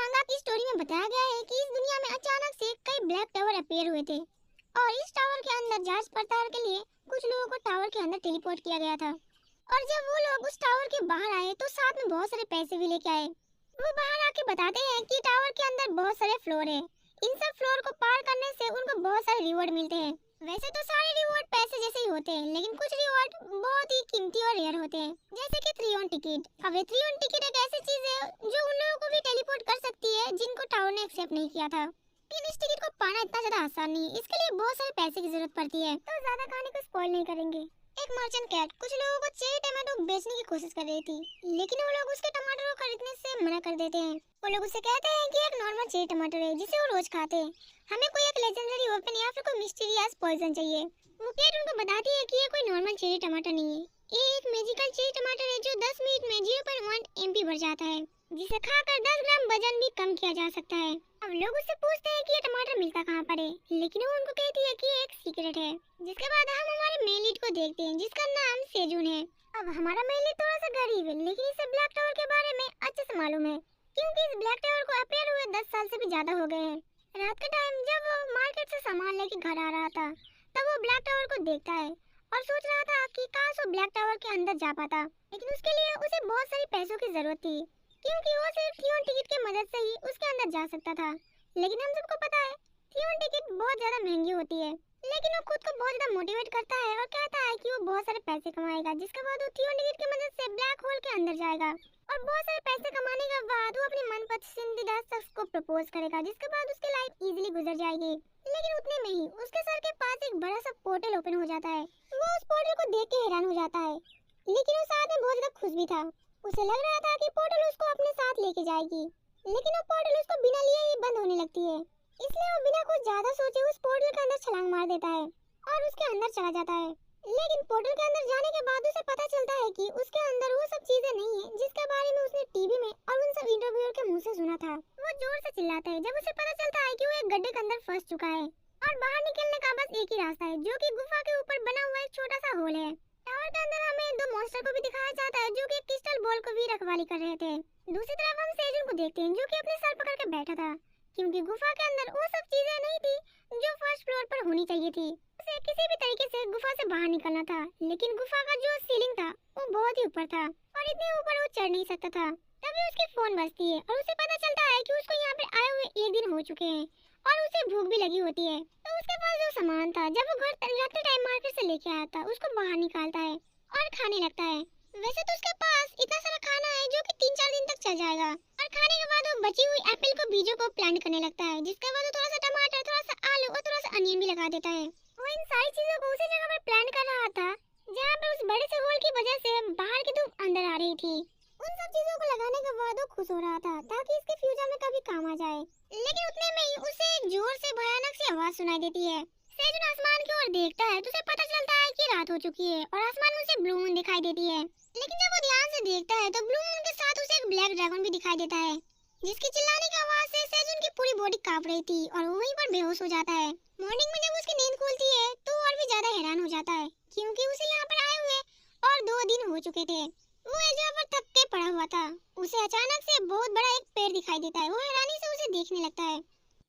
मांगा की स्टोरी में बताया गया है कि इस दुनिया में अचानक से कई ब्लैक टावर अपीयर हुए थे और इस टावर के अंदर जांच पड़ताल के लिए कुछ लोगों को टावर के अंदर टेलीपोर्ट किया गया था। और जब वो लोग उस टावर के बाहर आए तो साथ में बहुत सारे पैसे भी लेके आए। वो बाहर आके बताते हैं कि टावर के अंदर बहुत सारे फ्लोर है। इन सब फ्लोर को पार करने से उनको बहुत सारे रिवॉर्ड मिलते हैं। वैसे तो सारे रिवॉर्ड पैसे जैसे ही होते हैं, लेकिन कुछ रिवॉर्ड बहुत ही कीमती और रेयर होते हैं, जैसे कि 3 ऑन टिकट। अब 3 ऑन टिकट एक ऐसी चीज है जो उन लोगों को भी टेलीपोर्ट कर सकती है जिनको टावर ने एक्सेप्ट नहीं किया था। लेकिन इस टिकट को पाना इतना ज्यादा आसान नहीं है, इसके लिए बहुत सारे पैसे की जरूरत पड़ती है। तो ज्यादा कहानी को स्पॉइल नहीं करेंगे। एक मर्चेंट कैट कुछ लोगों को चेरी टमाटो बेचने की कोशिश कर रही थी, लेकिन वो लोग उसके टमाटर को खरीदने से मना कर देते हैं। वो लोग उसे कहते हैं कि एक नॉर्मल चेरी टमाटर है जिसे वो रोज खाते हैं, हमें कोई एक लेजेंडरी वेपन या फिर कोई मिस्टीरियस पॉइजन चाहिए। वो कैट उनको बताती है कि ये कोई नॉर्मल चेरी टमाटर नहीं है, ये एक मैजिकल चेरी टमाटर है जो 10 मिनट में 0.1 एमपी बढ़ जाता है, जिसे खाकर 10 ग्राम वजन भी कम किया जा सकता है। अब लोग उससे पूछते हैं कि ये टमाटर मिलता कहाँ पर है, लेकिन वो उनको कहती है कि ये एक सीक्रेट है। जिसके बाद हम हमारे मेन लीड को देखते हैं जिसका नाम सेजुन है। अब हमारा मेन लीड थोड़ा सा गरीब है, लेकिन इसे ब्लैक टावर के बारे में अच्छे से मालूम है, क्योंकि इस ब्लैक टावर को अपीयर हुए 10 साल से भी ज्यादा हो गए हैं। रात के टाइम जब वो मार्केट से सामान लेके घर आ रहा था, तब वो ब्लैक टावर को देखता है और सोच रहा था कि काश वो ब्लैक टावर के अंदर जा पाता, लेकिन उसके लिए उसे बहुत सारी पैसों की जरूरत थी, क्योंकि वो सिर्फ थियोन टिकट की मदद से ही उसके अंदर जा सकता था। लेकिन हम सबको पता है थियोन टिकट बहुत ज्यादा महंगी होती है, लेकिन वो खुद को बहुत ज्यादा मोटिवेट करता है और कहता है कि वो बहुत सारे पैसे कमाएगा, जिसके बाद वो थियोन टिकट की मदद से ब्लैक होल के अंदर जाएगा और बहुत सारे पैसे कमाने के बाद वो अपने मनपसंदीदा शख्स को प्रपोज करेगा, जिसके बाद उसकी लाइफ इजीली गुजर जाएगी। लेकिन उतने में ही उसके सर के पास एक बड़ा सा पोर्टल ओपन हो जाता है। वो उस पोर्टल को देख के हैरान हो जाता है, लेकिन वो साथ में बहुत ज्यादा खुश भी था। उसे लग रहा था कि पोर्टल उसको अपने साथ लेके जाएगी, लेकिन वो पोर्टल उसको बिना लिए ही बंद होने लगती है। इसलिए वो बिना कुछ ज्यादा सोचे उस पोर्टल के अंदर छलांग मार देता है और उसके अंदर चला जाता है। लेकिन पोर्टल के अंदर जाने के बाद उसे पता चलता है कि उसके अंदर वो सब चीजें नहीं है जिसके बारे में उसने टीवी में और उन सब इंटरव्यूअर के मुंह से सुना था। वो जोर से चिल्लाता है जब उसे पता चलता है कि वो एक गड्ढे के अंदर फंस चुका है और बाहर निकलने का बस एक ही रास्ता है, जो कि गुफा के ऊपर बना हुआ एक छोटा सा होल है। टावर के अंदर हमें 2 मॉन्स्टर को भी दिखाया जाता है जो कि क्रिस्टल बॉल को भी रखवाली कर रहे थे। दूसरी तरफ हम सेजुन को देखते हैं जो कि अपने सर पकड़ के बैठा था, क्योंकि गुफा के अंदर वो सब चीजें नहीं थी जो फर्स्ट फ्लोर पर होनी चाहिए थी। उसे किसी भी तरीके से गुफा से बाहर निकलना था, लेकिन गुफा का जो सीलिंग था वो बहुत ही ऊपर था और इतने ऊपर वो चढ़ नहीं सकता था। तभी उसकी फोन बजती है और उसे पता चलता है कि उसको यहाँ पे आए हुए 1 दिन हो चुके हैं और उसे भूख भी लगी होती है। तो उसके पास जो सामान था जब वो घर जाते टाइम मार्केट से लेके आया था उसको बाहर निकालता है और खाने लगता है। वैसे तो उसके पास इतना सारा खाना है जो कि 3-4 दिन तक चल जाएगा, और खाने के बाद वो बची हुई एप्पल को बीजों को प्लांट करने लगता है, जिसके बाद वो थोड़ा सा टमाटर, थोड़ा सा आलू और थोड़ा सा अनियन भी लगा देता है। वो इन सारी चीजों को उसी जगह पर प्लांट कर रहा था जहाँ पर उस बड़े से होल की वजह से बाहर की धूप अंदर आ रही थी। उन सब चीजों को लगाने के बाद वो खुश हो रहा था ताकि इसके फ्यूचर में कभी काम आ जाए। लेकिन उतने में ही उसे एक जोर से भयानक सी आवाज सुनाई देती है। सेजुन आसमान की ओर देखता है तो उसे पता चलता है कि रात हो चुकी है और आसमान में उसे ब्लू मून दिखाई देती है। लेकिन जब वो ध्यान से देखता है तो ब्लू मून के साथ उसे एक ब्लैक ड्रैगन भी दिखाई देता है, जिसकी चिल्लाने की आवाज से सेजुन की पूरी बॉडी कांप रही थी और वो वहीं पर बेहोश हो जाता है। मॉर्निंग में जब उसकी नींद खुलती है तो और भी ज्यादा हैरान हो जाता है, क्योंकि उसे यहाँ पर आए हुए और 2 दिन हो चुके थे। वो एक जगह पर थक के पड़ा हुआ था। उसे अचानक से बहुत बड़ा एक पेड़ दिखाई देता है। वो हैरानी से उसे देखने लगता है,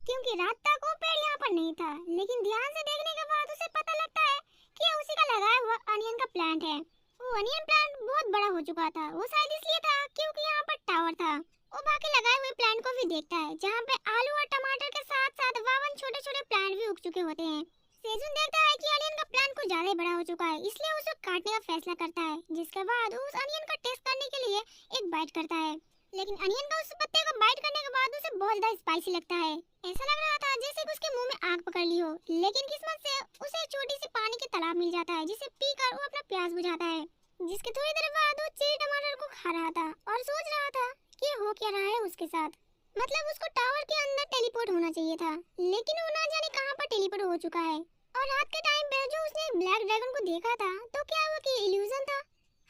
क्योंकि रात तक वो पेड़ यहाँ पर नहीं था, लेकिन ध्यान से देखने के बाद उसे पता लगता है कि ये उसी का लगाया हुआ अनियन का प्लांट है। वो अनियन प्लांट बहुत बड़ा हो चुका था, वो शायद इसलिए था क्योंकि यहाँ पर टावर था। वो बाकी लगाए हुए प्लांट को भी देखता है जहाँ पे आलू और टमाटर के साथ साथ 52 छोटे छोटे प्लांट भी उग चुके होते हैं। सेजुन देखता है कि अनियन का प्लांट कुछ ज्यादा बड़ा हो चुका है, इसलिए उसे काटने का फैसला करता है, जिसके बाद उस अनियन का टेस्ट करने के लिए एक बाइट करता है। लेकिन अनियन का उस पत्ते को बाइट करने के बाद उसे बहुत ज्यादा स्पाइसी लगता है। ऐसा लग रहा था जैसे कि उसके मुंह में आग पकड़ ली हो, लेकिन किस्मत से उसे एक छोटी सी पानी की तालाब मिल जाता है जिसे पीकर वो अपना प्यास बुझाता है। जिसके थोड़ी देर बाद वो चेरी टमाटर को खा रहा था और सोच रहा था कि हो क्या रहा है उसके साथ। मतलब उसको टावर के अंदर टेलीपोर्ट होना चाहिए था, लेकिन वो ना जाने कहां पर टेलीपोर्ट हो चुका है। और रात के टाइम पे जो उसने ब्लैक ड्रैगन को देखा था तो क्या वो कि इल्यूजन था?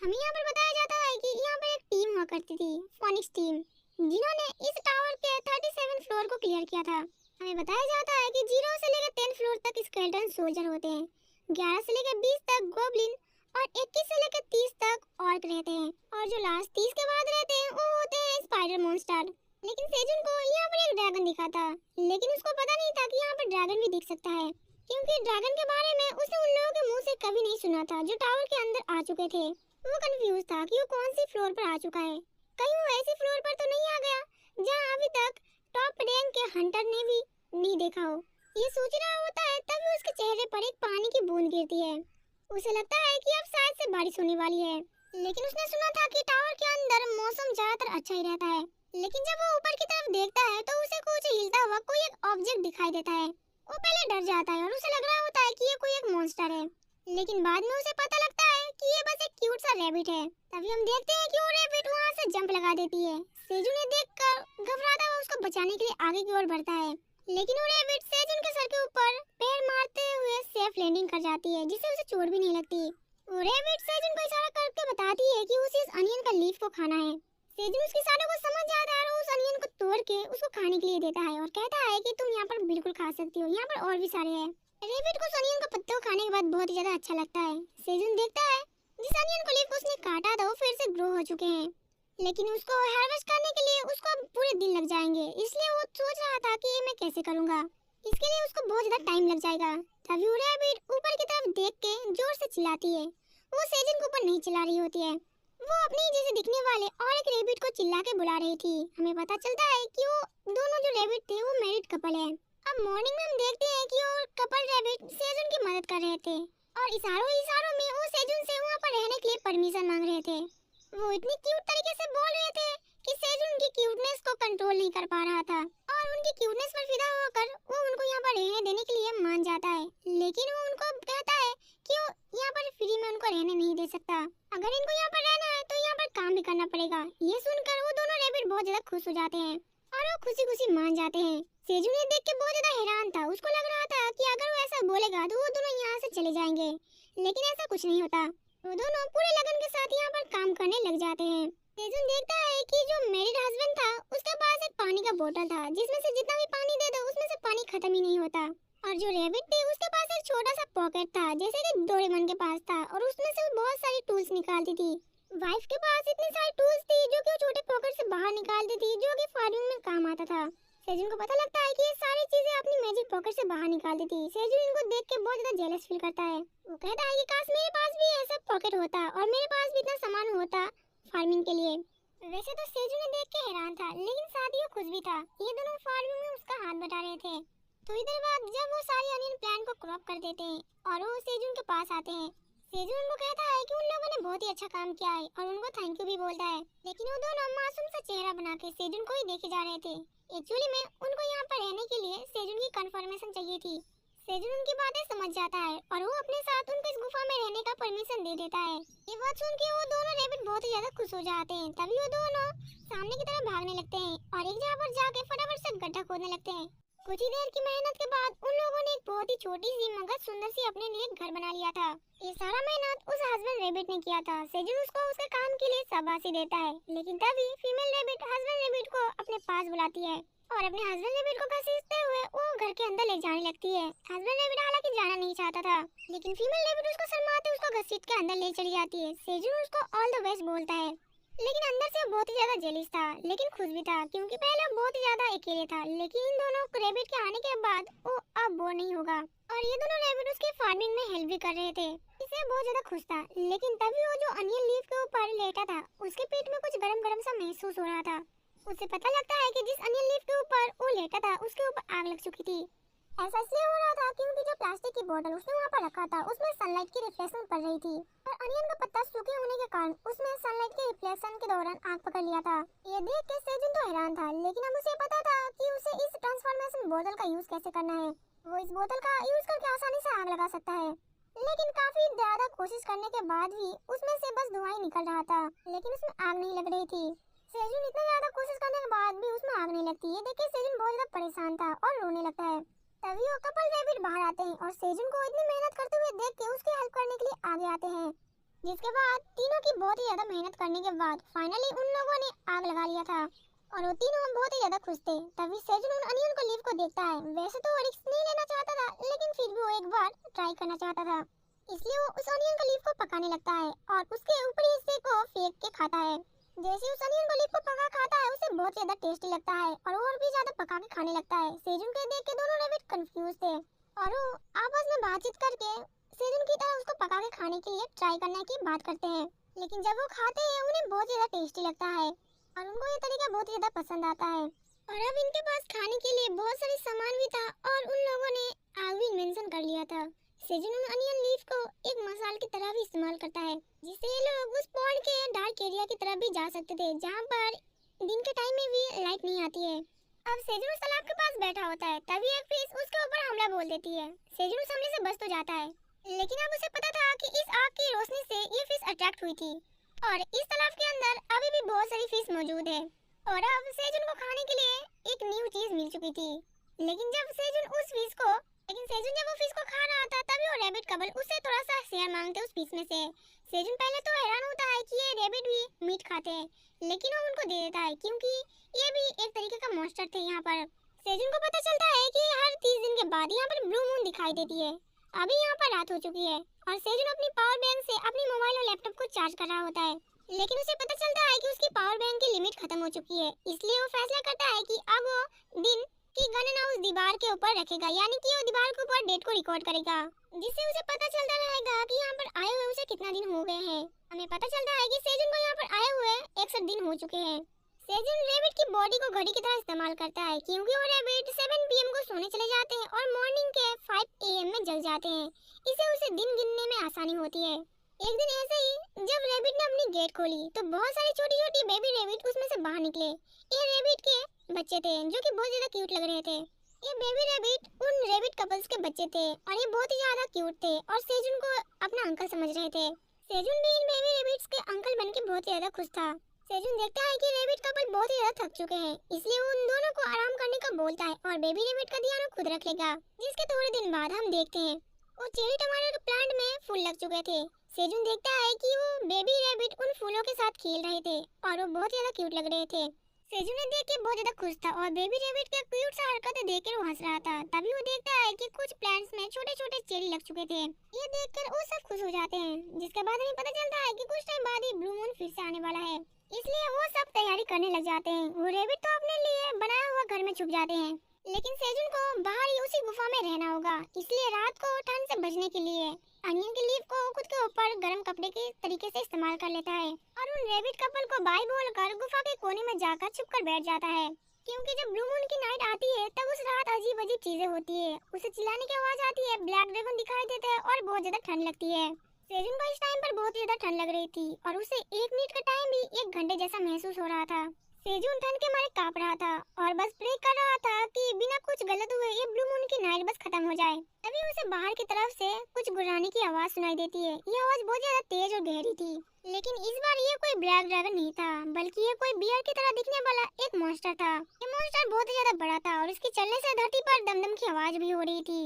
हमें यहाँ पर बताया जाता है कि यहाँ पर एक टीम हुआ करती थी, फोनिक्स टीम, जिन्होंने इस टावर के 37 फ्लोर को क्लियर किया था। हमें बताया जाता है कि 0 से लेकर 10 फ्लोर तक स्केलेटन सोल्जर होते हैं, 11 से लेकर 20 तक गोब्लिन और 21 से लेकर 30 तक ऑर्क रहते हैं, और जो लास्ट 30 के बाद रहते हैं वो होते हैं स्पाइडर मॉन्स्टर। लेकिन सेजुन को यहाँ पर एक ड्रैगन दिखा था, लेकिन उसको पता नहीं था कि यहाँ पर ड्रैगन भी दिख सकता है, क्योंकि ड्रैगन के बारे में उसने उन लोगों के मुंह से कभी नहीं सुना था जो टावर के अंदर आ चुके थे। वो कंफ्यूज था कि वो कौन सी फ्लोर पर आ चुका है, कहीं वो ऐसी फ्लोर पर तो नहीं आ गया जहाँ अभी तक टॉप रैंक के हंटर ने भी नहीं देखा हो। ये सोच रहा होता है तभी उसके चेहरे पर एक पानी की बूंद गिरती है। उसे लगता है कि अब शायद से बारिश होने वाली है, लेकिन उसने सुना था कि टावर के अंदर मौसम ज्यादातर अच्छा ही रहता है। लेकिन जब वो ऊपर की तरफ देखता है तो उसे कुछ हिलता हुआ कोई एक ऑब्जेक्ट दिखाई देता है। वो पहले डर जाता है और उसे लग रहा होता है कि ये कोई एक मॉन्स्टर है, लेकिन बाद में उसे पता लगता है कि ये बस एक क्यूट सा रैबिट है। तभी हम देखते हैं कि वो रैबिट वहाँ से जंप लगा देती है। सेजू ने देखकर घबराता हुआ उसको बचाने के लिए आगे की ओर बढ़ता है, लेकिन वो रैबिट सेजुन के सर के ऊपर पैर मारते हुए सेफ लैंडिंग कर जाती है, जिससे उसे चोट भी नहीं लगती। वो रैबिट सेजुन को इशारा करके बताती है कि उसे इस अनियन का लीफ को खाना है। सेजुन उसके इशारे को समझ जाता है और उस अनियन को तोड़ के उसको खाने के लिए देता है और कहता है कि तुम यहाँ पर बिल्कुल खा सकती हो, यहाँ पर और भी सारे हैं। रैबिट को उस अनियन का पत्ता खाने के बाद बहुत ही ज्यादा अच्छा लगता है। सेजुन देखता है जिस अनियन को लीफ उसने काटा था वो फिर से ग्रो हो चुके हैं, लेकिन उसको हार्वेस्ट करने के लिए उसको पूरे दिन लग जाएंगे, इसलिए वो सोच रहा था कि ये मैं कैसे करूंगा, इसके लिए उसको बहुत ज्यादा टाइम लग जाएगा। तभी वो रैबिट ऊपर की तरफ देख के जोर से चिल्लाती है। वो सेजन के ऊपर नहीं चिल्ला रही होती है, वो अपने जैसे दिखने वाले और एक रैबिट को चिल्ला के बुला रही थी। हमें पता चलता है कि वो दोनों जो रैबिट थे वो मैरिड कपल है। अब मॉर्निंग में हम देखते हैं कि वो कपल रैबिट सेजन की मदद कर रहे थे और इशारों इशारों में वो सेजन से वहाँ पर रहने के लिए परमिशन मांग रहे थे। वो इतनी क्यूट तरीके से बोल रहे थे कि सेजुन उनकी क्यूटनेस को कंट्रोल नहीं कर पा रहा था और उनकी क्यूटनेस पर फिदा होकर वो उनको यहाँ पर रहने देने के लिए मान जाता है, लेकिन वो उनको कहता है कि वो यहाँ पर फ्री में उनको रहने नहीं दे सकता। अगर इनको यहाँ पर रहना है तो यहाँ पर काम भी करना पड़ेगा। ये सुनकर वो दोनों रैबिट बहुत ज्यादा खुश हो जाते हैं और वो खुशी खुशी मान जाते हैं। सेजुन ने देख के बहुत ज्यादा हैरान था, उसको लग रहा था कि अगर वो ऐसा बोलेगा तो वो दोनों यहाँ से चले जाएंगे, लेकिन ऐसा कुछ नहीं होता। वो दोनों पूरे लगन के साथ यहाँ पर काम करने लग जाते हैं। सेजुन देखता है कि जो मैरिड हस्बैंड था उसके पास एक पानी का बोतल था जिसमें से जितना भी पानी दे दो उसमें से पानी खत्म ही नहीं होता, और जो रैबिट थी उसके पास एक छोटा सा पॉकेट था जैसे कि डोरेमोन के पास था और उसमें से वो बहुत सारी टूल्स निकालती थी। वाइफ के पास इतनी सारी टूल्स थी जो कि वो छोटे पॉकेट से बाहर निकालती थी जो कि फार्मिंग में काम आता था। सेजुन को पता लगता है कि ये सारी चीजें अपनी मैजिक पॉकेट से बाहर निकाल दी थी। सेजुन इनको देख के बहुत ज्यादा जेलस फील करता है। वो कहता है कि काश मेरे पास भी ऐसा पॉकेट होता और मेरे पास भी इतना सामान होता फार्मिंग के लिए। वैसे तो सेजुन ने देख के हैरान था, लेकिन साथ ही वो खुश भी था। ये दोनों फार्मिंग में उसका हाथ बटा रहे थे। थोड़ी देर बाद जब वो सारी अनियन प्लांट को क्रॉप कर देते हैं और वो सेजुन के पास आते हैं, सेजुन उनको कहता है कि उन लोगों ने बहुत ही अच्छा काम किया है और उनको थैंक यू भी बोलता है, लेकिन वो दोनों मासूम सा चेहरा बना के सेजुन को ही देखे जा रहे थे। एक्चुअली में उनको यहाँ पर रहने के लिए सेजुन की कंफर्मेशन चाहिए थी। सेजुन उनकी बातें समझ जाता है और वो अपने साथ उनको इस गुफा में रहने का परमिशन दे देता है। ये बात सुन के वो दोनों रैबिट बहुत ही ज्यादा खुश हो जाते हैं। तभी वो दोनों सामने की तरफ भागने लगते हैं और एक जगह पर जाके फटाफट से गड्ढा खोदने लगते हैं। कुछ ही देर की मेहनत के बाद उन लोगों ने एक बहुत ही छोटी सी मगर सुंदर सी अपने लिए घर बना लिया था। ये सारा मेहनत उस हस्बैंड रैबिट ने किया था। सेजुन उसको उसके काम के लिए शाबाशी देता है, लेकिन तभी फीमेल रैबिट हस्बैंड रैबिट को अपने पास बुलाती है और अपने हस्बैंड रैबिट को घसीटते हुए वो घर के अंदर ले जाने लगती है। हस्बैंड रैबिट हालांकि जाना नहीं चाहता था, लेकिन फीमेल रैबिट उसको शर्माते उसको घसीट के अंदर ले चली जाती है। सेजुन उसको ऑल द बेस्ट बोलता है, लेकिन अंदर से वो बहुत ही ज्यादा जेलिस था, लेकिन खुश भी था क्योंकि पहले वो बहुत ही ज्यादा अकेले था, लेकिन इन दोनों रैबिट के आने के बाद वो अब बोर नहीं होगा और ये दोनों रैबिट उसके फार्मिंग में हेल्प भी कर रहे थे। इससे बहुत ज्यादा खुश था, लेकिन तभी वो जो अनियन लीफ के ऊपर लेटा था उसके पेट में कुछ गरम गरम सा महसूस हो रहा था। उसे पता लगता है कि जिस अनियन लीफ के ऊपर वो लेटा था उसके ऊपर आग लग चुकी थी। ऐसा इसलिए हो रहा था क्योंकि जो प्लास्टिक की बोतल उसने वहाँ पर रखा था उसमें सनलाइट की रिफ्लेक्शन पड़ रही थी और अनियन का पत्ता सूखे होने के कारण उसमें सनलाइट के रिफ्लेक्शन के दौरान आग पकड़ लिया था। ये देख के सेजुन तो हैरान था, लेकिन अब उसे पता था कि उसे इस ट्रांसफॉर्मेशन बोतल का यूज कैसे करना है। वो इस बोतल का यूज करके आसानी से आग लगा सकता है, लेकिन काफी ज्यादा कोशिश करने के बाद भी उसमें से बस धुआं ही निकल रहा था, लेकिन उसमें आग नहीं लग रही थी। सेजुन इतना ज्यादा कोशिश करने के बाद भी उसमें आग नहीं लगती। ये देख के सेजुन बहुत ज्यादा परेशान था और रोने लगता है। तभी वो कपल रैबिट बाहर आते हैं और सेजुन को इतनी मेहनत करते हुए देख के उसकी हेल्प करने के लिए आगे आते हैं, जिसके बाद तीनों की बहुत ही ज्यादा मेहनत करने के बाद फाइनली उन लोगों ने आग लगा लिया था और वो तीनों बहुत ही ज्यादा खुश थे। तभी सेजुन उन अनियन को लीफ को देखता है। वैसे तो वो रिस्क नहीं लेना चाहता था, लेकिन फिर भी वो एक बार ट्राई करना चाहता था, इसलिए वो उस अनियन का लीफ को पकाने लगता है और उसके ऊपरी हिस्से को फेंक के खाता है। जैसे उस अनियन को लीफ को पका खाता है उसे बहुत ज्यादा टेस्टी लगता है और भी ज्यादा पका के खाने लगता है। सेजुन को देख के दोनों रैबिट कंफ्यूज थे और वो आपस में बातचीत करके सेजुन की तरह उसको पका के खाने के लिए ट्राई करने की बात करते हैं। लेकिन जब वो खाते हैं उन्हें बहुत ज्यादा टेस्टी लगता है और उनको ये तरीका बहुत ज्यादा पसंद आता है। और अब इनके पास खाने के लिए बहुत सारी सामान भी था और उन लोगों ने आग भी इन्वेंशन कर लिया था। सेजुन उन अनियन लीफ को एक मसाल की तरह भी इस्तेमाल करता है जिससे ये लोग उस पॉन्ड के डार्क एरिया की तरफ भी जा सकते थे जहाँ पर दिन के टाइम में भी लाइट नहीं आती है। अब सेजुन उस तालाब के पास बैठा होता है तभी एक फिश उसके ऊपर हमला बोल देती है। सेजुन उस हमले से बच तो जाता है लेकिन अब उसे पता था कि इस आग की रोशनी से ये फिश अट्रैक्ट हुई थी और इस तालाब के अंदर अभी भी बहुत सारी फिश मौजूद है और अब सेजुन को खाने के लिए एक न्यू चीज मिल चुकी थी। लेकिन जब सेजुन जब वो फिश को खा रहा था तभी वो रैबिट कपल उससे थोड़ा सा शेयर मांगते उस फिश में से। सेजुन पहले तो हैरान होता है कि ये रैबिट भी मीट खाते हैं लेकिन वो उनको दे देता है क्योंकि ये भी एक तरीके का मॉन्स्टर थे यहाँ पर। सेजुन को पता चलता है कि हर 30 दिन के बाद यहाँ पर ब्लू मून दिखाई देती है। अभी यहाँ पर रात हो चुकी है और सेजुन अपनी पावर बैंक से अपनी मोबाइल और लैपटॉप को चार्ज कर रहा होता है लेकिन उसे पता चलता है कि उसकी पावर बैंक की लिमिट खत्म हो चुकी है। इसलिए वो फैसला करता है कि अब वो दिन की गणना उस दीवार के ऊपर रखेगा यानी कि वो दीवार के ऊपर डेट को रिकॉर्ड करेगा जिससे उसे पता चलता रहेगा कि यहाँ पर आए हुए उसे कितना दिन हो गए हैं। हमें पता चलता है कि सेजुन को यहाँ पर आए हुए 61 दिन हो चुके हैं। सेजुन रैबिट की बॉडी को घड़ी की तरह इस्तेमाल करता है क्योंकि वो रैबिट 7 PM को सोने चले जाते हैं और मॉर्निंग के 5 AM में जग जाते हैं। इससे उसे दिन गिनने में आसानी होती है। एक दिन ऐसे ही जब रैबिट ने अपनी गेट खोली तो बहुत सारी छोटी छोटी बेबी रैबिट उसमें से बाहर निकले। ये रैबिट के बच्चे थे जो कि बहुत ज्यादा क्यूट लग रहे थे। ये बेबी रैबिट उन रैबिट कपल्स के बच्चे थे और ये बहुत ही ज्यादा क्यूट थे और सेजुन को अपना अंकल समझ रहे थे। सेजुन भी इन बेबी रैबिट्स के अंकल बनके बहुत ज्यादा खुश था। सेजुन देखता है कि रैबिट कपल बहुत ही ज्यादा थक चुके हैं इसलिए वो उन दोनों को आराम करने का बोलता है और बेबी रैबिट का ध्यान वो खुद रख लेगा। जिसके थोड़े दिन बाद हम देखते हैं वो चेरी टमाटर के प्लांट में फूल लग चुके थे। सेजुन देखता है कि वो बेबी रैबिट उन फूलों के साथ खेल रहे थे और वो बहुत ज्यादा क्यूट लग रहे थे। सेजुन ने देख के बहुत ज्यादा खुश था और बेबी रैबिट के क्यूट सा हरकतें देखकर वो हंस रहा था। तभी वो देखता है कि कुछ प्लांट्स में छोटे छोटे चेरी लग चुके थे। ये देखकर वो सब खुश हो जाते हैं जिसके बाद हमें पता चलता है कि कुछ टाइम बाद ही ब्लू मून फिर से आने वाला है इसलिए वो सब तैयारी करने लग जाते हैं। वो रैबिट तो अपने लिए बनाया हुआ घर में छुप जाते हैं लेकिन सेजुन को बाहर ही उसी गुफा में रहना होगा इसलिए रात को ठंड से बचने के लिए अनियन की लीफ को खुद के ऊपर गर्म कपड़े के तरीके से इस्तेमाल कर लेता है और उन रैबिट कपल को बाय बोलकर गुफा के कोने में जाकर छुपकर बैठ जाता है क्योंकि जब ब्लू मून की नाइट आती है तब उस रात अजीब अजीब चीजें होती है। उसे चिल्लाने की आवाज आती है, ब्लैक ड्रैगन दिखाई देता है और बहुत ज्यादा ठंड लगती है। सेजुन को इस टाइम पर बहुत ज्यादा ठंड लग रही थी और उसे 1 मिनट का टाइम भी 1 घंटे जैसा महसूस हो रहा था। सेजुन ठंड के मारे कांप रहा था और बस प्रे कर रहा था कि बिना कुछ गलत हुए ये ब्लू मून की नाइट बस खत्म हो जाए। तभी उसे बाहर की तरफ से कुछ गुर्राने की आवाज सुनाई देती है। ये आवाज बहुत ज्यादा तेज और गहरी थी लेकिन इस बार ये कोई ब्लैक ड्रैगन नहीं था बल्कि ये कोई बियर की तरह दिखने वाला एक मॉन्स्टर था। ये मॉन्स्टर बहुत ज्यादा बड़ा था और इसके चलने से धरती पर दमदम की आवाज भी हो रही थी।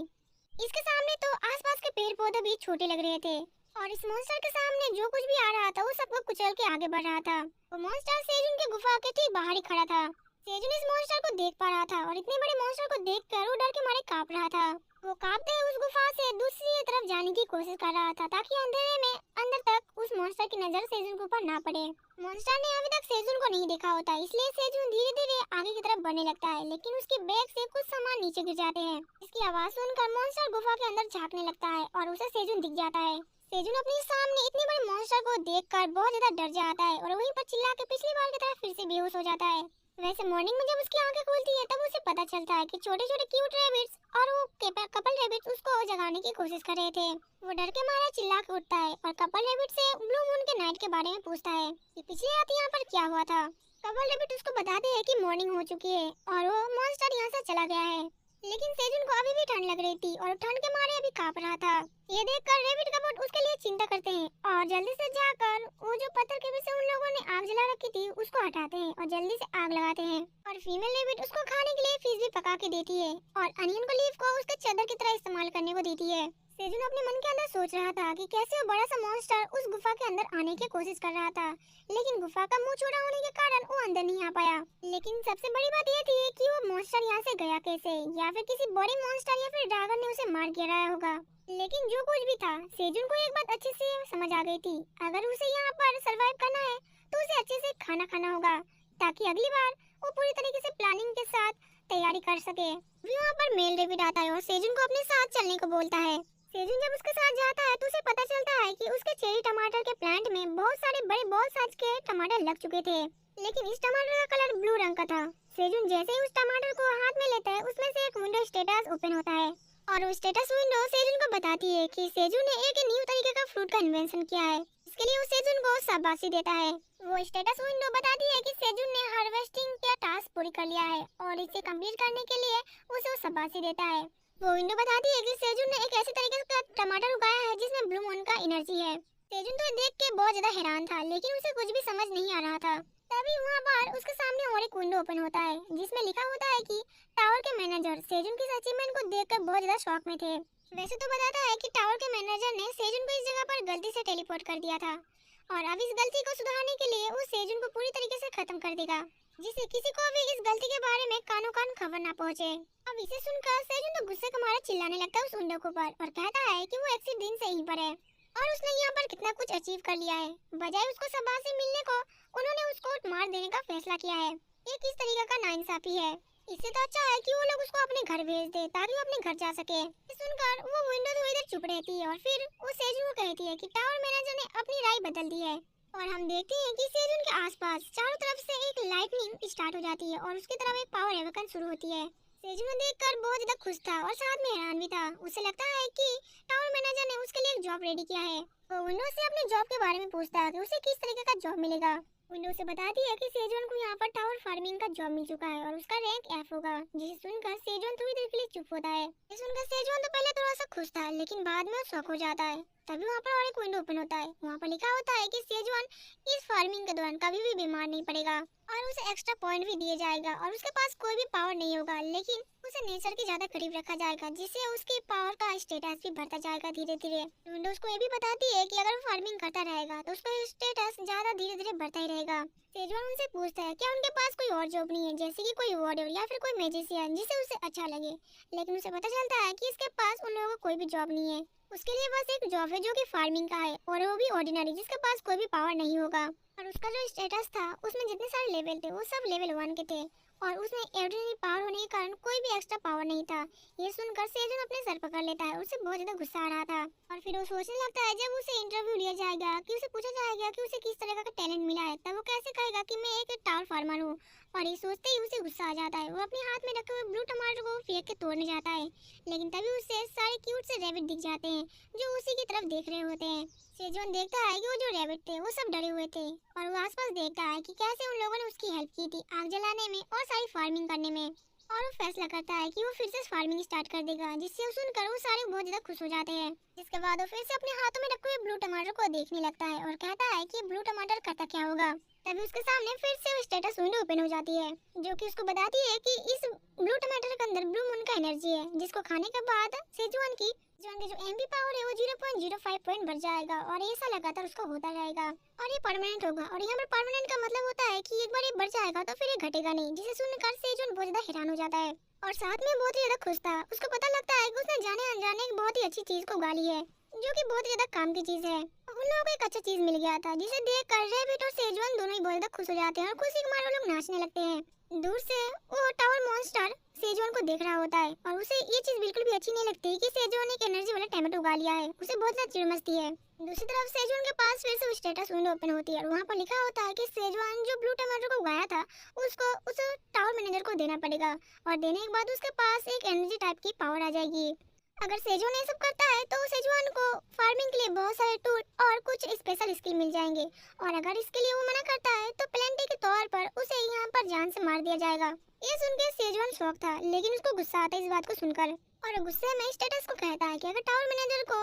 इसके सामने तो आसपास के पेड़ पौधे भी छोटे लग रहे थे और इस मॉन्स्टर के सामने जो कुछ भी आ रहा था वो सबको कुचल के आगे बढ़ रहा था। वो मॉन्स्टर सेजुन के गुफा के ठीक बाहर ही खड़ा था। सेजुन इस मॉन्स्टर को देख पा रहा था और इतने बड़े मॉन्स्टर को देखकर वो डर के मारे कांप रहा था। वो कांपते हुए उस गुफा से दूसरी तरफ जाने की कोशिश कर रहा था ताकि अंधेरे में अंदर तक उस मॉन्स्टर की नजर सेजुन के ऊपर ना पड़े। मॉन्स्टर ने अभी तक सेजुन को नहीं देखा होता इसलिए सेजुन धीरे धीरे आगे की तरफ बढ़ने लगता है लेकिन उसके बैग से कुछ सामान नीचे गिर जाते हैं। इसकी आवाज सुनकर मॉन्स्टर गुफा के अंदर झांकने लगता है और उसे सेजुन दिख जाता है। सेजुन अपने सामने इतने बड़े मॉन्स्टर को देखकर बहुत ज्यादा डर जाता है और वहीं पर चिल्ला के पिछली बार की तरह फिर से बेहोश हो जाता है। वैसे मॉर्निंग में जब उसकी आंखें खुलती है तब उसे पता चलता है कि छोटे छोटे क्यूट रैबिट्स और वो कपल रैबिट्स उसको जगाने की कोशिश कर रहे थे। वो डर के मारे चिल्ला के उठता है और कपल रैबिट से ब्लू मून के नाइट के बारे में पूछता है कि पिछली रात यहाँ पर क्या हुआ था। कपल रैबिट उसको बताते हैं कि मॉर्निंग हो चुकी है और वो मॉन्स्टर यहाँ से चला गया है। लेकिन सेजुन को अभी भी ठंड लग रही थी और ठंड के मारे अभी कांप रहा था। ये देखकर रैबिट कपल उसके लिए चिंता करते हैं और जल्दी से जाकर वो जो पत्थर के पीछे उन लोगों ने आग जला रखी थी उसको हटाते हैं और जल्दी से आग लगाते हैं और फीमेल रैबिट उसको खाने के लिए फिश भी पका के देती है और अनियन को लीफ को उसके चादर की तरह इस्तेमाल करने को देती है। सेजुन अपने मन के अंदर सोच रहा था कि कैसे वो बड़ा सा मॉन्स्टर उस गुफा के अंदर आने की कोशिश कर रहा था लेकिन गुफा का मुंह छोटा होने के कारण वो अंदर नहीं आ पाया। लेकिन सबसे बड़ी बात ये थी कि वो मॉन्स्टर यहाँ से गया कैसे, या फिर किसी बड़े मॉन्स्टर या फिर ड्रैगन ने उसे मार गिराया होगा। लेकिन जो कुछ भी था सेजुन को एक बात अच्छे से समझ आ गई थी, अगर उसे यहाँ पर सरवाइव करना है तो उसे अच्छे से खाना खाना होगा ताकि अगली बार वो पूरी तरीके से प्लानिंग के साथ तैयारी कर सके। भी वहाँ पर मेल डेविड आता है और सेजुन को अपने साथ चलने को बोलता है। सेजुन जब उसके साथ जाता है तो उसे पता चलता है कि उसके चेरी टमाटर के प्लांट में बहुत सारे बड़े बॉल साइज के टमाटर लग चुके थे, लेकिन इस टमाटर का कलर ब्लू रंग का था। सेजुन जैसे ही उस टमाटर को हाथ में लेता है उसमें से एक विंडो स्टेटस ओपन होता है और वो स्टेटस विंडो सेजुन को बताती है कि सेजुन ने एक न्यू तरीके का फ्रूट का इन्वेंशन किया है। इसके लिए वो सेजुन को शाबाशी देता है। वो स्टेटस विंडो बताती है कि सेजुन ने हार्वेस्टिंग का टास्क पूरी कर लिया है और इसे कंप्लीट करने के लिए उसे वो शाबाशी देता है। वो विंडो बताती है कि सेजुन ने एक ऐसे तरीके का टमाटर उगाया है जिसमें ब्लू मून का एनर्जी है। सेजुन तो देख के बहुत ज्यादा हैरान था, लेकिन उसे कुछ भी समझ नहीं आ रहा था। तभी वहाँ पर उसके सामने और एक विंडो ओपन होता है जिसमें लिखा होता है कि टावर के मैनेजर सेजुन की अचीवमेंट को देखकर बहुत ज्यादा शॉक में थे। वैसे तो बताता है कि टावर के मैनेजर ने सेजुन को इस जगह पर गलती से टेलीपोर्ट कर दिया था और अब इस गलती को सुधारने के लिए वो सेजुन को पूरी तरीके से खत्म कर देगा, जिससे किसी को भी इस गलती के बारे में कानो कान खबर ना पहुंचे। अब इसे सुनकर सेजुन तो गुस्से के मारे चिल्लाने लगता है उस विंडो के ऊपर और कहता है कि वो 100 दिन से यहीं पर है और उसने यहाँ पर कितना कुछ अचीव कर लिया है। बजाय उसको शाबाशी मिलने को उन्होंने उसको मार देने का फैसला किया है। ये किस तरीके का नाइंसाफी है। इससे तो अच्छा है कि वो लोग उसको अपने घर भेज दे ताकि वो अपने घर जा सके। सुनकर वो विंडो थोड़ी देर चुप रहती है और फिर वो सेजुन को कहती है कि टावर मैनेजर ने अपनी राय बदल दी है और हम देखते हैं कि सेजुन के आसपास चारों तरफ से एक लाइटनिंग स्टार्ट हो जाती है और उसकी तरफ एक पावर एवोकन शुरू होती है। सेजुन को देखकर बहुत ज्यादा खुश था और साथ में हैरान भी था। उसे लगता है कि टावर मैनेजर ने उसके लिए एक जॉब रेडी किया है। वो विंडो से अपने जॉब के बारे में पूछता है कि उसे किस तरीके का जॉब मिलेगा। विंडो से बताती है कि सेजुन को यहाँ पर टावर फार्मिंग का जॉब मिल चुका है और उसका रैंक F होगा, जिसे सुनकर सेजुन थोड़ी देर के लिए चुप होता है। ये सुनकर सेजुन तो पहले थोड़ा सा खुश था, लेकिन बाद में शॉक हो जाता है। तभी वहाँ पर और एक विंडो ओपन होता है। वहाँ पर लिखा होता है कि सेजुन इस फार्मिंग के दौरान कभी भी बीमार नहीं पड़ेगा और उसे एक्स्ट्रा पॉइंट भी दिए जाएगा और उसके पास कोई भी पावर नहीं होगा, लेकिन उसे नेचर के ज्यादा करीब रखा जाएगा, जिससे उसकी पावर का स्टेटस भी बढ़ता जाएगा धीरे धीरे। विंडोज को ये भी बताती है कि अगर वो फार्मिंग करता रहेगा तो उसका स्टेटस ज्यादा धीरे धीरे बढ़ता ही रहेगा। सेजुन उनसे पूछता है क्या उनके पास कोई और जॉब नहीं है, जैसे कि कोई वॉर्डर या फिर कोई मैजिशियन जिसे उसे अच्छा लगे, लेकिन उसे पता चलता है कि इसके पास उन लोगों को कोई भी जॉब नहीं है। उसके लिए बस एक जॉब है जो कि फार्मिंग का है और वो भी ऑर्डिनरी, जिसके पास कोई भी पावर नहीं होगा। और उसका जो स्टेटस था उसमें जितने सारे लेवल थे वो सब लेवल 1 के थे और उसमें ऑर्डिनरी पावर होने के कारण कोई भी एक्स्ट्रा पावर नहीं था। ये सुनकर सेजुन अपने सर पकड़ लेता है। उसे बहुत ज्यादा गुस्सा आ रहा था और फिर वो सोचने लगता है जब उसे इंटरव्यू लिया जाएगा कि उसे पूछा जाएगा कि उसे किस तरह का टैलेंट मिला है, तब वो कैसे कहेगा कि मैं एक टावर फार्मर हूँ। और ये सोचते ही उसे गुस्सा आ जाता है। वो अपने हाथ में रखे हुए ब्लू टमाटर को फेंक के तोड़ने जाता है, लेकिन तभी उसे सारे क्यूट से रैबिट दिख जाते हैं जो उसी की तरफ देख रहे होते हैं। सेजुन देखता है कि वो जो रैबिट थे वो सब डरे हुए थे और वो आसपास देखता है कि कैसे उन लोगों ने उसकी हेल्प की थी आग जलाने में और सारी फार्मिंग करने में, और वो फैसला करता है कि वो फिर से फार्मिंग स्टार्ट कर देगा, जिससे सुनकर वो सारे बहुत ज्यादा खुश हो जाते हैं। जिसके बाद वो फिर से अपने हाथों में रखे हुए ब्लू टमाटर को देखने लगता है और कहता है कि ब्लू टमाटर करता क्या होगा। तभी उसके सामने फिर से वो स्टेटस विंडो ओपन हो जाती है जो कि उसको बताती है कि इस ब्लू टमाटर के अंदर ब्लू मून का एनर्जी है, जिसको खाने के बाद सेजुन की जो एमपी पावर है वो 0.05 पॉइंट बढ़ जाएगा और ऐसा लगातार उसका होता रहेगा और ये परमानेंट होगा। और यहाँ पर परमानेंट का मतलब होता है कि एक बार ये बढ़ जाएगा तो फिर ये घटेगा नहीं, जिसे सुनकर सेजुन बहुत ज्यादा हैरान हो जाता है और साथ में बहुत ही ज्यादा खुश था। उसको पता लगता है कि उसने जाने अनजाने एक बहुत ही अच्छी चीज को उगा ली है जो कि बहुत ज्यादा काम की चीज है। उन लोगों को एक अच्छा चीज मिल गया था जिसे देखकर रैबिट और सेजुन दोनों ही बहुत ज्यादा खुश हो जाते हैं और खुशी के मारे वो लोग नाचने लगते हैं। दूर से वो टावर मॉन्स्टर सेजुन को देख रहा होता है और उसे ये चीज बिल्कुल भी अच्छी नहीं लगती कि सेजुन एक एनर्जी वाला टमाटो उगा लिया है। उसे बहुत ज्यादा चिढ़ मचती है। दूसरी तरफ सेजुन के पास फिर से स्टेटस विंडो ओपन होती है और वहाँ पर लिखा होता है कि सेजुन जो ब्लू टमाटो को उगाया था उसको उस टावर मैनेजर को देना पड़ेगा और देने के बाद उसके पास एक एनर्जी टाइप की पावर आ जाएगी। अगर सेजुन ये सब करता है तो सेजुन को फार्मिंग के लिए बहुत सारे टूल और कुछ स्पेशल स्किल मिल जाएंगे, और अगर इसके लिए वो मना करता है तो पेनल्टी के तौर पर उसे यहाँ पर जान से मार दिया जाएगा। ये सुनकर सेजुन शौक था, लेकिन उसको गुस्सा आता है इस बात को सुनकर और गुस्से में स्टेटस को कहता है कि अगर टावर मैनेजर को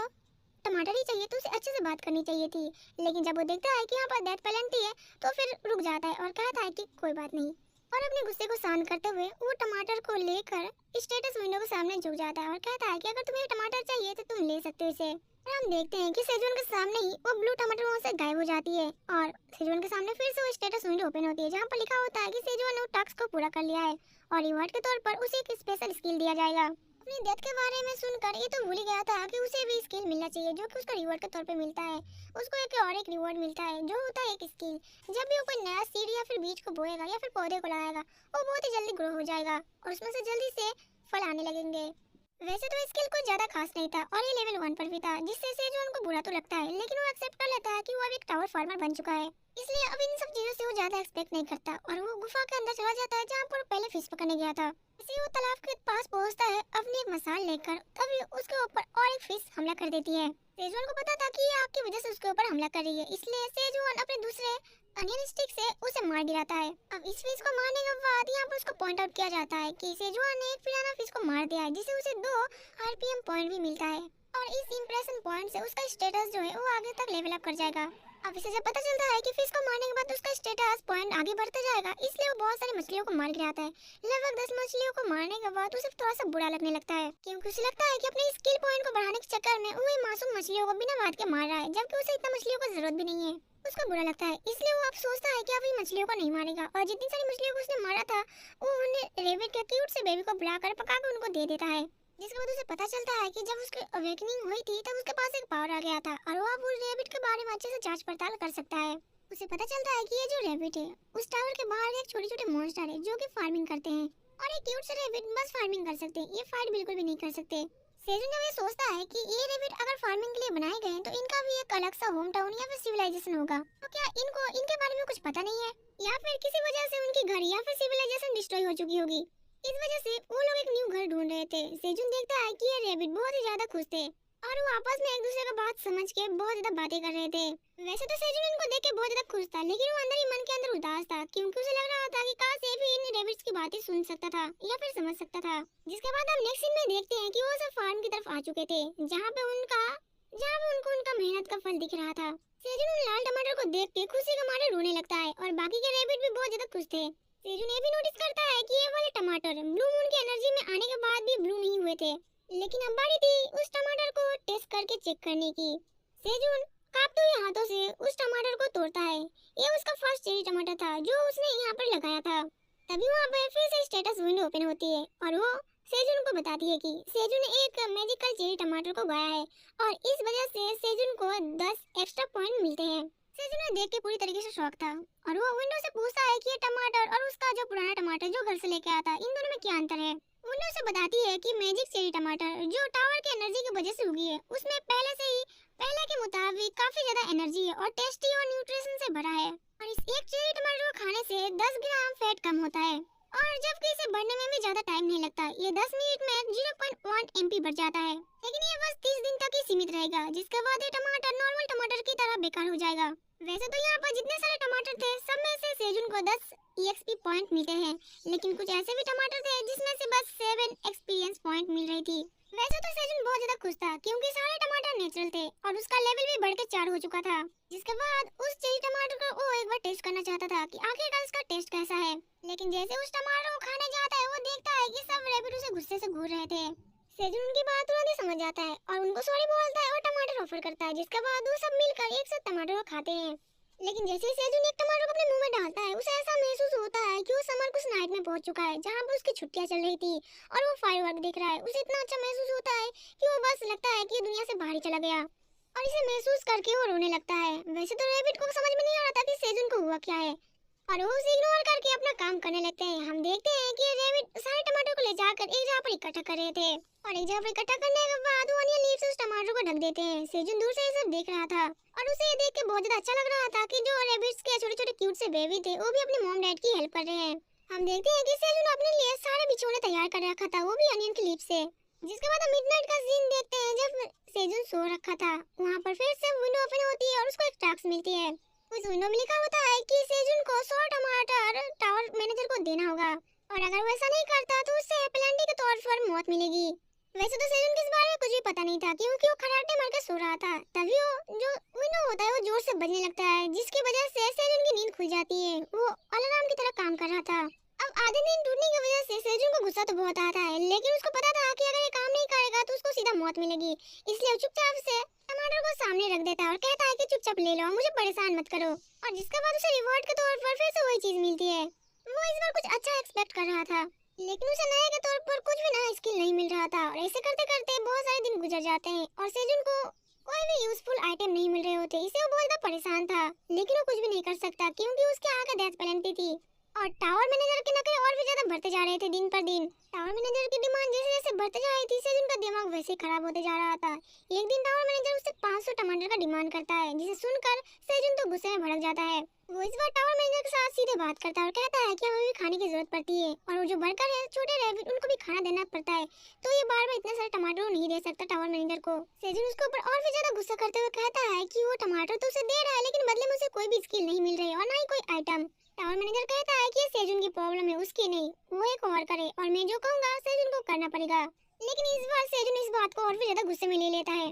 टमाटर ही चाहिए तो उसे अच्छे से बात करनी चाहिए थी। लेकिन जब वो देखता है कि यहाँ पर डेथ पेनल्टी है तो फिर रुक जाता है और कहता है कि कोई बात नहीं, और अपने गुस्से को शांत करते हुए वो टमाटर को लेकर स्टेटस विंडो के सामने झुक जाता है और कहता है कि अगर तुम्हें टमाटर चाहिए तो तुम ले सकते हो इसे। और हम देखते हैं कि सेजुन के सामने ही वो ब्लू टमाटर वहाँ से गायब हो जाती है और सेजुन के सामने फिर से वो स्टेटस विंडो ओपन होती है जहाँ पर लिखा होता है कि सेजुन ने वो टास्क को पूरा कर लिया है और रिवॉर्ड के तौर पर उसे एक स्पेशल स्किल दिया जाएगा। अपनी डेथ के बारे में सुनकर ये तो भूल ही गया था कि उसे भी स्किल मिलना चाहिए जो कि उसका रिवॉर्ड के तौर पे मिलता है। उसको एक रिवॉर्ड मिलता है जो होता है एक स्किल। जब भी वो कोई नया सीड या फिर बीज को बोएगा या फिर पौधे को लगाएगा वो बहुत ही जल्दी ग्रो हो जाएगा और उसमें से जल्दी से फल आने लगेंगे। वैसे तो स्किल कोई ज्यादा खास नहीं था और ये लेवल 1 पर भी था, जिससे सेजोन को बुरा तो लगता है लेकिन वो एक्सेप्ट कर लेता है कि वो अब एक टावर फार्मर बन चुका है। इसलिए अब इन सब चीजों से वो ज्यादा एक्सपेक्ट नहीं करता और वो गुफा के अंदर चला जाता है जहाँ पर पहले फिश पकड़ने गया था। इसी वो तालाब के पास पहुंचता है अपनी एक मसाल लेकर, तभी उसके ऊपर और एक फिश हमला कर देती है। सेजोन को पता था कि ये आपकी वजह से उसके ऊपर हमला कर रही है, इसलिए सेजोन अपने दूसरे अनियन स्टिक से उसे मार गिराता है। अब इस फिश को मारने के बाद यहाँ पर उसको पॉइंट आउट किया जाता है कि सेजोन ने एक पिराना फिश को मार दिया है, जिससे उसे 2 आरपीएम पॉइंट भी मिलता है और इस इंप्रेशन पॉइंट से उसका स्टेटस जो है वो आगे तक लेवल अप कर जाएगा। अब इसे जब पता चलता है कि फिश को मारने के बाद उसका स्टेटस पॉइंट आगे बढ़ता जाएगा, इसलिए वो बहुत सारी मछलियों को मार गिराता है। लगभग 10 मछलियों को मारने के बाद उसे थोड़ा सा बुरा लगने लगता है क्योंकि उसे लगता है कि अपने स्किल पॉइंट को बढ़ाने के चक्कर में वो मासूम मछलियों को बिना बात के मार रहा है, जबकि उसे इतना मछलियों की जरूरत भी नहीं है। उसको बुरा लगता है, इसलिए वो अब सोचता है कि अब ये मछलियों को नहीं मारेगा और जितनी सारी मछलियों को उसने मारा था वो उन्हें रेबिट के क्यूट से बेबी को बुलाकर पकाकर उनको दे देता है। जिसके बाद उसे पता चलता है कि जब उसकी अवेकनिंग हुई थी तब उसके पास एक पावर आ गया था और वो अब उस रेबिट के बारे में अच्छे से जांच पड़ताल कर सकता है। उसे पता चलता है कि ये जो रेबिट है उस टावर के बाहर एक छोटे छोटे मॉन्स्टर है जो कि फार्मिंग करते हैं और एक क्यूट से रेबिट बस फार्मिंग कर सकते हैं, ये फाइट बिल्कुल भी नहीं कर सकते। सेजन जब ये सोचता है कि ये रेबिट अगर फार्मिंग के लिए बनाए गए तो इनका भी एक अलग सा होम टाउन या फिर सिविलाइजेशन होगा, तो क्या इनको इनके बारे में कुछ पता नहीं है या फिर किसी वजह से उनकी घर या फिर सिविलाइजेशन डिस्ट्रॉय हो चुकी होगी। इस वजह से वो लोग एक न्यू घर ढूंढ रहे थे। सेजुन देखता है कि ये रेबिट बहुत ही ज्यादा खुश थे और वो आपस में एक दूसरे का बात समझ के बहुत ज्यादा बातें कर रहे थे। वैसे तो सेजुन इनको देख के बहुत ज्यादा खुश था लेकिन वो अंदर ही मन के अंदर उदास था क्योंकि उसे लग रहा था कि काश ये भी इन रेबिट्स की बातें सुन सकता था या फिर समझ सकता था। जिसके बाद हम नेक्स्ट सीन में देखते हैं कि वो सब फार्म की तरफ आ चुके थे जहाँ पे उनको उनका मेहनत का फल दिख रहा था। सेजुन उन लाल टमाटर को देख के खुशी के मारे रोने लगता है और बाकी के रेबिट भी बहुत ज्यादा खुश थे। सेजुन ये भी नोटिस करता है कि ये वाले टमाटर ब्लू मून की एनर्जी में आने के बाद भी ब्लू नहीं हुए थे, लेकिन अब बारी थी उस टमाटर को टेस्ट करके चेक करने की। सेजुन कांपते हुए हाथों से उस टमाटर को तोड़ता है। ये उसका फर्स्ट चेरी टमाटर था जो उसने यहाँ पर लगाया था। तभी वहाँ पर फिर से स्टेटस विंडो ओपन होती है और वो सेजुन को बताती है कि सेजुन ने एक मैजिकल चेरी टमाटर को उगाया है और इस वजह से सेजुन को 10 एक्स्ट्रा पॉइंट मिलते हैं। सेजुन ने देख के पूरी तरीके से शॉक था और वो विंडो से पूछता है कि ये टमाटर और उसका जो पुराना टमाटर जो घर से लेके आया था इन दोनों में क्या अंतर है। विंडो से बताती है कि मैजिक चेरी टमाटर जो टावर की एनर्जी की वजह से उगी है उसमें पहले के मुताबिक काफी ज्यादा एनर्जी है और टेस्टी और न्यूट्रिशन से भरा है और इस एक चेरी टमाटर को खाने से 10 ग्राम फैट कम होता है और जबकि इसे बढ़ने में भी ज्यादा टाइम नहीं लगता। ये 10 मिनट में 0.1 MP बढ़ जाता है, लेकिन ये बस 30 दिन तक ही सीमित रहेगा, जिसके बाद ये टमाटर नॉर्मल टमाटर की तरह बेकार हो जाएगा। वैसे तो यहाँ पर जितने सारे टमाटर थे सब में से सेजुन को 10 EXP पॉइंट मिलते हैं, लेकिन कुछ ऐसे भी टमाटर थे जिसमें से बस 7 एक्सपीरियंस पॉइंट मिल रही थी। वैसे तो सेजुन बहुत ज्यादा खुश था क्योंकि सारे टमाटर नेचुरल थे और उसका लेवल भी बढ़ के 4 हो चुका था। जिसके बाद उस चेरी टमाटर को वो एक बार टेस्ट करना चाहता था कि आखिरकार इसका टेस्ट कैसा है, लेकिन जैसे उस टमाटर को खाने जाता है वो देखता है कि सब रैबिट उसे गुस्से से घूर रहे थे। सेजुन उनकी बात तुरंत ही समझ जाता है और उनको सॉरी बोलता है और टमाटर ऑफर करता है, जिसके बाद वो सब मिलकर एक साथ टमाटर को खाते हैं। लेकिन जैसे ही सेजुन एक टमाटर को अपने मुंह में डालता है उसे ऐसा महसूस होता है कि वो समर कुछ नाइट में पहुंच चुका है जहां पर उसकी छुट्टियां चल रही थी और वो फायरवर्क देख रहा है। उसे इतना अच्छा महसूस होता है कि वो बस लगता है कि दुनिया से बाहर ही चला गया और इसे महसूस करके वो रोने लगता है। वैसे तो रैबिट को समझ में नहीं आ रहा था कि सेजुन को हुआ क्या है और वो उसे इग्नोर करके अपना काम करने लगते हैं। हम देखते हैं कि रैबिट सारे टमाटर को ले जाकर एक जगह पर इकट्ठा कर रहे थे और एक जगह पर इकट्ठा करने के बाद वो अनियन लीफ से उस टमाटर को ढक देते हैं। सेजुन दूर से ये सब देख रहा था और उसे ये देख के बहुत ज्यादा अच्छा लग रहा था कि जो रैबिट्स के छोटे छोटे क्यूट से बेबी थे वो भी अपने मॉम डैड की हेल्प कर रहे हैं। हम देखते हैं कि सेजुन अपने लिए सारे बिछोने तैयार कर रखा था, वो भी अनियन की लीफ से। जिसके बाद हम मिडनाइट का सीन देखते हैं जब सेजुन सो रखा था। वहाँ पर फिर से विंडो ओपन होती है और उसको एक टास्क मिलती है। उस विंडो में लिखा होता है कि सेजुन को 100 टमाटर टावर मैनेजर को देना होगा और अगर वो ऐसा नहीं करता तो उससे पेनल्टी के तौर पर मौत मिलेगी। वैसे तो सेजुन के इस बारे में कुछ भी पता नहीं था क्योंकि वो खराटे मार के सो रहा था। तभी वो जो विंडो होता है वो जोर से बजने लगता है, जिसकी वजह से सेजुन की नींद खुल जाती है। वो अलार्म की तरह काम कर रहा था। अब आधे दिन टूटने की वजह से सेजुन को गुस्सा तो बहुत आता है, लेकिन उसको पता था कि अगर ये काम नहीं करेगा तो उसको सीधा मौत मिलेगी, इसलिए वो चुपचाप से टमाटर को सामने रख देता है और कहता है कि चुपचाप ले लो, मुझे परेशान मत करो। और जिसके बाद उसे रिवॉर्ड के तौर पर फिर से वही चीज मिलती है। वो इस बार कुछ अच्छा एक्सपेक्ट कर रहा था लेकिन उसे नए के तौर पर कुछ भी नया स्किल नहीं मिल रहा था और ऐसे करते करते बहुत सारे दिन गुजर जाते हैं और सेजुन को कोई भी यूजफुल आइटम नहीं मिल रहे होते। इससे वो बहुत ज्यादा परेशान था, लेकिन वो कुछ भी नहीं कर सकता क्योंकि उसके आगे डेथ पेनल्टी थी। और टावर मैनेजर के नखरे और भी ज्यादा बढ़ते जा रहे थे दिन पर दिन। टावर मैनेजर की डिमांड जैसे जैसे बढ़ते जा रही थी, सेजुन का दिमाग वैसे ही खराब होते जा रहा था। एक दिन टावर मैनेजर उससे 500 टमाटर का डिमांड करता है, जिसे सुनकर सेजुन तो गुस्से में भड़क जाता है। वो इस बार टावर मैनेजर के साथ सीधे बात करता है और कहता है कि हमें भी खाने की जरूरत पड़ती है और वो जो वर्कर है छोटे रैबिट उनको भी खाना देना पड़ता है, तो ये बार बार इतने सारे टमाटर नहीं दे सकता टावर मैनेजर को। सेजुन उसके ऊपर और भी ज्यादा गुस्सा करते हुए कहता है कि वो टमाटर तो उसे दे रहा है लेकिन बदले में उसे कोई भी स्किल नहीं मिल रही और ना ही कोई आइटम। टावर मैनेजर कहता है कि ये सेजुन की प्रॉब्लम है, उसकी नहीं, वो एक और करे और मैं जो कहूंगा सेजुन को करना पड़ेगा। लेकिन इस बार सेजुन इस बात को और भी ज्यादा गुस्से में ले लेता है।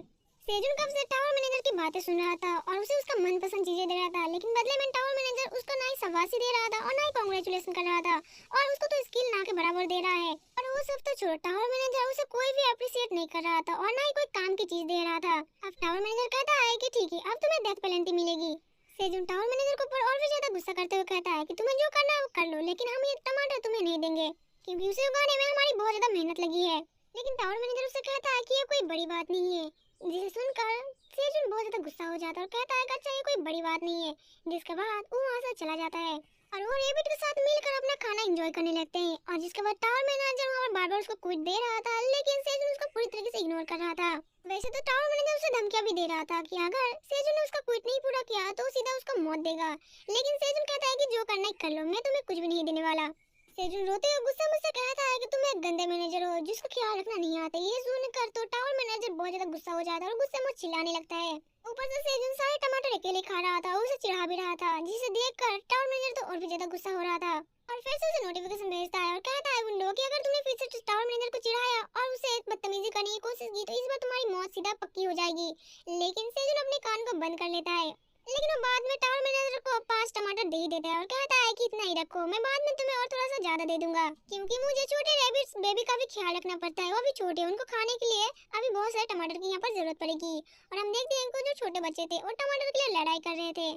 सेजुन कब से टावर मैनेजर की बातें सुन रहा था और उसे उसका मनपसंद चीजें दे रहा था, लेकिन बदले में टावर मैनेजर उसको ना ही शाबाशी दे रहा था और ना ही कांग्रेचुलेशन कर रहा था और उसको तो स्किल ना के बराबर दे रहा है। और वो सब तो छोड़, टावर मैनेजर उसे कोई भी अप्रिशिएट नहीं कर रहा था और ना ही कोई काम की चीज दे रहा था। अब टावर मैनेजर कहता है कि ठीक है, अब तुम्हें डेथ पेनल्टी मिलेगी। सेजुन टावर मैनेजर के ऊपर और भी ज्यादा गुस्सा करते हुए कहता है कि तुम्हें जो करना है वो कर लो, लेकिन हम ये टमाटर तुम्हें नहीं देंगे क्योंकि उसे उगाने में हमारी बहुत ज्यादा मेहनत लगी है। लेकिन टावर मैनेजर उससे कहता है कि ये कोई बड़ी बात नहीं है, जिसे सुनकर सेजुन बहुत ज्यादा गुस्सा हो जाता है और कहता है कि अच्छा ये कोई बड़ी बात नहीं है, जिसके बाद वो वहां से चला जाता है और वो रेबिट के साथ मिलकर अपना खाना एंजॉय करने लगते हैं। और जिसके बाद टावर मैनेजर वहां बार बार उसको क्विट दे रहा था, लेकिन सेजुन उसको पूरी तरीके से इग्नोर कर रहा था। वैसे तो टावर मैनेजर उसे धमकियां भी दे रहा था कि अगर सेजुन ने उसका क्विट नहीं पूरा किया तो सीधा उसको मौत देगा, लेकिन सेजुन कहता है कि जो करना है कर लो, मैं तुम्हें कुछ भी नहीं देने वाला। सेजुन रोते हुए गुस्से मुझसे कहता है कि तुम एक गंदे मैनेजर हो जिसको ख्याल रखना नहीं आता। ये सुनकर तो टावर मैनेजर बहुत ज्यादा गुस्सा हो जाता है और गुस्से में चिल्लाने लगता है। ऊपर से सेजुन सारे टमाटर अकेले खा रहा था, उसे चिढ़ा भी रहा था, जिसे देखकर टावर मैनेजर तो और भी ज्यादा गुस्सा हो रहा था और फिर से उसे नोटिफिकेशन भेजता है और कहता है विंडो कि अगर तुमने फिर से टावर मैनेजर को चिढ़ाया और उसे बदतमीजी करने की कोशिश की तो इस बार तुम्हारी मौत सीधा पक्की हो जाएगी। लेकिन सेजुन अपने कान को बंद कर लेता है, लेकिन वो बाद में टावर मैनेजर को 5 टमाटर दे ही देता है और कहता है कि इतना ही रखो, मैं बाद में तुम्हें और थोड़ा सा ज्यादा दे दूंगा क्योंकि मुझे छोटे रैबिट्स बेबी का भी ख्याल रखना पड़ता है, वो भी छोटे, उनको खाने के लिए अभी बहुत सारे टमाटर की यहाँ पर जरूरत पड़ेगी। और हम देखते हैं कि जो छोटे बच्चे थे वो टमाटर के लिए लड़ाई कर रहे थे,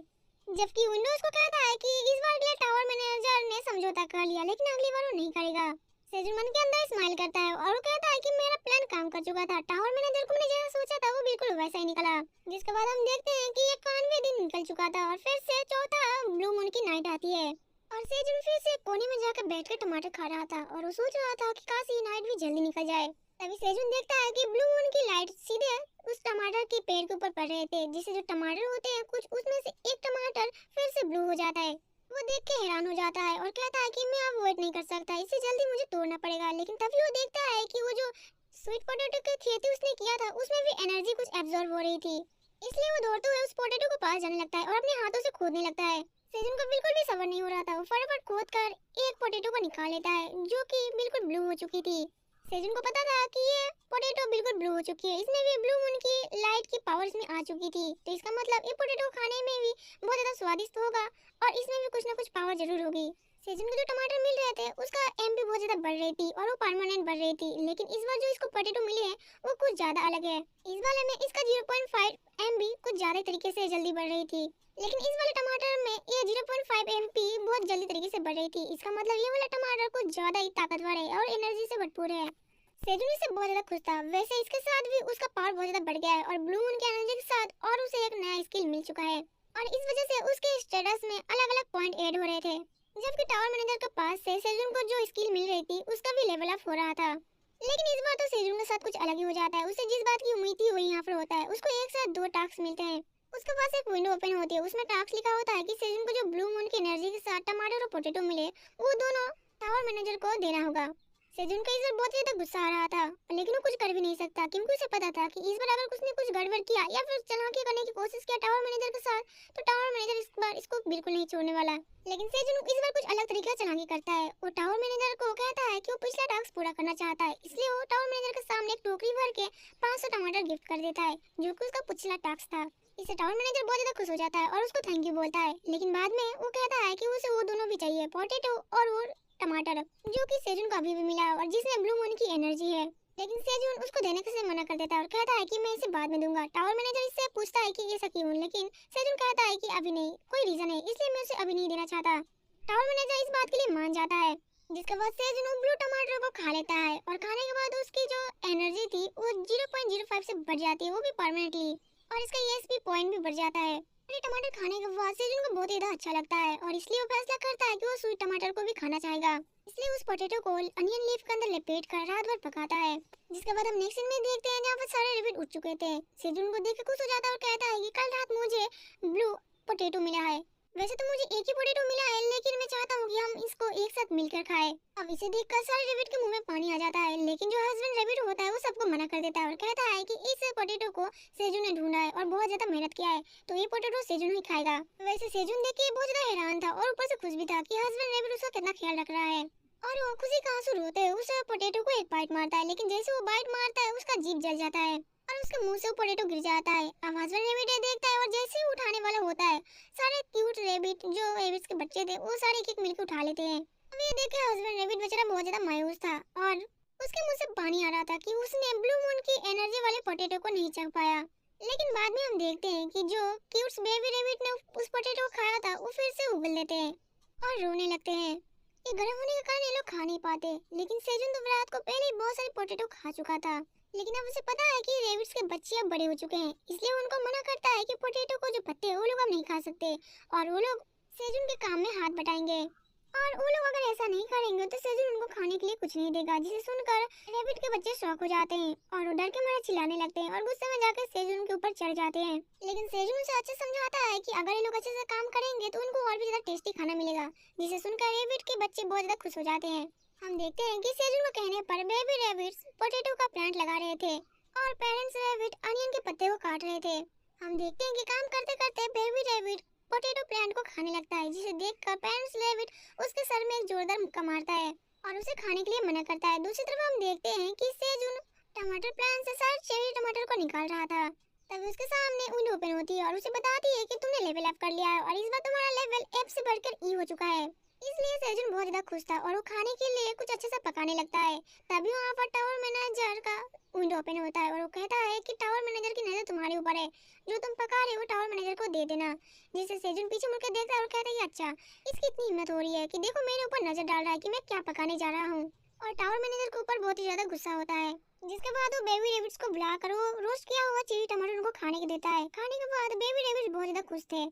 जबकि विंडोज को कहता है कि इस बार के लिए टावर मैनेजर ने समझौता कर लिया लेकिन अगली बार वो नहीं करेगा। सेजुन मन के अंदर स्माइल करता है और वो कहता है कि मेरा प्लान काम कर चुका था, टावर मैनेजर को मैंने जैसा सोचा था वो बिल्कुल वैसा ही निकला। जिसके बाद हम देखते हैं कि ये 91 दिन निकल चुका था और फिर से चौथा ब्लू मून की नाइट आती है और सेजुन फिर से कोने में जाकर बैठकर टमाटर खा रहा था और वो सोच रहा था कि काश ये नाइट भी जल्दी निकल जाए। तभी सेजुन देखता है कि ब्लू मून की लाइट सीधे उस टमाटर के पेड़ के ऊपर पड़ रहे थे, जिससे जो टमाटर होते हैं कुछ उसमें से एक टमाटर फिर से ब्लू हो जाता है। वो देख के हैरान हो जाता है और कहता है कि मैं अब वेट नहीं कर सकता, इससे जल्दी मुझे तोड़ना पड़ेगा। लेकिन तभी वो देखता है कि वो जो स्वीट पोटैटो की खेती उसने किया था उसमें भी एनर्जी कुछ एब्जॉर्ब हो रही थी, इसलिए वो दौड़ते हुए उस पोटैटो को पास जाने लगता है और अपने हाथों से खोदने लगता है। सेजुन को बिल्कुल भी सब्र नहीं हो रहा था, वो फटाफट खोद कर एक पोटैटो को निकाल लेता है जो कि बिल्कुल ब्लू हो चुकी थी। सेजुन को पता था कि ये पोटैटो बिल्कुल ब्लू हो चुकी है, इसमें भी ब्लू मून की लाइट की पावर इसमें आ चुकी थी, तो इसका मतलब ये पोटैटो खाने में भी बहुत ज्यादा स्वादिष्ट होगा और इसमें भी कुछ ना कुछ पावर जरूर होगी। सेजुन को जो टमाटर मिल रहे थे उसका एमपी बहुत ज्यादा बढ़ रही थी और वो परमानेंट बढ़ रही थी, लेकिन इस बार जो इसको पोटैटो मिले हैं वो कुछ ज्यादा अलग है। इस वाले में इसका 0.5 एमबी कुछ ज्यादा तरीके से जल्दी बढ़ रही थी, लेकिन इस वाले टमाटर में ये 0.5 एमपी बहुत जल्दी तरीके से बढ़ रही थी। इसका मतलब ये वाला टमाटर कुछ ज्यादा ही ताकतवर है और एनर्जी से भरपूर है। सेजुन इससे बहुत ज्यादा खुश था, वैसे इसके साथ भी उसका पावर बहुत ज्यादा बढ़ गया है और ब्लू मून की एनर्जी के साथ और उसे एक नया स्किल मिल चुका है और इस वजह से उसके स्टेटस में अलग अलग पॉइंट ऐड हो रहे थे। जबकि टावर मैनेजर के पास से सेजुन को जो स्किल मिल रही थी उसका भी लेवल अप हो रहा था, लेकिन इस बार तो सेजुन के साथ कुछ अलग ही हो जाता है। उसे जिस बात की उम्मीद थी वही यहाँ पर होता है, उसको एक साथ 2 टास्क मिलते हैं। उसके पास एक विंडो ओपन होती है, उसमें टास्क लिखा होता है कि सेजुन को जो ब्लू मून की एनर्जी के साथ टमाटर और पोटैटो मिले वो दोनों टावर मैनेजर को देना होगा। सेजुन का इस बार बहुत ज्यादा गुस्सा आ रहा था, लेकिन वो कुछ कर भी नहीं सकता क्योंकि उसे पता था कि इस बार अगर उसने कुछ गड़बड़ किया या फिर चालाकी करने की कोशिश किया टावर मैनेजर के साथ तो टावर मैनेजर इस बार इसको बिल्कुल नहीं छोड़ने वाला। लेकिन सेजुन इस बार कुछ अलग तरीके से चालाकी करता है, वो टावर मैनेजर को कहता है कि वो पिछला टास्क पूरा करना चाहता है, इसलिए वो टावर मैनेजर के सामने एक टोकरी भर के 500 टमाटर गिफ्ट कर देता है जो कि उसका पिछला टास्क था। इससे टावर मैनेजर बहुत ज्यादा खुश हो जाता है और उसको थैंक यू बोलता है, लेकिन बाद में वो कहता है कि उसे वो दोनों भी चाहिए, पोटैटो और वो टमाटर, जो कि सेजुन को अभी भी मिला और जिसमें ब्लू मून की एनर्जी है। लेकिन सेजुन उसको देने से मना कर देता है और कहता है कि मैं इसे बाद में दूंगा। टावर मैनेजर इससे पूछता है कि ऐसा क्यों, लेकिन सेजुन कहता है कि अभी नहीं, कोई रीजन है इसलिए मैं उसे अभी नहीं देना चाहता। टावर मैनेजर इस बात के लिए मान जाता है। जिसके बाद सेजन ब्लू टमाटर को खा लेता है और खाने के बाद उसकी जो एनर्जी थी वो 0.05 से बढ़ जाती है, वो भी परमानेंटली, और इसका ईएसपी पॉइंट भी बढ़ जाता है। ये टमाटर खाने के बाद सेजन को बहुत ही ज्यादा अच्छा लगता है और इसलिए वो फैसला करता है कि वो स्वीट टमाटर को भी खाना चाहेगा। इसलिए उस पोटैटो को अनियन लीफ के अंदर लपेट कर रात भर पकाता है। जिसके बाद हम नेक्स्ट सीन में देखते हैं जहाँ पर सारे रेबिट उठ चुके थे। सेजन को देख कर खुश हो जाता है और कहता है कि कल रात मुझे ब्लू पोटैटो मिला है। वैसे तो मुझे एक ही पोटैटो मिला है, लेकिन मैं चाहता हूँ कि हम इसको एक साथ मिलकर खाएं। अब इसे देखकर सारे रेबिट के मुंह में पानी आ जाता है, लेकिन जो हस्बैंड रेबिट होता है वो सबको मना कर देता है और कहता है कि इस पोटैटो को सेजू ने ढूंढा है और बहुत ज्यादा मेहनत किया है, तो ये पोटैटो सेजू ही खाएगा। वैसे सेजू देख के बहुत ज्यादा हैरान था और ऊपर से खुश भी था कि हस्बैंड रेबिट उसका कितना ख्याल रख रहा है। और वो खुशी का आंसू रोते हुए उस पोटैटो को एक बाइट मारता है, लेकिन जैसे वो बाइट मारता है उसका जीभ जल जाता है और उसके मुंह से वो पोटैटो गिर जाता है। अब हस्बैंड रेबिट देखता है और जैसे ही उठाने वाला होता है, सारे क्यूट रेबिट जो रेबिट्स के बच्चे थे वो सारे एक एक मिलकर उठा लेते हैं। अब ये देख के हस्बैंड रेबिट बेचारा बहुत ज्यादा मायूस था और उसके मुंह से पानी आ रहा था कि उसने ब्लू मून की एनर्जी वाले पोटैटो को नहीं चख पाया। लेकिन बाद में हम देखते हैं कि जो क्यूट बेबी रेबिट ने उस पोटैटो को खाया था वो फिर से उगल लेते हैं और रोने लगते हैं। ये गर्म होने के कारण ये लोग खा नहीं पाते, लेकिन सेजन तो रात को पहले ही बहुत सारे पोटैटो खा चुका था। लेकिन अब उसे पता है कि रेबिट्स के बच्चे अब बड़े हो चुके हैं, इसलिए उनको मना करता है कि पोटैटो को जो पत्ते हैं वो लोग अब नहीं खा सकते और वो लोग सेजन के काम में हाथ बटाएंगे। और वो लोग अगर ऐसा नहीं करेंगे तो सेजन उनको खाने के लिए कुछ नहीं देगा, जिसे सुनकर रेबिट के बच्चे शौक हो जाते हैं और वो डर के मारे चिल्लाने लगते हैं और गुस्से में जाकर सेजन के ऊपर चढ़ जाते हैं। लेकिन सेजन उसे अच्छे समझाता है कि अगर ये लोग अच्छे से काम करेंगे तो उनको और भी ज्यादा टेस्टी खाना मिलेगा, जिसे सुनकर रेबिट के बच्चे बहुत ज्यादा खुश हो जाते हैं। हम देखते हैं कि सेजन के कहने पर बेबी रेबिट्स पोटैटो का प्लांट लगा रहे थे और पेरेंट्स रेबिट अनियन के पत्ते को काट रहे थे। हम देखते हैं कि काम करते करते बेबी रेबिट पोटैटो प्लांट को खाने लगता है, जिसे देखकर पेरेंट्स रेबिट उसके सर में एक जोरदार मुक्का मारता है और उसे खाने के लिए मना करता है। दूसरी तरफ हम देखते हैं कि सेजुन टमाटर प्लांट से सारे चेरी टमाटर को निकाल रहा था। तभी उसके सामने विंडो ओपन होती है और उसे बताती है कि तुमने लेवल अप कर लिया है और इस बार तुम्हारा लेवल एफ से बढ़कर ई हो चुका है। इसलिए सेजुन बहुत ज्यादा खुश था और वो खाने के लिए कुछ अच्छे से पकाने लगता है। तभी वहाँ पर टावर मैनेजर का विंडो ओपन होता है और वो कहता है कि टावर मैनेजर की नजर तुम्हारे ऊपर है, जो तुम पका रहे हो टावर मैनेजर को दे देना। जिससे सेजुन पीछे मुड़कर देखता है और कहता है कि अच्छा, इसकी इतनी हिम्मत हो रही है कि देखो मेरे ऊपर नजर डाल रहा है कि मैं क्या पकाने जा रहा हूँ। और टावर मैनेजर के ऊपर बहुत ही ज्यादा गुस्सा होता है। जिसके बाद वो बेबी रेबिट्स को बुलाकर वो रोस्ट किया हुआ चेरी टमाटर उनको खाने को देता है। खाने के बाद बेबी रेबिट्स बहुत ज्यादा खुश थे,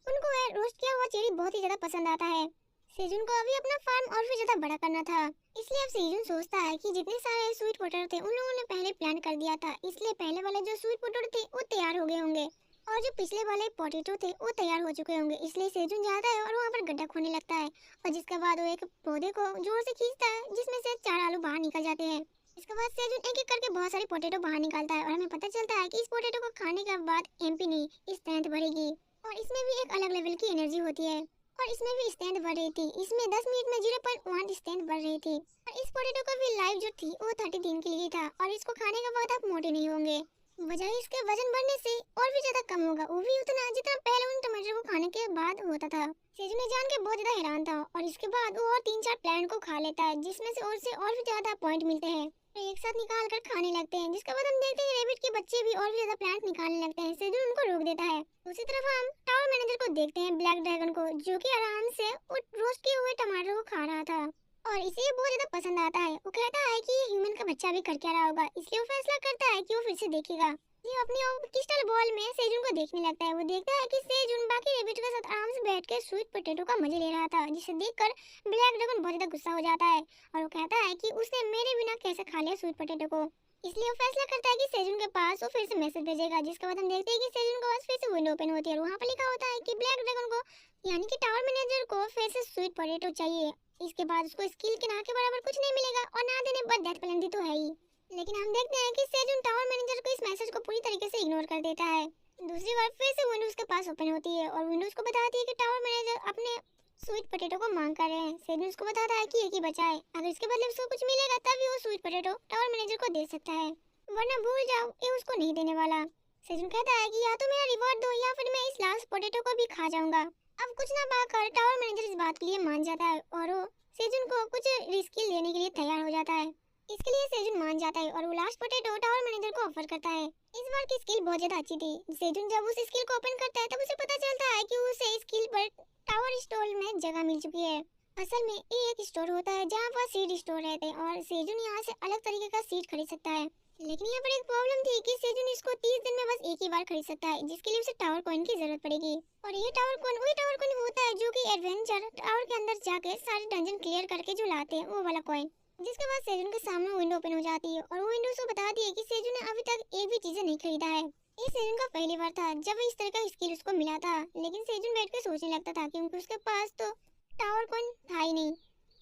उनको रोस्ट किया हुआ चेरी बहुत ही ज्यादा पसंद आता है। सेजुन को अभी अपना फार्म और भी ज्यादा बड़ा करना था, इसलिए अब सेजुन सोचता है कि जितने सारे स्वीट पोटैटो थे उन लोगों ने पहले प्लान कर दिया था, इसलिए पहले वाले जो स्वीट पोटैटो थे वो तैयार हो गए होंगे और जो पिछले वाले पोटैटो थे वो तैयार हो चुके होंगे। इसलिए सेजुन जाता है और वहाँ पर गड्ढा खोदने लगता है और जिसके बाद वो एक पौधे को जोर से खींचता है, जिसमें से 4 आलू बाहर निकल जाते हैं। इसके बाद सेजुन एक एक करके बहुत सारे पोटैटो बाहर निकालता है और हमें पता चलता है कि इस पोटैटो को खाने के बाद एमपी नहीं स्ट्रेंथ बढ़ेगी और इसमें भी एक अलग लेवल की एनर्जी होती है और इसमें भी स्ट्रेंथ बढ़ रही थी। इसमें 10 मिनट में 0.1 स्ट्रेंथ बढ़ रही थी और इस पोटैटो का भी लाइफ जो थी वो 30 दिन के लिए था और इसको खाने के बाद आप मोटे नहीं होंगे, बजाय इसके वजन बढ़ने से और भी ज्यादा कम होगा, वो भी उतना जितना पहले उन टमाटर को खाने के बाद होता था। सेजुन ने जान के बहुत ज्यादा हैरान था और इसके बाद वो और 3-4 प्लांट को खा लेता है, जिसमें से और भी ज्यादा पॉइंट मिलते हैं तो एक साथ निकाल कर खाने लगते हैं। जिसके बाद हम देखते हैं रेबिट के बच्चे भी और भी ज्यादा प्लांट निकालने लगते हैं। सेजुन उनको रोक देता है। दूसरी तरफ हम टावर मैनेजर को देखते हैं, ब्लैक ड्रैगन को, जो कि आराम से रोस्ट किए हुए टमाटर को खा रहा था और इसे बहुत ज्यादा पसंद आता है। वो कहता है कि ह्यूमन का बच्चा भी कर क्या रहा होगा, इसलिए वो फैसला करता है कि वो फिर से देखेगा। ये अपनी क्रिस्टल बॉल में सेजुन को देखने लगता है। वो देखता है कि सेजुन बाकी रेबिट के साथ आराम से बैठकर स्वीट पोटैटो का मजे ले रहा था, जिसे देखकर ब्लैक ड्रैगन बहुत ज्यादा गुस्सा हो जाता है और वो कहता है कि उसने मेरे बिना कैसे खा लिया स्वीट पोटैटो को। इसलिए वो फैसला करता है कि सेजुन के पास वो फिर से मैसेज भेजेगा। जिसके बाद हम देखते हैं कि सेजुन के पास फिर से विंडो ओपन होती है और वहाँ पर लिखा होता है कि ब्लैक ड्रैगन को यानी कि टावर मैनेजर को फिर से स्वीट पोटैटो चाहिए। इसके बाद उसको स्किल के ना के बराबर कुछ नहीं मिलेगा और ना देने पर डेथ पेनल्टी तो है ही। लेकिन हम देखते हैं कि सेजुन टावर मैनेजर को इस मैसेज को पूरी तरीके से इग्नोर कर देता है। दूसरी बार फिर से विंडोज के पास ओपन होती है और विंडोज को बताती है कि टावर मैनेजर अपने स्वीट पोटैटो को मांग कर रहे हैं। सेजुन उसको बताता है कि एक ही बचा है, अगर इसके बदले उसको कुछ मिलेगा तभी वो स्वीट पोटैटो टावर मैनेजर को दे सकता है, वरना भूल जाओ ये उसको नहीं देने वाला। सेजुन कहता है कि या तो मेरा रिवॉर्ड दो या फिर मैं इस लास्ट पोटैटो को भी खा जाऊंगा। अब कुछ ना पाकर टावर मैनेजर इस बात के लिए मान जाता है और वो सेजुन को कुछ रिस्क लेने के लिए तैयार हो जाता है। इसके लिए सेजुन मान जाता है और वो लास्ट पोटैटो टावर मैनेजर को ऑफर करता है। इस बार की स्किल बहुत ज्यादा अच्छी थी। सेजुन जब उस स्किल को ओपन करता है तब उसे पता चलता है कि उसे स्किल पर टावर स्टोर में जगह मिल चुकी है असल में ये एक स्टोर होता है जहाँ पर सीड स्टोर रहते हैं और सेजुन यहाँ से अलग तरीके का सीड खरीद सकता है। लेकिन यहाँ पर एक प्रॉब्लम थी कि सेजुन इसको 30 दिन में बस एक ही बार खरीद सकता है, जिसके लिए उसे टावर कॉइन की जरूरत पड़ेगी। और ये टावर कॉइन वही टावर कॉइन होता है जो कि एडवेंचर टावर के अंदर जाके सारे डंजन क्लियर करके जो लाते हैं वो वाला कॉइन। जिसके बाद सेजुन के सामने विंडो ओपन हो जाती है और वो विंडो उसको बताती है कि सेजुन ने अभी तक एक भी चीज नहीं खरीदा है। ये सेजुन का पहली बार था जब इस तरह का स्किल उसको मिला था, लेकिन सेजुन बैठ के सोचने लगता था क्योंकि उसके पास तो टावर कॉइन था ही नहीं।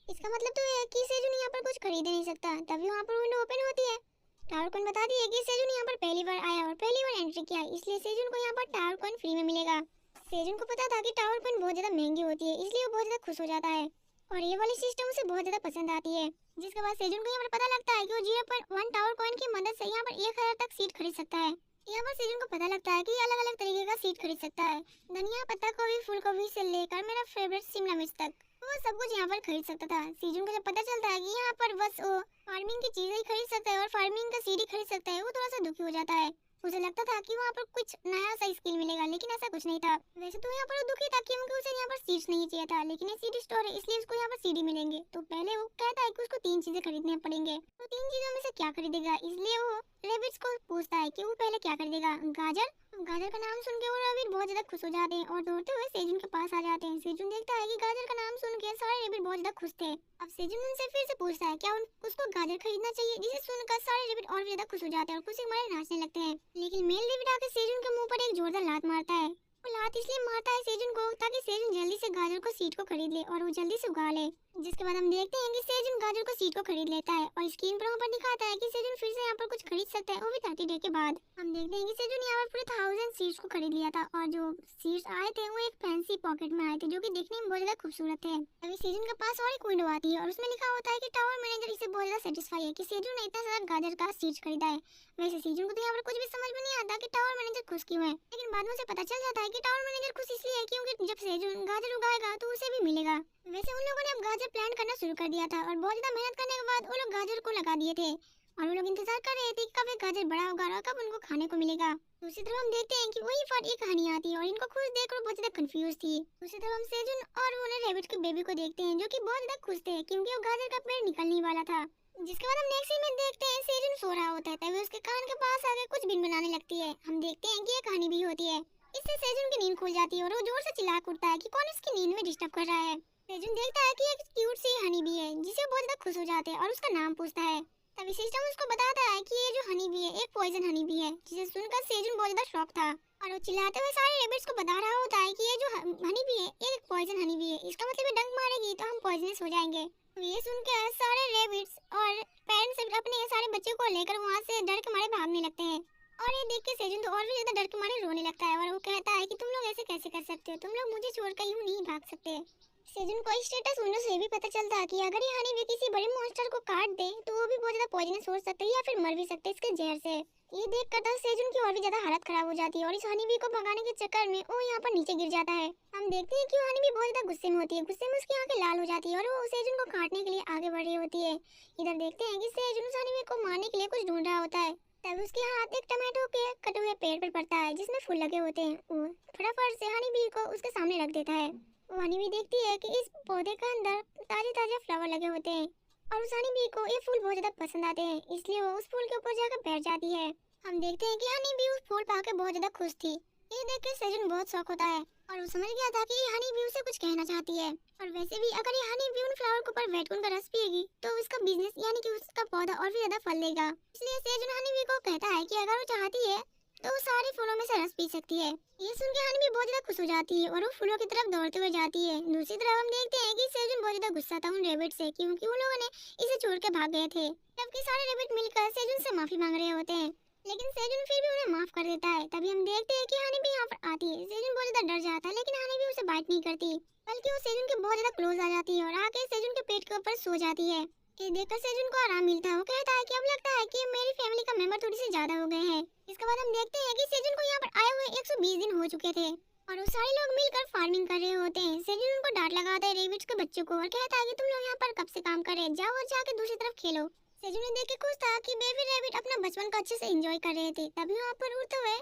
इसका मतलब तो है कि सेजुन यहाँ पर कुछ खरीद नहीं सकता। तभी वहाँ पर विंडो ओपन होती है। टावर कॉइन बताती है कि सेजुन यहाँ पर पहली बार आया और पहली बार एंट्री किया, इसलिए सेजुन को यहाँ पर टावर कॉइन फ्री में मिलेगा। सेजुन को पता था कि टावर कॉइन बहुत ज्यादा महंगी होती है, इसलिए वो बहुत ज्यादा खुश हो जाता है और ये वाली सिस्टम उसे बहुत ज्यादा पसंद आती है। जिसके बाद सेजुन को यहाँ पर पता लगता है कि वो 0.1 टावर कॉइन की मदद से यहाँ पर 1000 तक सीट खरीद सकता है। यहाँ पर सेजुन को पता लगता है कि अलग अलग तरीके का सीट खरीद सकता है। धनिया, पत्ता गोभी, फूल गोभी से लेकर मेरा फेवरेट शिमला मिर्च तक वो सब कुछ यहाँ पर खरीद सकता था। सेजुन को जब पता चलता है कि यहाँ पर बस वो फार्मिंग की चीजें ही खरीद सकता है और फार्मिंग का सीड ही खरीद सकता है, वो थोड़ा सा दुखी हो जाता है। उसे लगता था कि वहाँ पर कुछ नया सा स्किल मिलेगा, लेकिन ऐसा कुछ नहीं था। वैसे तो यहाँ पर वो दुखी था क्योंकि उसे यहाँ पर सीड्स नहीं चाहिए था, लेकिन ये सीड स्टोर है इसलिए उसको यहाँ पर सीडी मिलेंगे। तो पहले वो कहता है कि उसको 3 चीजें खरीदने पड़ेंगे, तो 3 चीजों में से क्या खरीदेगा, इसलिए वो रेबिट्स को पूछता है कि वो पहले क्या खरीदेगा। गाजर। गाजर का नाम सुन के वो रैबिट बहुत ज्यादा खुश हो जाते हैं और दौड़ते हुए सेजुन के पास आ जाते हैं। सेजुन देखता है कि गाजर का नाम सुन के सारे रैबिट बहुत ज्यादा खुश थे। अब सेजुन उनसे फिर से पूछता है क्या उसको गाजर खरीदना चाहिए, जिसे सुनकर सारे रैबिट और भी ज्यादा खुश हो जाते हैं और खुशी के मारे नाचने लगते हैं। लेकिन मेल रैबिट आकर सेजुन के मुंह पर एक जोरदार लात मारता है। वो लात इसलिए मारता है सेजुन को ताकि सेजुन जल्दी से गाजर को सीट को खरीद ले और वो जल्दी से उगा ले। जिसके बाद हम देखते हैं कि सेजुन गाजर को सीट को खरीद लेता है और स्क्रीन पर वहाँ पर दिखाता है कि सेजुन फिर से यहाँ पर कुछ खरीद सकता है, वो भी 30 डे के बाद। हम देखते हैं कि सेजुन यहाँ पर पूरे 1000 सीड्स को खरीद लिया था और जो सीड्स आए थे वो एक फैंसी पॉकेट में आए थे जो कि देखने में बहुत ज्यादा खूबसूरत थे। अभी सेजुन के पास और एक विंडो आती है और उसमें लिखा होता है कि टावर मैनेजर इसे बहुत ज्यादा सेटिस्फाई है कि सेजुन ने इतना सारा गाजर का सीड्स खरीदा है। वैसे सेजुन को तो यहाँ पर कुछ भी समझ में नहीं आता कि टावर मैनेजर खुश क्यों है, लेकिन बाद में उसे पता चल जाता है कि टावर मैनेजर खुश इसलिए है क्योंकि जब सेजुन गाजर उगाएगा तो उसे भी मिलेगा। वैसे उन लोगों ने अब गाजर प्लांट करना शुरू कर दिया था और बहुत ज्यादा मेहनत करने के बाद वो लोग गाजर को लगा दिए थे और वो लोग इंतजार कर रहे थे कि कब ये गाजर बड़ा होगा और कब उनको खाने को मिलेगा। दूसरी तरफ हम देखते हैं कि वही पर एक कहानी आती है और इनको खुश देखकर बहुत ज्यादा कंफ्यूज थी। दूसरी तरफ हम सेजुन और उन्हें रैबिट के बेबी को देखते हैं जो कि बहुत ज्यादा खुश थे क्योंकि वो गाजर का पेड़ निकलने वाला था। जिसके बाद हम नेक्स्ट सीन में देखते हैं सेजुन सो रहा होता है, तभी उसके कान के पास आके कुछ बिन बनाने लगती है। हम देखते हैं कि ये कहानी भी होती है। इससे सेजुन की नींद खुल जाती है और वो जोर से चिल्ला उठता है कि कौन इसकी नींद में डिस्टर्ब कर रहा है। सेजुन देखता है कि एक क्यूट सी हनी बी है जिसे बहुत ज्यादा खुश हो जाते हैं और उसका नाम पूछता है। तभी सिस्टम उसको बताता है कि ये जो हनी बी है एक पॉइजन हनी बी है, जिसे सुनकर सेजुन बहुत ज्यादा शॉक था और वो चिल्लाते हुए सारे रैबिट्स को बता रहा होता है कि ये जो हनी बी है एक पॉइजन हनी बी है, इसका मतलब ये डंक मारेगी तो हम पॉइजनस हो जाएंगे। ये सुनकर सारे रैबिट्स और पेरेंट्स अपने सारे बच्चों को लेकर वहाँ से डर के मारे भागने लगते हैं और ये देख के सेजुन तो और भी ज्यादा डर के मारे रोने लगता है और वो कहता है कि तुम लोग ऐसे कैसे कर सकते हो, तुम लोग मुझे छोड़कर यूं नहीं भाग सकते। सेजुन को स्टेटस विंडो से भी पता चलता है कि अगर ये हनी बी किसी बड़े मॉन्स्टर को काट दे तो वो भी बहुत ज्यादा पॉइजनस हो सकते हैं या फिर मर भी सकते हैं इसके जहर से। ये देखकर तो सेजुन की और भी ज्यादा हालत खराब हो जाती है और इस हनी बी को भगाने के चक्कर में वो यहाँ पर नीचे गिर जाता है। हम देखते हैं कि हनी बी बहुत ज्यादा गुस्से में होती है, गुस्से में उसकी आंखें लाल हो जाती है और वो सेजुन को काटने के लिए आगे बढ़ रही होती है। इधर देखते हैं कि सेजुन उस हनी बी को मारने के लिए कुछ ढूंढ रहा होता है, तब उसके हाथ एक टमाटो के कटे हुए पेड़ पर पड़ता है जिसमें फूल लगे होते हैं। वो फटाफट से हनी बी को उसके सामने रख देता है। वो हनी बी देखती है कि इस पौधे के अंदर ताजे ताजे फ्लावर लगे होते हैं और उस हनी बी को ये फूल बहुत ज्यादा पसंद आते हैं, इसलिए वो उस फूल के ऊपर जाकर बैठ जाती है। हम देखते हैं कि हनी बी उस फूल पाकर बहुत ज्यादा खुश थी। ये देख कर सेजुन बहुत शौक होता है और वो समझ गया था कि हनी बी उसे कुछ कहना चाहती है। और वैसे भी अगर ये हनी बी उन फ्लावर के ऊपर बैठकर उनका रस पिएगी तो उसका बिजनेस यानी कि उसका पौधा और भी ज्यादा फल देगा। इसलिए सेजुन हनी बी को कहता है कि अगर वो चाहती है तो वो सारे फूलों में से रस पी सकती है। ये सुन के हनी बी बहुत ज्यादा खुश हो जाती है और वो फूलों की तरफ दौड़ते हुए जाती है। दूसरी तरफ हम देखते हैं कि सेजुन बहुत ज्यादा गुस्सा था उन रैबिट से क्योंकि उन लोगों ने इसे छोड़ के भाग गए थे। जबकि सारे रैबिट मिलकर सेजुन से माफी मांग रहे होते हैं, लेकिन सेजुन फिर भी उन्हें माफ कर देता है। तभी हम देखते हैं कि हनी बी यहाँ पर आती है। सेजुन बहुत ज्यादा डर जाता है लेकिन हनी बी उसे बाइट नहीं करती, बल्कि वो सेजुन के बहुत ज्यादा क्लोज आ जाती है और आके सेजुन के पेट के ऊपर सो जाती है। ये देखकर सेजुन को आराम मिलता है। वो कहता है कि अब लगता है कि मेरी फैमिली का मेंबर थोड़ी सी ज्यादा हो गए हैं। इसके बाद हम देखते हैं कि सेजुन को यहाँ पर आए हुए 120 दिन हो चुके थे और वो सारे लोग मिलकर फार्मिंग कर रहे होते हैं। सेजुन उनको डांट लगाता है रैबिट्स के बच्चों को और कहता है कि तुम लोग यहाँ पर कब से काम कर रहे हैं, जाओ और जाके दूसरी तरफ खेलो। सेजू ने देख के खुश था कि बेबी रैबिट अपना बचपन को अच्छे से एंजॉय कर रहे थे। तभी वहाँ पर उड़ते हुए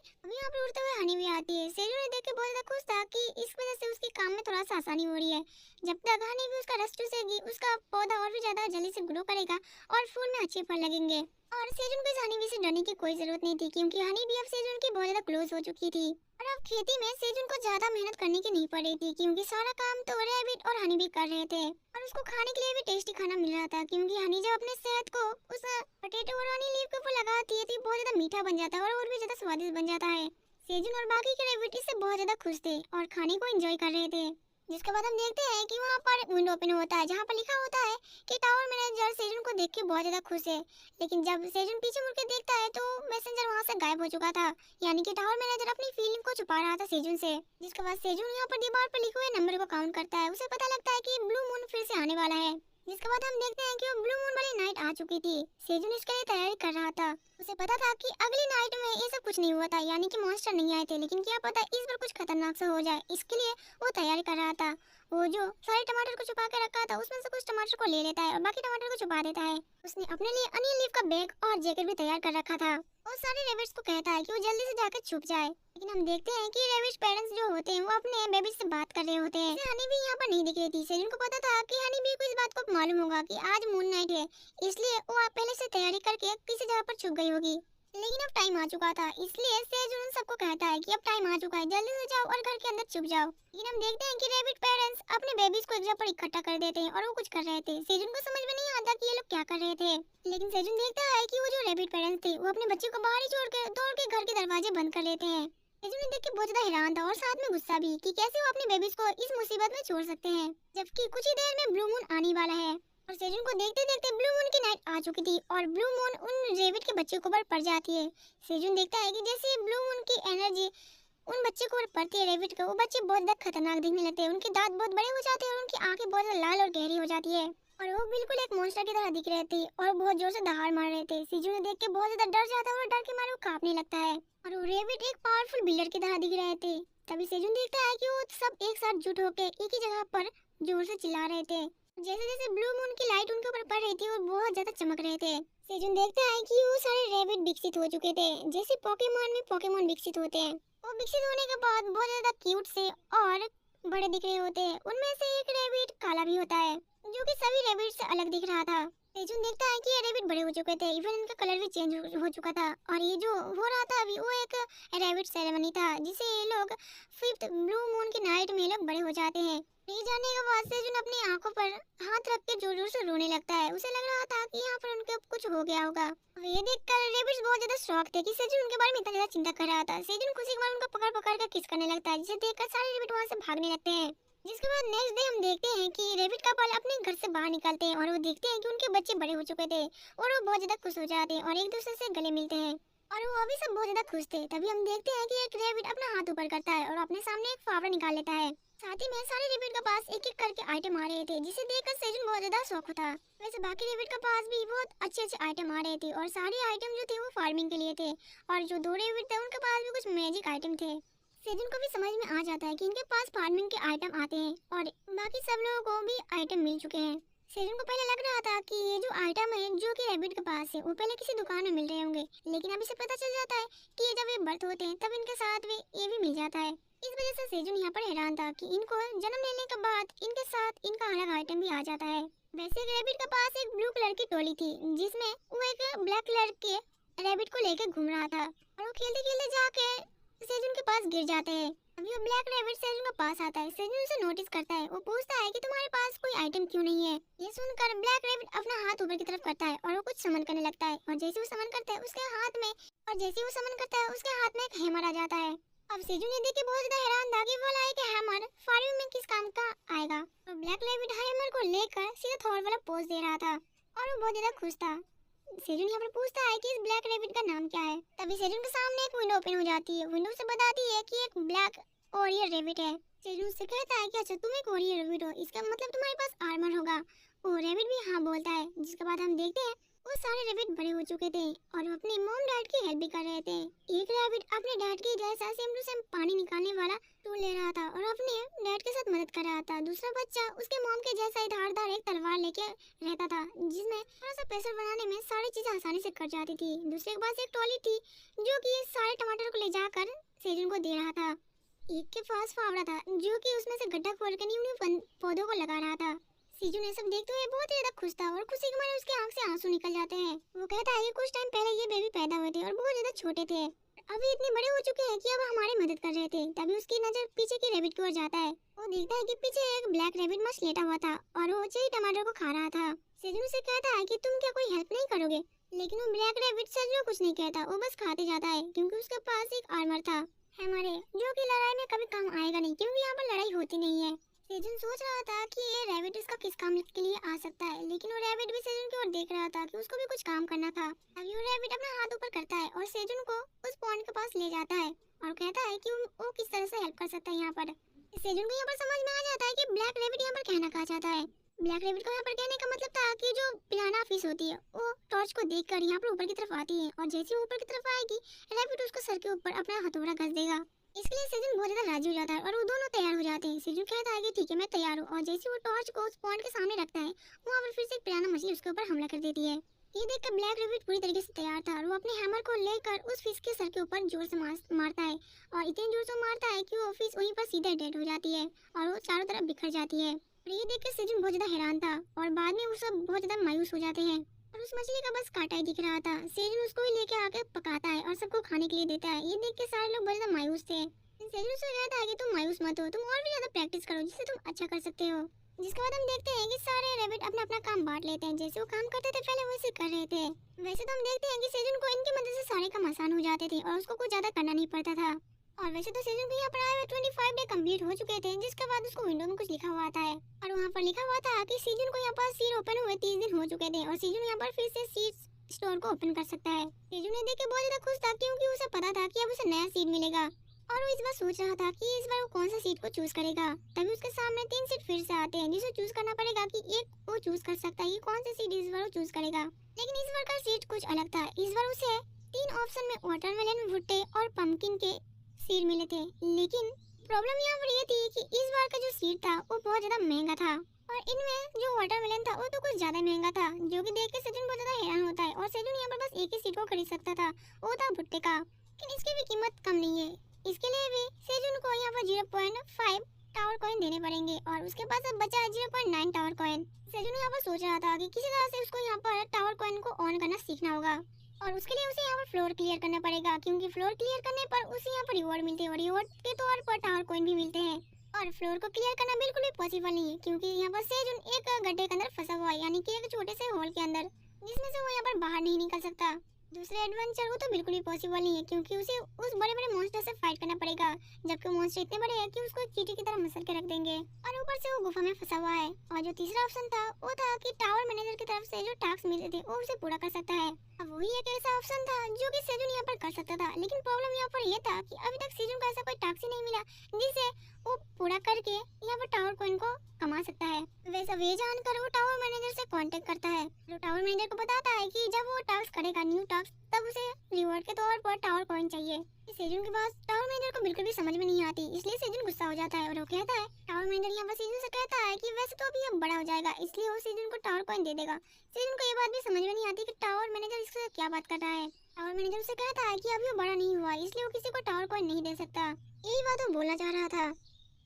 हनी भी आती है। सेजू ने देख के बहुत ज्यादा खुश था कि इस वजह से उसके काम में थोड़ा सा आसानी हो रही है। जब तक हनी भी उसका रस चूसेगी, उसका पौधा और भी ज्यादा जल्दी से ग्रो करेगा और फूल में अच्छे फल लगेंगे। और सेजून को इस हनी बी से डरने की कोई जरूरत नहीं थी, क्योंकि हनी बी अब सेजून की बहुत ज्यादा क्लोज हो चुकी थी। और अब खेती में सेजून को ज्यादा मेहनत करने की नहीं पड़ रही थी, क्योंकि सारा काम तो रैबिट और हनी बी कर रहे थे। और उसको खाने के लिए भी टेस्टी खाना मिल रहा था, क्योंकि हनी जब अपने शहद को उस पोटैटो और हनी लीफ के ऊपर लगाती है तो बहुत ज्यादा मीठा बन जाता है और भी ज्यादा स्वादिष्ट बन जाता है। सेजून और बाकी के रैबिट इससे बहुत ज्यादा खुश थे और खाने को एंजॉय कर रहे थे। जिसके बाद हम देखते हैं कि वहाँ पर विंडो ओपन होता है, जहाँ पर लिखा होता है कि टावर मैनेजर सेजून को देख के बहुत ज्यादा खुश है। लेकिन जब सेजून पीछे मुड़ के देखता है तो मैसेंजर वहाँ से गायब हो चुका था, यानी कि टावर मैनेजर अपनी फीलिंग को छुपा रहा था सेजून से। जिसके बाद सेजून यहाँ पर दीवार पर लिखे हुए नंबर को काउंट करता है। उसे पता लगता है कि ब्लू मून फिर से आने वाला है। जिसके बाद हम देखते हैं कि वो ब्लू मून वाली नाइट आ चुकी थी। सेजून इसके लिए तैयारी कर रहा था। उसे पता था कि अगली नाइट में ये सब कुछ नहीं हुआ था, यानी कि मॉन्स्टर नहीं आए थे, लेकिन क्या पता इस बार कुछ खतरनाक सा हो जाए, इसके लिए वो तैयारी कर रहा था। वो जो सारे टमाटर को छुपा के रखा था उसमें से कुछ टमाटर को ले लेता है और बाकी टमाटर को छुपा देता है। उसने अपने लिए अनियन लीफ का बैग और जैकेट भी तैयार कर रखा था। और सारे रेबिट्स को कहता है कि वो जल्दी से जाकर छुप जाए। लेकिन हम देखते हैं कि रेबिट्स पेरेंट्स जो होते हैं वो अपने बेबी से बात कर रहे होते हैं। हनी भी यहाँ पर नहीं दिख रही थी। सेजून को पता था कि हनी भी को इस बात को मालूम होगा कि आज मून नाइट है, इसलिए वो पहले से तैयारी करके किसी जगह पर छुप गई होगी। लेकिन अब टाइम आ चुका था, इसलिए सेजून उन सबको कहता है कि अब टाइम आ चुका है, जल्दी से जाओ और घर के अंदर छुप जाओ। लेकिन हम देखते हैं कि रैबिट पेरेंट्स अपने बेबीज को एक जगह पर इकट्ठा कर देते हैं और वो कुछ कर रहे थे। सेजून को समझ में नहीं आता कि ये लोग क्या कर रहे थे। लेकिन सेजून देखता है कि वो जो रैबिट पेरेंट्स थे वो अपने बच्चे को बाहर ही छोड़ के दौड़ के घर के दरवाजे बंद कर लेते हैं। सेजून ने देख के बहुत ज्यादा हैरान था और साथ में गुस्सा भी कि कैसे वो अपने बेबीज को इस मुसीबत में छोड़ सकते हैं, जबकि कुछ ही देर में ब्लू मून आने वाला है। और सेजून को देखते देखते ब्लू मून की नाइट आ चुकी थी और ब्लू मून उन रेबिट के बच्चों को ऊपर पड़ जाती है। सेजून देखता है कि जैसे ब्लू मून की एनर्जी उन बच्चे को पड़ती है रेबिट को, वो बच्चे बहुत ज्यादा खतरनाक दिखने लगते हैं। उनके दांत बहुत बड़े हो जाते हैं और उनकी आंखें बहुत ज्यादा लाल और गहरी हो जाती है और वो बिल्कुल एक मॉन्स्टर की तरह दिख रहे थे और बहुत जोर से दहाड़ मार रहे थे। सेजून ने देख के बहुत ज्यादा डर जाता है और डर के मारे वो कांपने लगता है और वो रेबिट एक पावरफुल बिल्डर की तरह दिख रहे थे। तभी सेजून देखता है कि वो सब एक साथ जुट होकर एक ही जगह पर जोर से चिल्ला रहे थे। जैसे जैसे ब्लू मून की लाइट उनके ऊपर पड़ रही थी वो बहुत ज्यादा चमक रहे थे। सेजून देखता है कि वो सारे रैबिट विकसित हो चुके थे, जैसे पोकेमॉन में पोकेमॉन विकसित होते हैं। वो विकसित होने के बाद बहुत ज्यादा क्यूट से और बड़े दिख रहे होते हैं। उनमें से एक रैबिट काला भी होता है, जो कि सभी रैबिट से अलग दिख रहा था। सेजून देखता है कि ये रैबिट बड़े हो चुके थे, इवन इनका कलर भी चेंज हो चुका था। और ये जो हो रहा था अभी वो एक रैबिट सेरेमनी था, जिसे ये लोग 5th ब्लू मून की नाइट में लोग बड़े हो जाते हैं। ये जाने के बाद सेजून अपनी आंखों पर हाथ रख के जोर जोर से रोने लगता है। उसे लग रहा था कि यहाँ पर उनके कुछ हो गया होगा। ये देखकर रेबिट्स बहुत ज्यादा शॉक थे कि सेजून उनके बारे में इतना ज्यादा चिंता कर रहा था। सेजून खुशी के बाद उनको पकड़ पकड़ कर किस करने लगता है, जिसे देखकर सारे रेबिट वहाँ से भागने लगते हैं। जिसके बाद नेक्स्ट डे हम देखते हैं कि रेबिट का बाल अपने घर से बाहर निकलते हैं और वो देखते हैं कि उनके बच्चे बड़े हो चुके थे और वो बहुत ज्यादा खुश हो जाते हैं और एक दूसरे से गले मिलते हैं और वो अभी सब बहुत ज्यादा खुश थे। तभी हम देखते हैं कि एक रेबिट अपना हाथ ऊपर करता है और अपने सामने एक फावड़ा निकाल लेता है। साथ ही में सारे रेबिट के पास एक एक करके आइटम आ रहे थे, जिसे देखकर सेजून बहुत ज्यादा शौक था। वैसे बाकी रेबिट के पास भी बहुत अच्छे अच्छे आइटम आ रहे थे और सारे आइटम जो थे वो फार्मिंग के लिए थे और जो 2 रेबिट थे उनके पास भी कुछ मैजिक आइटम थे। सेजून को भी समझ में आ जाता है कि इनके पास फार्मिंग के आइटम आते हैं और बाकी सब लोगों को भी आइटम मिल चुके हैं। सेजून को पहले लग रहा था कि ये जो आइटम है जो कि रैबिट के पास है वो पहले किसी दुकान में मिल रहे होंगे, लेकिन अब इसे पता चल जाता है कि जब ये बर्थ होते हैं तब इनके साथ भी ये भी मिल जाता है। इस वजह से सेजून यहाँ पर हैरान था कि इनको जन्म लेने के बाद इनके साथ इनका अलग आइटम भी आ जाता है। वैसे रैबिट के पास एक ब्लू कलर की टोली थी, जिसमें वो एक ब्लैक कलर के रैबिट को लेकर घूम रहा था और वो खेलते खेलते जाके सेजून के पास गिर जाते हैं। अभी वो ब्लैक रैबिट सेजून के पास आता है। सेजून उसे नोटिस करता है। वो पूछता है कि तुम्हारे पास कोई आइटम क्यों नहीं है। ये सुनकर ब्लैक रैबिट अपना हाथ ऊपर की तरफ करता है और वो कुछ समन करने लगता है और जैसे वो समन करता है उसके हाथ में एक हैमर आ जाता है। अब सेजून ये देख के बहुत ज्यादा हैरान था कि वाला एक हैमर फार्मिंग में किस काम का आएगा। और ब्लैक रैबिट हैमर को लेकर सीधा थॉर वाला पोज दे रहा था और वो बहुत ज्यादा खुश था। सेजून यहाँ पर पूछता है कि इस ब्लैक रैबिट का नाम क्या है। तभी सेजून के सामने एक विंडो ओपन हो जाती है। विंडो से बताती है कि एक ब्लैक वॉरियर रैबिट है। सेजून से कहता है कि अच्छा तुम एक वॉरियर रैबिट हो, इसका मतलब तुम्हारे पास आर्मर होगा। वो रैबिट भी हाँ बोलता है। जिसके बाद हम देखते हैं वो सारे रैबिट बड़े हो चुके थे और वो अपने मॉम डैड की हेल्प भी कर रहे थे। एक रैबिट अपने डैड के जैसा सेम टू सेम पानी निकालने वाला टूल ले रहा था और अपने डैड के साथ मदद कर रहा था। दूसरा बच्चा उसके मॉम के जैसा ही धारदार एक तलवार लेके रहता था, जिसमें थोड़ा सा प्रेशर बनाने में सारी चीजें आसानी से कट जाती थी। दूसरे के पास एक ट्रॉली थी जो कि सारे टमाटर को ले जाकर सेजुन को दे रहा था। एक के पास फावड़ा था जो कि उसमें से गड्ढा खोल कर न्यू पौधों को लगा रहा था। सीजू ने सब देखते हुए बहुत ही ज्यादा खुश था और खुशी के मारे उसके आंख से आंसू निकल जाते हैं। वो कहता है कि कुछ टाइम पहले ये बेबी पैदा हुए थे और बहुत ज्यादा छोटे थे, अभी इतने बड़े हो चुके हैं कि अब हमारी मदद कर रहे थे। तभी उसकी नजर पीछे की रैबिट की ओर जाता है। वो देखता है कि पीछे एक ब्लैक रैबिट मस्त लेटा हुआ था और वो चेरी टमाटर को खा रहा था। सीजू से कहता है कि तुम क्या कोई हेल्प नहीं करोगे, लेकिन वो ब्लैक रैबिट सच कुछ नहीं कहता, वो बस खाते जाता है क्योंकि उसके पास एक आर्मर था हमारे, जो कि लड़ाई में कभी काम आएगा नहीं क्योंकि यहाँ पर लड़ाई होती नहीं है। सेजन सोच रहा था कि ये रैबिट इसका किस काम के लिए आ सकता है, लेकिन वो रैबिट भी सेजन की ओर देख रहा था कि उसको भी कुछ काम करना था। अभी वो रैबिट अपना हाथ ऊपर करता है और सेजन को उस पॉइंट के पास ले जाता है और कहता है कि वो किस तरह से हेल्प कर सकता है यहाँ पर। सेजन को यहाँ पर समझ में आ जाता है कि ब्लैक रैबिट यहाँ पर कहना क्या चाहता है। ब्लैक रैबिट को यहाँ पर कहने का मतलब था कि जो पिराना फिश होती है वो टॉर्च को देखकर यहाँ पर ऊपर की तरफ आती है और जैसे वो ऊपर की तरफ आएगी रैबिट उसको सर के ऊपर अपना हथौड़ा घस देगा। इसके लिए सेजन बहुत ज्यादा राजी हो जाता है और वो दोनों तैयार हो जाते हैं। सेजन कहता है कि ठीक है मैं तैयार हूँ और जैसे वो टॉर्च को उस पॉइंट के सामने रखता है वहाँ पर फिर से एक पिराना मछली उसके ऊपर हमला कर देती है। ये देखकर ब्लैक रैबिट पूरी तरीके से तैयार था और वो अपने हैमर को लेकर उस फिश के सर के ऊपर जोर से मारता है और इतने जोर से मारता है कि वो फिश वहीं पर सीधे डेड हो जाती है और वो चारों तरफ बिखर जाती है। और ये देखकर सेजन बहुत ज्यादा हैरान था और बाद में वो सब बहुत ज्यादा मायूस हो जाते हैं और उस मछली का बस कांटा ही दिख रहा था। सेजन उसको ही लेके आके पकाता है और सबको खाने के लिए देता है। ये देख के सारे लोग बहुत ज्यादा मायूस थे। सेजन उससे कहता है कि तुम मायूस मत हो, तुम और भी ज्यादा प्रैक्टिस करो जिससे तुम अच्छा कर सकते हो। जिसके बाद हम देखते हैं कि सारे रैबिट अपना अपना काम बांट लेते हैं, जैसे वो काम करते थे पहले वैसे कर रहे थे। वैसे तो हम देखते हैं कि सेजन को इनकी मदद से सारे काम आसान हो जाते थे और उसको कुछ ज्यादा करना नहीं पड़ता था। और वैसे तो सेजन को यहाँ पर आए हुए 25 डे कंप्लीट हो चुके थे, जिसके बाद उसको विंडो में कुछ लिखा हुआ आता है और वहाँ पर लिखा हुआ था कि सीजन को यहाँ पर सीड ओपन हुए 30 दिन हो चुके थे और सीजन यहाँ पर फिर से सीड स्टोर को ओपन कर सकता है। सीजन ने देख के बहुत ज्यादा खुश था क्योंकि उसे पता था कि अब उसे नया सीड मिलेगा और वो इस बार सोच रहा था कि इस बार वो कौन सा सीट को चूज करेगा। तभी उसके सामने 3 सीट फिर से आते हैं जिसे चूज करना पड़ेगा कि एक वो चूज कर सकता है कि कौन सी सीट इस बार वो चूज करेगा। लेकिन इस बार का सीट कुछ अलग था। इस बार उसे 3 ऑप्शन में वाटरमेलन, भुट्टे और पंपकिन के सीट मिले थे, लेकिन प्रॉब्लम यहाँ पर ये थी कि इस बार का जो सीट था वो बहुत ज्यादा महंगा था और इनमें जो वाटरमेलन था वो तो कुछ ज्यादा महंगा था, जो कि देख के सेजन बहुत ज्यादा हैरान होता है। और सेजन यहाँ पर बस एक ही सीट को खरीद सकता था, वो था भुट्टे का, लेकिन इसकी भी कीमत कम नहीं है। इसके लिए भी सेजन को यहाँ पर 0.5 टावर कॉइन देने पड़ेंगे और उसके पास अब बचा है 0.9 टावर कॉइन। सेजन यहाँ पर सोच रहा था कि किसी तरह से उसको यहाँ पर टावर कॉइन को ऑन करना सीखना होगा और उसके लिए उसे यहाँ पर फ्लोर क्लियर करना पड़ेगा, क्योंकि फ्लोर क्लियर करने पर उसे यहाँ पर रिवॉर्ड मिलते हैं और रिवॉर्ड के तौर पर टावर कॉइन भी मिलते हैं। और फ्लोर को क्लियर करना बिल्कुल भी पॉसिबल नहीं है क्योंकि यहाँ पर सेजन एक गड्ढे के अंदर फंसा हुआ है, यानी कि एक छोटे से होल के अंदर, जिसमें से वो यहाँ पर बाहर नहीं निकल सकता। दूसरे एडवेंचर को तो बिल्कुल भी पॉसिबल नहीं है क्योंकि उसे उस बड़े बड़े मॉन्स्टर से फाइट करना पड़ेगा, जबकि मॉन्स्टर इतने बड़े हैं कि उसको चींटी की तरह मसल के रख देंगे और ऊपर से वो गुफा में फंसा हुआ है। और जो तीसरा ऑप्शन था वो था कि टावर मैनेजर की तरफ से जो टास्क मिलते थे वो उसे पूरा कर सकता है। अब वही एक ऐसा ऑप्शन था जो कि सेजन यहाँ पर कर सकता था, लेकिन प्रॉब्लम यहाँ पर ये था कि अभी तक सेजन को ऐसा कोई टास्क ही नहीं मिला जिसे वो पूरा करके यहाँ पर टावर कॉइन को कमा सकता है। वैसे वे जानकर वो टावर मैनेजर से कांटेक्ट करता है, जो टावर मैनेजर को बताता है कि जब वो टास्क करेगा न्यू टास्क तब उसे रिवॉर्ड के तौर पर टावर कॉइन चाहिए। सेजन के पास टावर मैनेजर को बिल्कुल भी समझ में नहीं आती, इसलिए सेजन गुस्सा हो जाता है और वो कहता है, टावर मैनेजर यहाँ पर सेजन से कहता है कि वैसे तो अभी ये बड़ा हो जाएगा इसलिए वो सेजन को टावर कॉइन दे देगा। सेजन को ये बात भी समझ में नहीं आती कि टावर मैनेजर इससे क्या बात कर रहा है। टावर मैनेजर उसे कहता है कि अभी वो बड़ा नहीं हुआ इसलिए वो किसी को टावर कॉइन नहीं दे सकता। यही बात वो बोलना चाह रहा था।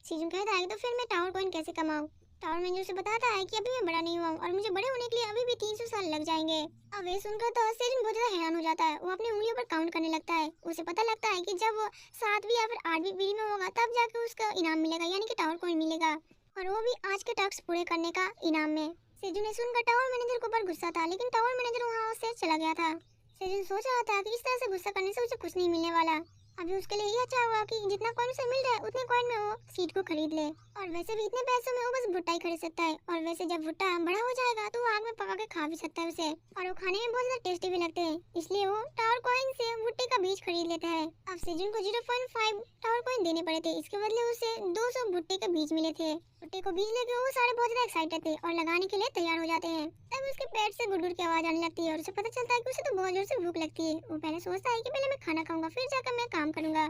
सेजन कहता है तो फिर मैं टावर कॉइन कैसे कमाऊं? टावर मैनेजर से बताता है कि अभी मैं बड़ा नहीं हुआ हूँ और मुझे बड़े होने के लिए अभी भी 300 साल लग जाएंगे। अब ये सुनकर तो सेजन बहुत ज्यादा हैरान हो जाता है। वो अपनी उंगलियों पर काउंट करने लगता है। उसे पता लगता है कि जब वो 7वीं या फिर 8वीं पीढ़ी में होगा तब जाकर उसका इनाम मिलेगा, यानी कि टावर कॉइन मिलेगा, और वो भी आज के टास्क पूरे करने का इनाम में। सेजन ने सुनकर टावर मैनेजर के ऊपर गुस्सा था, लेकिन टावर मैनेजर वहाँ से चला गया था। सेजन सोच रहा था कि इस तरह से गुस्सा करने से उसे कुछ नहीं मिलने वाला। अभी उसके लिए यह अच्छा हुआ कि जितना कॉइन उसे मिल रहा है उतने कॉइन में वो सीट को खरीद ले, और वैसे भी इतने पैसों में वो बस भुट्टा ही खरीद सकता है। और वैसे जब भुट्टा बड़ा हो जाएगा तो वो आग में पका के खा भी सकता है उसे, और वो खाने में बहुत ज्यादा टेस्टी भी लगते हैं, इसलिए वो टावर कॉइन से भुट्टे का बीज खरीद लेता है। अब सेजुन को 0.5 टावर कॉइन देने पड़े थे। इसके बदले उसे 200 भुट्टे के बीज मिले थे। भुट्टे को बीज लेके वो सारे बहुत ज्यादा एक्साइटेड थे और लगाने के लिए तैयार हो जाते हैं। तब उसके पेट से गुड़गुड़ की आवाज आने लगती है और उसे पता चलता है कि उसे तो बहुत जोर से भूख लगती है। वो पहले सोचता है कि पहले मैं खाना खाऊंगा, फिर जाकर मैं काम करूंगा।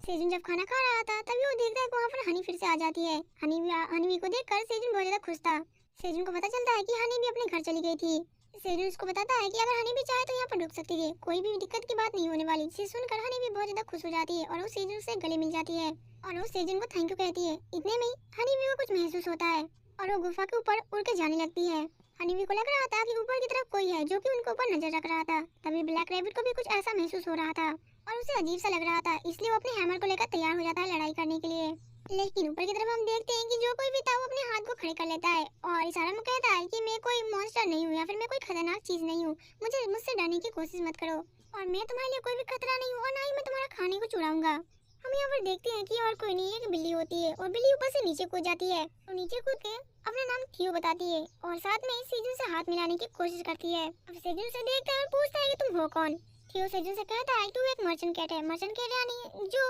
सेजुन जब खाना खा रहा था तभी वो देखता है कि वहाँ पर हनी फिर से आ जाती है। हनी को देखकर सेजुन बहुत ज्यादा खुश था। सेजुन को पता चलता है कि हनी भी अपने घर चली गई थी। सेजुन उसको बताता है कि अगर हनी भी चाहे तो यहाँ पर रुक सकती है, कोई भी दिक्कत की बात नहीं होने वाली। जिसे सुनकर हनी भी बहुत ज्यादा खुश हो जाती है और वो सेजुन से गले मिल जाती है और वो सेजुन को थैंक यू कहती है। इतने में हनी भी को कुछ महसूस होता है और वो गुफा के ऊपर उड़ के जाने लगती है। हनी भी को लग रहा था कि ऊपर की तरफ कोई है जो कि उनके ऊपर नजर रख रहा था। तभी ब्लैक रैबिट को भी कुछ ऐसा महसूस हो रहा था और उसे अजीब सा लग रहा था, इसलिए वो अपने हैमर को लेकर तैयार हो जाता है लड़ाई करने के लिए। लेकिन ऊपर की तरफ हम देखते हैं कि जो कोई भी था वो अपने हाथ को खड़े कर लेता है और इशारा में कहता है कि मैं कोई मॉन्स्टर नहीं हूँ या फिर मैं कोई खतरनाक चीज नहीं हूँ, मुझसे डरने की कोशिश मत करो और मैं तुम्हारे लिए कोई भी खतरा नहीं हूँ और ना ही मैं तुम्हारा खाने को चुराऊंगा। हम यहाँ पर देखते हैं कि और कोई नहीं है कि बिल्ली होती है और बिल्ली ऊपर से नीचे कूद जाती है और नीचे कूद के अपना नाम थियो बताती है और साथ में सेजुन से हाथ मिलाने की कोशिश करती है। अब सेजुन से देखता है और पूछता है कि तुम हो कौन। थियो सेजुन से कहता है तू एक मर्चेंट कैट है। मर्चेंट कैट यानी जो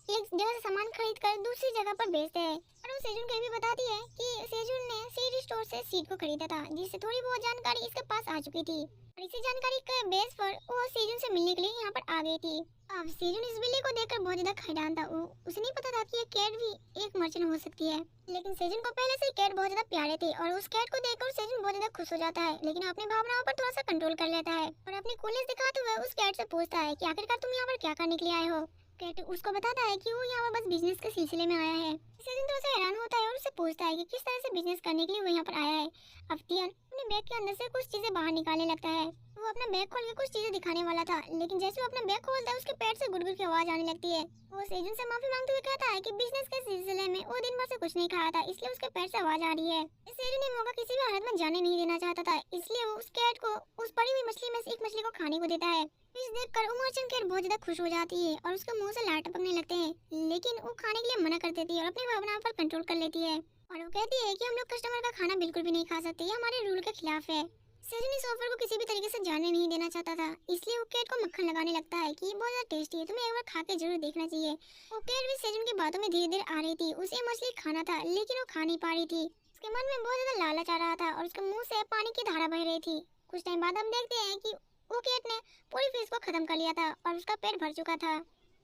एक जगह से सामान खरीद कर दूसरी जगह पर बेचते हैं। और वो सेजुन को भी बताती है कि सेजुन ने सीड स्टोर से सीड को खरीदा था, जिससे थोड़ी बहुत जानकारी इसके पास आ चुकी थी और इसी जानकारी के बेस पर वो सेजुन से मिलने के लिए यहाँ पर आ गई थी। अब सेजुन इस बिल्ली को देखकर बहुत ज्यादा हैरान था। उसे नहीं पता था कि ये कैट भी एक मर्चेंट हो सकती है। लेकिन सेजुन को पहले से ही कैट बहुत ज्यादा प्यारे थे और उस कैट को देखकर सेजुन बहुत ज्यादा खुश हो जाता है, लेकिन अपनी भावनाओं पर थोड़ा सा कंट्रोल कर लेता है और अपनी कूलनेस दिखाते हुए उस कैट से पूछता है कि आखिरकार तुम यहाँ पर क्या करने के लिए आए हो। कैट उसको बताता है कि वो यहाँ पर बस बिजनेस के सिलसिले में आया है। सेजुन थोड़ा सा हैरान होता है और उससे पूछता है कि किस तरह से बिजनेस करने के लिए वो यहाँ पर आया है। अब तियन अपने बैग के अंदर से कुछ चीजें बाहर निकालने लगता है। वो अपना बैग खोल के कुछ चीजें दिखाने वाला था, लेकिन जैसे वो अपना बैग खोलता है उसके पेट से गुड़गुड़ की आवाज आने लगती है। वो सेजुन से माफी मांगते हुए कहता है कि बिजनेस के सिलसिले में वो दिन भर से कुछ नहीं खाया था, इसलिए उसके पेट से आवाज आ रही है। सेजुन ने मौका किसी भी हालत में जाने नहीं देना चाहता था, इसलिए वो उस कैट को उस पड़ी हुई मछली में से एक मछली को खाने को देता है। इस देखकर वो मर्चेंट कैट बहुत ज्यादा खुश हो जाती है और उसके मुंह से लार टपकने लगते हैं, लेकिन वो खाने के लिए मना कर देती है और अपनी भावनाओं पर कंट्रोल कर लेती है और वो कहती है कि हम लोग कस्टमर का खाना बिल्कुल भी नहीं खा सकते, ये हमारे रूल के खिलाफ है। सेजुन इस ऑफर को किसी भी तरीके से जाने नहीं देना चाहता था, इसलिए वो कैट को मक्खन लगाने लगता है कि ये बहुत ज्यादा टेस्टी है, तुम्हें एक बार खा के जरूर देखना चाहिए। वो कैट भी सेजुन की बातों में धीरे धीरे आ रही थी। उसे मछली खाना था लेकिन वो खा नहीं पा रही थी। उसके मन में बहुत ज्यादा लालच आ रहा था और उसके मुंह से पानी की धारा बह रही थी। कुछ टाइम बाद हम देखते हैं कि वो कैट ने पूरी फिश को खत्म कर लिया था और उसका पेट भर चुका था।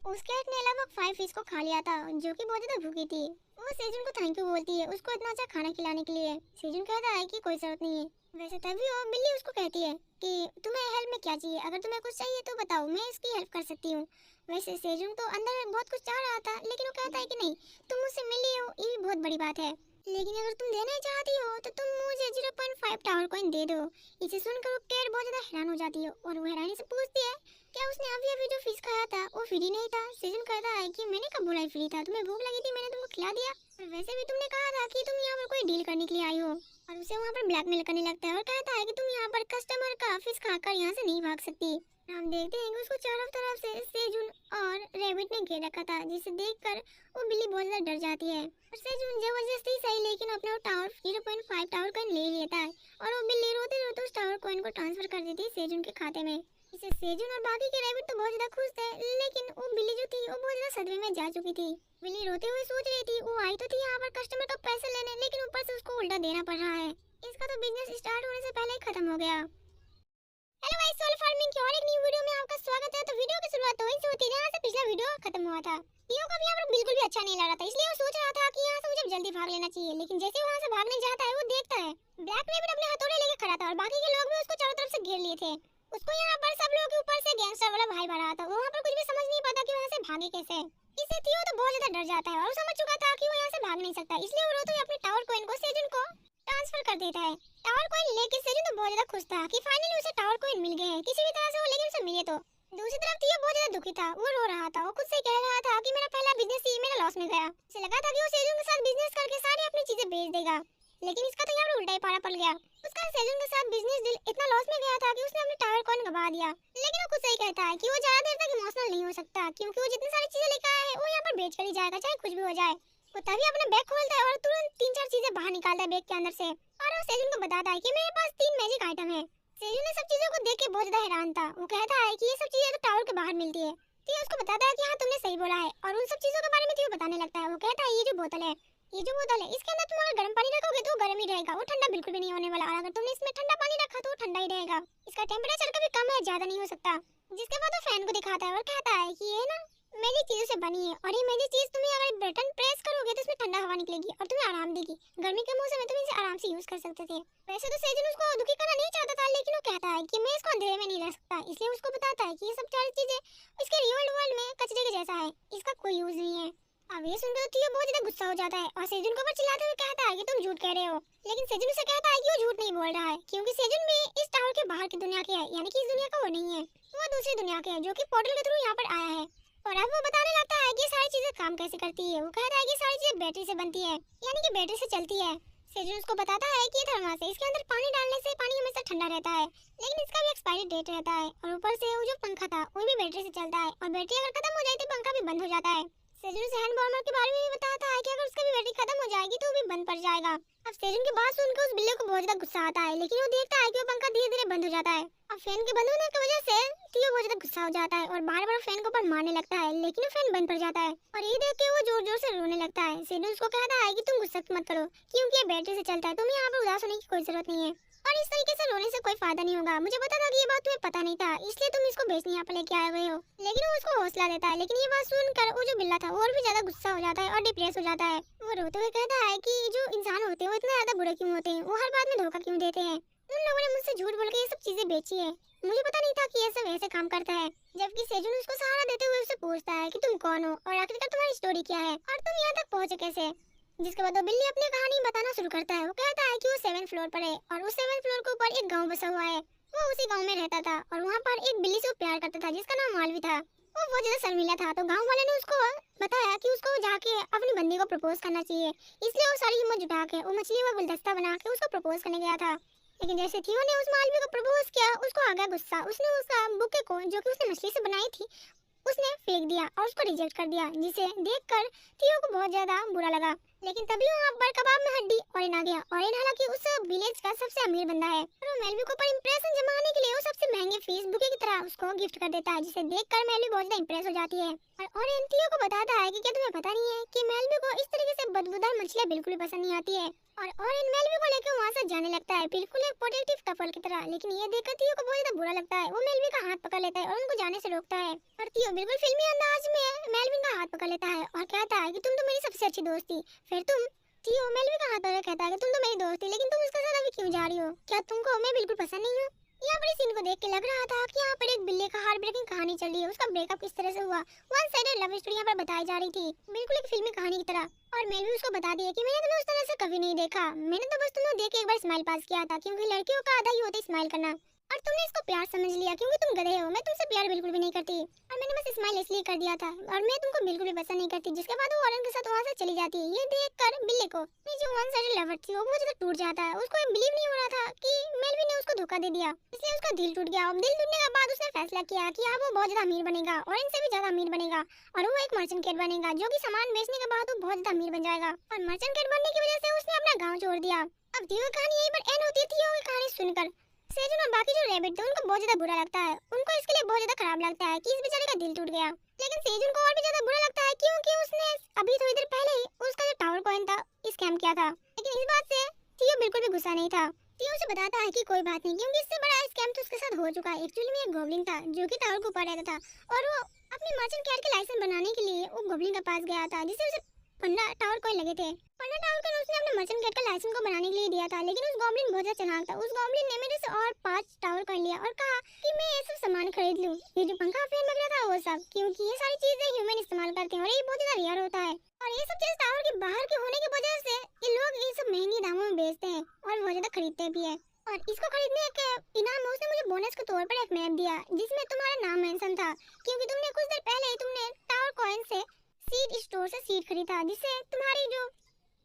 उस कैट ने लगभग 5 फिश को खा लिया था जो कि बहुत ज्यादा भूखी थी। वो सेजुन को थैंक यू बोलती है उसको इतना अच्छा खाना खिलाने के लिए। सेजुन कहता है कि कोई जरूरत नहीं है। वैसे तभी वो बिल्ली उसको कहती है कि तुम्हें हेल्प में क्या चाहिए, अगर तुम्हें कुछ चाहिए तो बताओ, मैं इसकी हेल्प कर सकती हूँ। वैसे सेजुन तो अंदर बहुत कुछ चाह रहा था, लेकिन वो कहता है कि नहीं, तुम मुझसे मिली हो ये भी बहुत बड़ी बात है, लेकिन अगर तुम देना चाहती हो तो तुम मुझे 0.5 टावर कॉइन दे दो। इसे सुनकर वो कैट बहुत ज्यादा हैरान हो जाती है और वो हैरानी से पूछती है क्या उसने अभी अभी जो फिश खाया था वो फ्री नहीं था। सेजुन कहता है कि मैंने कब बोला फ्री था, तुम्हें भूख लगी थी मैंने तुमको खिला दिया, और वैसे भी तुमने कहा था कि तुम यहाँ पर कोई डील करने के लिए आई हो। और उसे वहाँ पर ब्लैकमेल करने लगता है और कहता है कि तुम यहाँ पर कस्टमर का फिश खाकर यहाँ से नहीं भाग सकती। हम देखते हैं कि उसको चारों तरफ से सेजुन और रैबिट ने घेर रखा था, जिसे देखकर वो बिल्ली बहुत ज्यादा डर जाती है और सेजुन जबरदस्ती सही लेकिन अपना टावर 0.5 टावर कॉइन ले लेता है और वो बिल्ली रोते रोते उस टावर कॉइन को ट्रांसफर कर देती है सेजुन के खाते में। इसे सेजुन और बाकी के रैबिट तो बहुत ज्यादा खुश थे, लेकिन वो बिल्ली जो थी वो बहुत ज्यादा सदमे में जा चुकी थी। बिल्ली रोते हुए सोच रही थी वो आई तो थी यहाँ पर कस्टमर का पैसे लेने, लेकिन ऊपर से उसको उल्टा देना पड़ रहा है। इसका तो बिजनेस स्टार्ट होने से पहले ही खत्म हो गया। हेलो गाइस, सोल फार्मिंग की और एक न्यू वीडियो में आपका स्वागत है। तो वीडियो की शुरुआत तो वहीं से होती है जहाँ से पिछला वीडियो खत्म हुआ था। टियो को भी यहाँ पर बिल्कुल भी अच्छा नहीं लग रहा था, इसलिए वो सोच रहा था कि यहाँ से मुझे जल्दी भाग लेना चाहिए, लेकिन जैसे वहाँ से भागने जाता है वो देखता है ब्लैक रैबिट अपने हथौड़े लेके खड़ा था और बाकी के लोग भी उसको चारों तरफ से घेर लिए थे। उसको यहाँ पर सब लोग के ऊपर से गैंगस्टर वाला भाई भरा था, वहाँ पर कुछ भी समझ नहीं पाता कि वहाँ से भागे कैसे। इससे टियो तो बहुत ज्यादा डर जाता है और समझ चुका था कि वो यहाँ से भाग नहीं सकता, इसलिए वो रोते हुए अपने टावर कॉइन को सेजुन को ट्रांसफर कर देता है। टावर कॉइन लेके सेजुन तो बहुत ज्यादा खुश था कि फाइनली उसे टावर कॉइन मिल गए हैं किसी भी तरह से वो, लेकिन उसे मिले तो। दूसरी तरफ टियो बहुत ज्यादा दुखी था, वो रो रहा था, वो खुद से कह रहा था कि मेरा पहला बिजनेस ही मेरा लॉस में गया। उसे लगा था कि वो सेजुन के साथ बिजनेस करके सारी अपनी चीजें बेच देगा, लेकिन इसका तो यहाँ पर उल्टा ही पारा पड़ गया। उसका सेजुन के साथ बिजनेस डील इतना लॉस में गया था कि उसने अपने टावर कॉइन गवा दिया। लेकिन वो खुद से ही कहता है कि वो ज्यादा देर तक इमोशनल नहीं हो सकता, क्योंकि वो जितनी सारी चीजें लेकर आया है वो यहाँ पर बेच कर ही जाएगा, चाहे कुछ भी हो जाए। वो तभी अपना बैग खोलता है और तुरंत 3-4 चीजें बाहर निकालता है बैग के अंदर से और वो सेजुन को बताता है कि मेरे पास 3 मैजिक आइटम है। सेजुन ने सब चीजों को देख के बहुत ज्यादा हैरान था। वो कहता है कि ये सब चीजें तो टावर के बाहर मिलती है। तो उसको बताता है कि हाँ तुमने सही बोला है, और उन सब चीजों के बारे में थियो बताने लगता है। वो कहता है ये जो बोतल है इसके अंदर तुम अगर गर्म पानी रखोगे तो वो गर्म ही रहेगा, वो ठंडा बिल्कुल भी नहीं होने वाला, और अगर तुमने इसमें ठंडा पानी रखा तो वो ठंडा ही रहेगा। इसका टेम्परेचर कभी कम है ज्यादा नहीं हो सकता। जिसके बाद वो फैन को दिखाता है और कहता है कि ये ना मैजिक चीजों से बनी है, और ये मैजिक चीज तुम्हें अगर बटन प्रेस करोगे तो इसमें ठंडा हवा निकलेगी और तुम्हें आराम देगी। गर्मी के मौसम में तुम इसे आराम से यूज कर सकते थे। वैसे तो सेजन उसको दुखी करना नहीं चाहता था, लेकिन वो कहता है कि मैं इसको अंधेरे में नहीं रख सकता, इसलिए उसको बताता है कि ये सब सारी चीजें इसके रियल वर्ल्ड में कचरे के जैसा है, इसका कोई यूज नहीं है। अब ये सुनकर थियो बहुत ज्यादा गुस्सा हो जाता है और सेजुन के ऊपर चिल्लाते हुए कहता है कि तुम झूठ कह रहे हो। लेकिन सेजुन उसे कहता है कि वो झूठ नहीं बोल रहा है, क्योंकि सेजुन भी इस टावर के बाहर की दुनिया के है, यानी कि इस दुनिया का वो नहीं है, वो दूसरी दुनिया के है जो कि पोर्टल के थ्रू यहाँ पर आया है। और अब वो बताने लगता है कि सारी चीजें काम कैसे करती है। वो कहता है कि सारी चीजें बैटरी से बनती है, यानी कि बैटरी से चलती है। सेजुन उसको बताता है कि थर्मस है, इसके अंदर पानी डालने से पानी हमेशा ठंडा रहता है, लेकिन इसका भी एक्सपायरी डेट रहता है। और ऊपर से वो जो पंखा था वो भी बैटरी से चलता है, और बैटरी अगर खत्म हो जाए तो पंखा भी बंद हो जाता है। सेजुन उसे हैंड वार्मर के बारे में भी बताता है कि अगर उसका भी बैटरी खत्म हो जाएगी तो वो भी बंद पड़ जाएगा। अब सेजुन की बात सुनकर उस बिल्ली को बहुत ज्यादा गुस्सा आता है, लेकिन वो देखता है कि वो पंखा धीरे धीरे बंद हो जाता है। अब फैन के बंद होने की वजह से थियो बहुत ज्यादा गुस्सा हो जाता है और बार बार फैन को ऊपर मारने लगता है, लेकिन वो फैन बंद पड़ जाता है। और ये देख के वो जोर जोर से रोने लगता है। सेजुन उसको कहता है कि तुम गुस्सा मत करो, क्योंकि ये बैटरी से चलता है, तुम्हें यहाँ पर उदास होने की कोई जरूरत नहीं है, और इस तरीके से रोने से कोई फायदा नहीं होगा। मुझे पता था कि ये बात तुम्हें पता नहीं था, इसलिए तुम इसको बेचने यहाँ पर लेके आए हुए हो। लेकिन वो उसको हौसला देता है, लेकिन ये बात सुनकर वो जो बिल्ला था वो और भी ज्यादा गुस्सा हो जाता है और डिप्रेस हो जाता है। वो रोते हुए कहता है कि जो इंसान होते हैं वो इतना ज्यादा बुरे क्यों होते हैं, वो हर बात में धोखा क्यों देते हैं। उन लोगों ने मुझसे झूठ बोल के ये सब चीजें बेची है, मुझे पता नहीं था कि ये सब ऐसे काम करता है। जबकि सेजुन उसको सहारा देते हुए उससे पूछता है कि तुम कौन हो और आखिरकार तुम्हारी स्टोरी क्या है और तुम यहाँ तक पहुँचे कैसे। जिसके बाद वो बिल्ली अपनी कहानी बताना शुरू करता है। वो कहता है कि वो 7th फ्लोर पर है और उस 7th फ्लोर के ऊपर एक गांव बसा हुआ है। वो उसी गांव में रहता था और वहाँ पर एक बिल्ली से वो प्यार करता था जिसका नाम मालवी था। वो बहुत ज्यादा शर्मीला था, तो गांव वाले ने उसको बताया कि उसको जाके अपनी बंदी को प्रपोज करना चाहिए। इसलिए वो सारी हिम्मत जुटा के वो मछली का गुलदस्ता बना के उसको प्रपोज करने गया था। लेकिन जैसे थियो ने उस मालवी को प्रपोज किया, उसको आ गया गुस्सा। उसने उसका बुके को जो कि उसने मछली से बनाई थी उसने फेंक दिया और उसको रिजेक्ट कर दिया, जिसे देखकर थियो को बहुत ज्यादा बुरा लगा। लेकिन तभी वहाँ पर कबाब में हड्डी ऑरेन आ गया। ऑरेन हालांकि उस विलेज का सबसे अमीर बंदा है और वो मेलवी को पर इंप्रेशन जमाने के लिए वो सबसे महंगे फेस बुके की तरह उसको गिफ्ट कर देता है, जिसे देखकर मेलवी बहुत ज्यादा इंप्रेस हो जाती है। और ऑरेन थियो को बताता है कि क्या तुम्हें पता नहीं है कि मेलवी को इस तरीके से बदबूदार मछलियाँ बिल्कुल भी पसंद नहीं आती है। और ऑरेन मेलवी को लेकर वहाँ से जाने लगता है, बिल्कुल एक प्रोटेक्टिव कपल की तरह। लेकिन ये देखकर थियो को बहुत ज्यादा बुरा लगता है। वो मेलवी का हाथ पकड़ लेता है और उनको जाने से रोकता है। और थियो बिल्कुल फिल्मी अंदाज में मेलवी का हाथ पकड़ लेता है और कहता है कि तुम तो मेरी सबसे अच्छी दोस्त थी। फिर तुम थियो मेलवी का हाथ पकड़ कहता है कि तुम तो मेरी दोस्त थी, लेकिन तुम उसके साथ अभी क्यों जा रही हो? क्या तुमको मैं बिल्कुल पसंद नहीं हूँ? यहाँ पर इस सीन को देख के लग रहा था कि यहाँ पर एक बिल्ली का हार्ट ब्रेकिंग कहानी चल रही है, उसका ब्रेकअप किस तरह से हुआ, वन साइडेड लव स्टोरी यहाँ पर बताई जा रही थी, बिल्कुल एक फिल्मी कहानी की तरह। और मेलवी उसको बता दिया कि मैंने तुम्हें उस तरह से कभी नहीं देखा, मैंने तो बस तुम्हें देख के एक बार स्माइल पास किया था, क्योंकि लड़कियों का आधा ही होता है स्माइल करना, और तुमने इसको प्यार समझ लिया क्योंकि तुम गधे हो। मैं तुमसे प्यार बिल्कुल भी नहीं करती और मैंने बस स्माइल इसलिए कर दिया था, और मैं तुमको बिल्कुल भी पसंद नहीं करती। जिसके बाद वो ऑरेंज के साथ वहाँ से चली जाती है। ये देखकर बिल्ली को अपनी जो वन साइडेड लवर थी वो बहुत ज्यादा टूट जाता है। उसको बिलीव नहीं हो रहा था कि मेलवी ने उसको धोखा दे दिया, इसलिए उसका दिल टूट गया। और दिल टूटने के बाद उसने फैसला किया कि अब वो बहुत ज्यादा अमीर बनेगा, ऑरेंज से भी ज्यादा अमीर बनेगा, और वो एक मर्चेंट कैट बनेगा, जो कि सामान बेचने के बाद वो बहुत ज्यादा अमीर बन जाएगा। और मर्चेंट कैट बनने की वजह से उसने अपना गाँव छोड़ दिया। अब थियो की कहानी यहीं पर एंड होती थी। और कहानी सुनकर सेजुन और बाकी जो रैबिट थे उनको बहुत ज्यादा बुरा लगता है, उनको इसके लिए बहुत ज्यादा खराब लगता है कि इस बेचारे का दिल टूट गया। लेकिन सेजुन को और भी ज्यादा बुरा लगता है क्योंकि उसने अभी थोड़ी देर पहले ही उसका जो टावर कॉइन था स्कैम किया था। लेकिन इस बात से थियो बिल्कुल भी गुस्सा नहीं था। थियो उसे बताता है कि कोई बात नहीं, क्योंकि इससे बड़ा स्कैम तो उसके साथ हो चुका है। एक्चुअली में एक गोब्लिन था जो कि टावर के ऊपर रहता था, और वो अपनी मर्चेंट कैट के लाइसेंस बनाने के लिए वो गोब्लिन के पास गया था, जिससे उसे 15 टावर कॉइन लगे थे। 15 टावर कॉइन उसने अपने मर्चेंट कैट का लाइसेंस को बनाने के लिए दिया था। लेकिन उस गॉब्लिन बहुत ज्यादा चालाक था। उस गॉब्लिन ने मेरे से और 5 टावर कॉइन लिया और कहा कि मैं ये सब सामान खरीद लूं, ये जो पंखा फैन वगैरह था वो सब, क्योंकि ये सारी चीजें ह्यूमन इस्तेमाल करते हैं और ये बहुत ज्यादा रेयर होता है। और ये सब चीजें टावर के बाहर के होने की वजह से ये लोग ये सब महंगे दामों में बेचते हैं और बहुत ज्यादा खरीदते भी है। और इसको खरीदने के इनाम में उसने मुझे बोनस के तौर पर एक मैप दिया जिसमें तुम्हारा नाम मेंशन था, क्योंकि तुमने कुछ देर पहले तुमने टावर कॉइन से सीड स्टोर से सीड खरीदा, जिससे तुम्हारी जो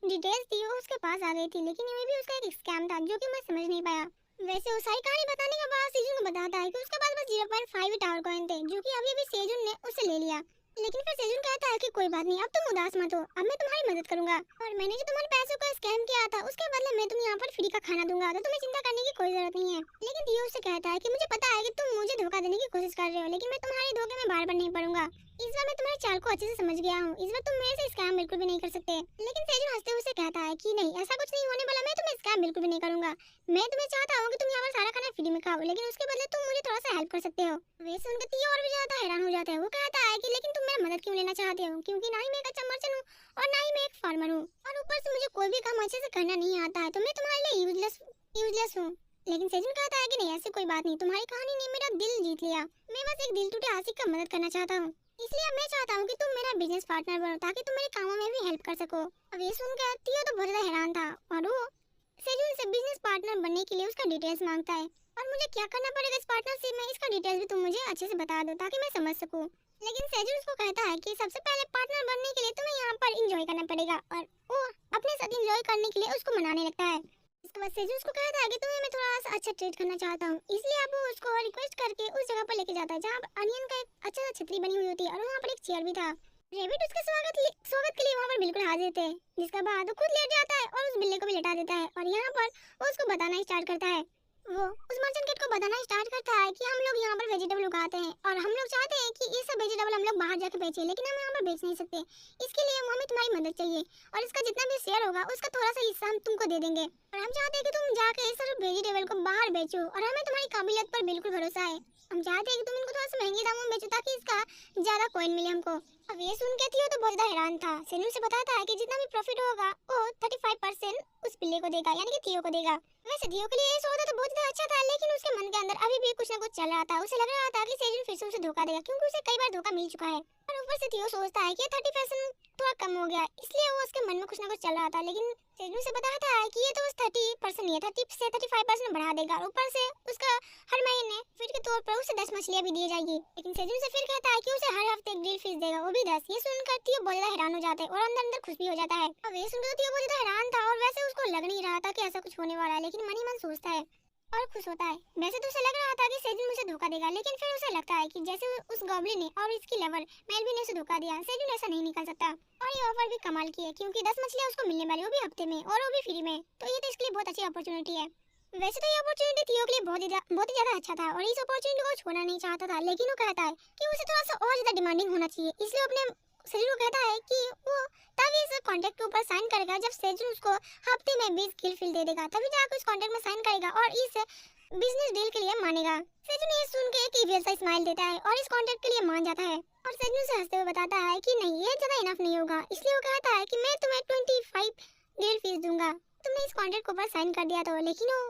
डिटेल्स थी वो उसके पास आ गई थी। लेकिन ये भी उसका एक स्कैम था जो कि मैं समझ नहीं पाया। वैसे वो सारी कहानी बताने के बाद सेजुन को बताता है कि उसके पास बस 0.5 टावर कॉइन थे, जो कि अभी अभी सेजुन ने उससे ले लिया। लेकिन फिर सेजुन कहता है कि कोई बात नहीं, अब तुम उदास मत हो, अब मैं तुम्हारी मदद करूंगा और मैंने जो तुम्हारे पैसों का स्कैम किया था उसके बदले मैं तुम्हें यहाँ पर फ्री का खाना दूंगा, तो तुम्हें चिंता करने की कोई जरूरत नहीं है। लेकिन थियो उससे कहता है कि मुझे पता है कि तुम मुझे धोखा देने की कोशिश कर रहे हो, लेकिन मैं तुम्हारे धोखे में बार बार नहीं पड़ूंगा। इस बार मैं तुम्हारे चाल को अच्छे से समझ गया हूँ, इस बार तुम मेरे से स्कैम बिल्कुल भी नहीं कर सकते। लेकिन सेजुन हंसते हुए कहता है कि नहीं, ऐसा कुछ नहीं होने वाला, मैं तुम्हें स्कैम बिल्कुल भी नहीं करूंगा। मैं तुम्हें चाहता हूँ कि तुम यहाँ पर सारा खाना फ्री में खाओ, लेकिन उसके बदले तुम मुझे थोड़ा सा हेल्प कर सकते हो। वे सुनकर थियो और भी ज्यादा हैरान हो जाता है। वो कहता है कि लेकिन तुम मेरा मदद क्यों लेना चाहते हो, क्योंकि ना ही मैं एक अच्छा मर्चेंट हूँ और ना ही मैं एक फार्मर हूँ, और ऊपर से मुझे कोई भी काम अच्छे से करना नहीं आता है, तो मैं तुम्हारे लिए यूजलेस हूँ। लेकिन सेजुन कहता है कि नहीं, ऐसी कोई बात नहीं, तुम्हारी कहानी ने मेरा दिल जीत लिया। मैं बस एक दिल टूटे आशिक का मदद करना चाहता हूँ, इसलिए मैं चाहता हूँ कि तुम मेरा बिजनेस पार्टनर बनो ताकि तुम मेरे कामों में भी हेल्प कर सको। अब ये सुनकर थियो तो बहुत ज्यादा हैरान था और वो सेजुन से बिजनेस पार्टनर बनने के लिए उसका डिटेल्स मांगता है और मुझे क्या करना पड़ेगा इस पार्टनरशिप में, इसका डिटेल्स भी तुम मुझे अच्छे से बता दो ताकि मैं समझ सकूं। लेकिन सेजुन उसको कहता है कि सबसे पहले पार्टनर बनने के लिए तुम्हें यहाँ पर एंजॉय करना पड़ेगा और वो अपने साथ एंजॉय करने के लिए उसको मनाने लगता है। इसके बाद सेजुन उसको कहता है कि तुम्हें मैं थोड़ा सा अच्छा ट्रीट करना चाहता हूँ, इसलिए अब वो उसको रिक्वेस्ट करके उस जगह पर लेके जाता है जहाँ अनियन का एक अच्छा सा छतरी बनी हुई होती है और वहाँ पर एक चेयर भी था। रेबिट उसके स्वागत के लिए वहाँ पर बिल्कुल हाजिर थे, जिसके बाद वो खुद लेट जाता है और उस बिल्ली को भी लेटा देता है और यहाँ पर वो उसको बताना स्टार्ट करता है। वो उस मर्चेंट किड को बताना स्टार्ट करता है कि हम लोग यहाँ पर वेजिटेबल उगाते हैं और हम लोग चाहते हैं कि ये सब वेजिटेबल हम लोग बाहर जाके बेचें, लेकिन हम यहाँ पर बेच नहीं सकते, इसके लिए हमें तुम्हारी मदद चाहिए और इसका जितना भी शेयर होगा उसका थोड़ा सा हिस्सा हम तुमको दे देंगे और हम चाहते हैं कि तुम जाके इस सब वेजिटेबल को बाहर बेचो और हमें तुम्हारी काबिलियत पर बिल्कुल भरोसा है। हम चाहते हैं कि तुम इनको थोड़ा सा महंगे दामों में बेचो ताकि इसका ज्यादा कॉइन मिले हमको। अब ये सुन के थियो तो बहुत ज्यादा हैरान था। सेनु से बताता है कि जितना भी प्रॉफिट होगा वो 35% उस बिल्ली को देगा, यानी कि थियो को देगा। वैसे थियो के लिए ये सौदा तो बहुत ज्यादा अच्छा था, लेकिन उसके मन के अंदर अभी भी कुछ ना कुछ चल रहा था। उसे लग रहा था कि सेजुन फिर से उसे धोखा देगा, क्योंकि उसे कई बार धोखा मिल चुका है और ऊपर से थियो सोचता है कि 30% थोड़ा कम हो गया, इसलिए वो उसके मन में कुछ ना कुछ चल रहा था। लेकिन सेजुन से बताता है कि ये तो 30% नहीं है, 30 से 35% बढ़ा देगा और ऊपर से उसका हर महीने फिर के तौर पर उसे 10 मछलियां भी दी जाएगी। लेकिन सेजुन से फिर कहता है कि उसे हर हफ्ते एक ग्रिल फिश देगा, वो भी 10। ये सुनकर थियो बहुत ज्यादा हैरान हो जाता है और अंदर अंदर खुश भी हो जाता है। अब ये सुनकर थियो बहुत ज्यादा हैरान था और वैसे उसको लग नहीं रहा था कि ऐसा कुछ होने वाला है, लेकिन मन ही मन सोचता है और खुश होता है। वैसे तो उसे लग रहा था कि सेजुन मुझे धोखा देगा, लेकिन फिर उसे लगता है कि जैसे उस गॉब्लिन ने और इसकी लवर मेलवी ने उसे धोखा दिया, सेजुन ऐसा नहीं निकल सकता। और ये ऑफर भी कमाल की है, क्योंकि 10 मछलियां उसको मिलने वाली, वो भी हफ्ते में और वो भी फ्री में, तो ये तो इसके लिए बहुत अच्छी अपॉर्चुनिटी है। वैसे तो ये अपॉर्चुनिटी थियो के लिए बहुत ही ज्यादा अच्छा था और इस अपॉर्चुनिटी को छोड़ना नहीं चाहता था, लेकिन वो कहता है कि उसे थोड़ा सा और ज्यादा डिमांडिंग होना चाहिए, इसलिए अपने सेजुन को कहता है कि वो तभी इस कॉन्ट्रैक्ट के ऊपर साइन करेगा जब सेजुन उसको हफ्ते में 20 किल फिल दे देगा, तभी जाकर उस कॉन्ट्रैक्ट में साइन करेगा और इस बिजनेस डील के लिए मानेगा। सेजुन ये सुन के एक इविल सा स्माइल देता है और इस कॉन्ट्रैक्ट के लिए मान जाता है और सेजुन से हंसते हुए बताता है कि नहीं, ये ज्यादा इनफ नहीं होगा, इसलिए वो कहता है कि मैं तुम्हें 25 ग्रिल फीस दूंगा, तुमने इस कॉन्ट्रैक्ट के ऊपर साइन कर दिया तो। लेकिन वो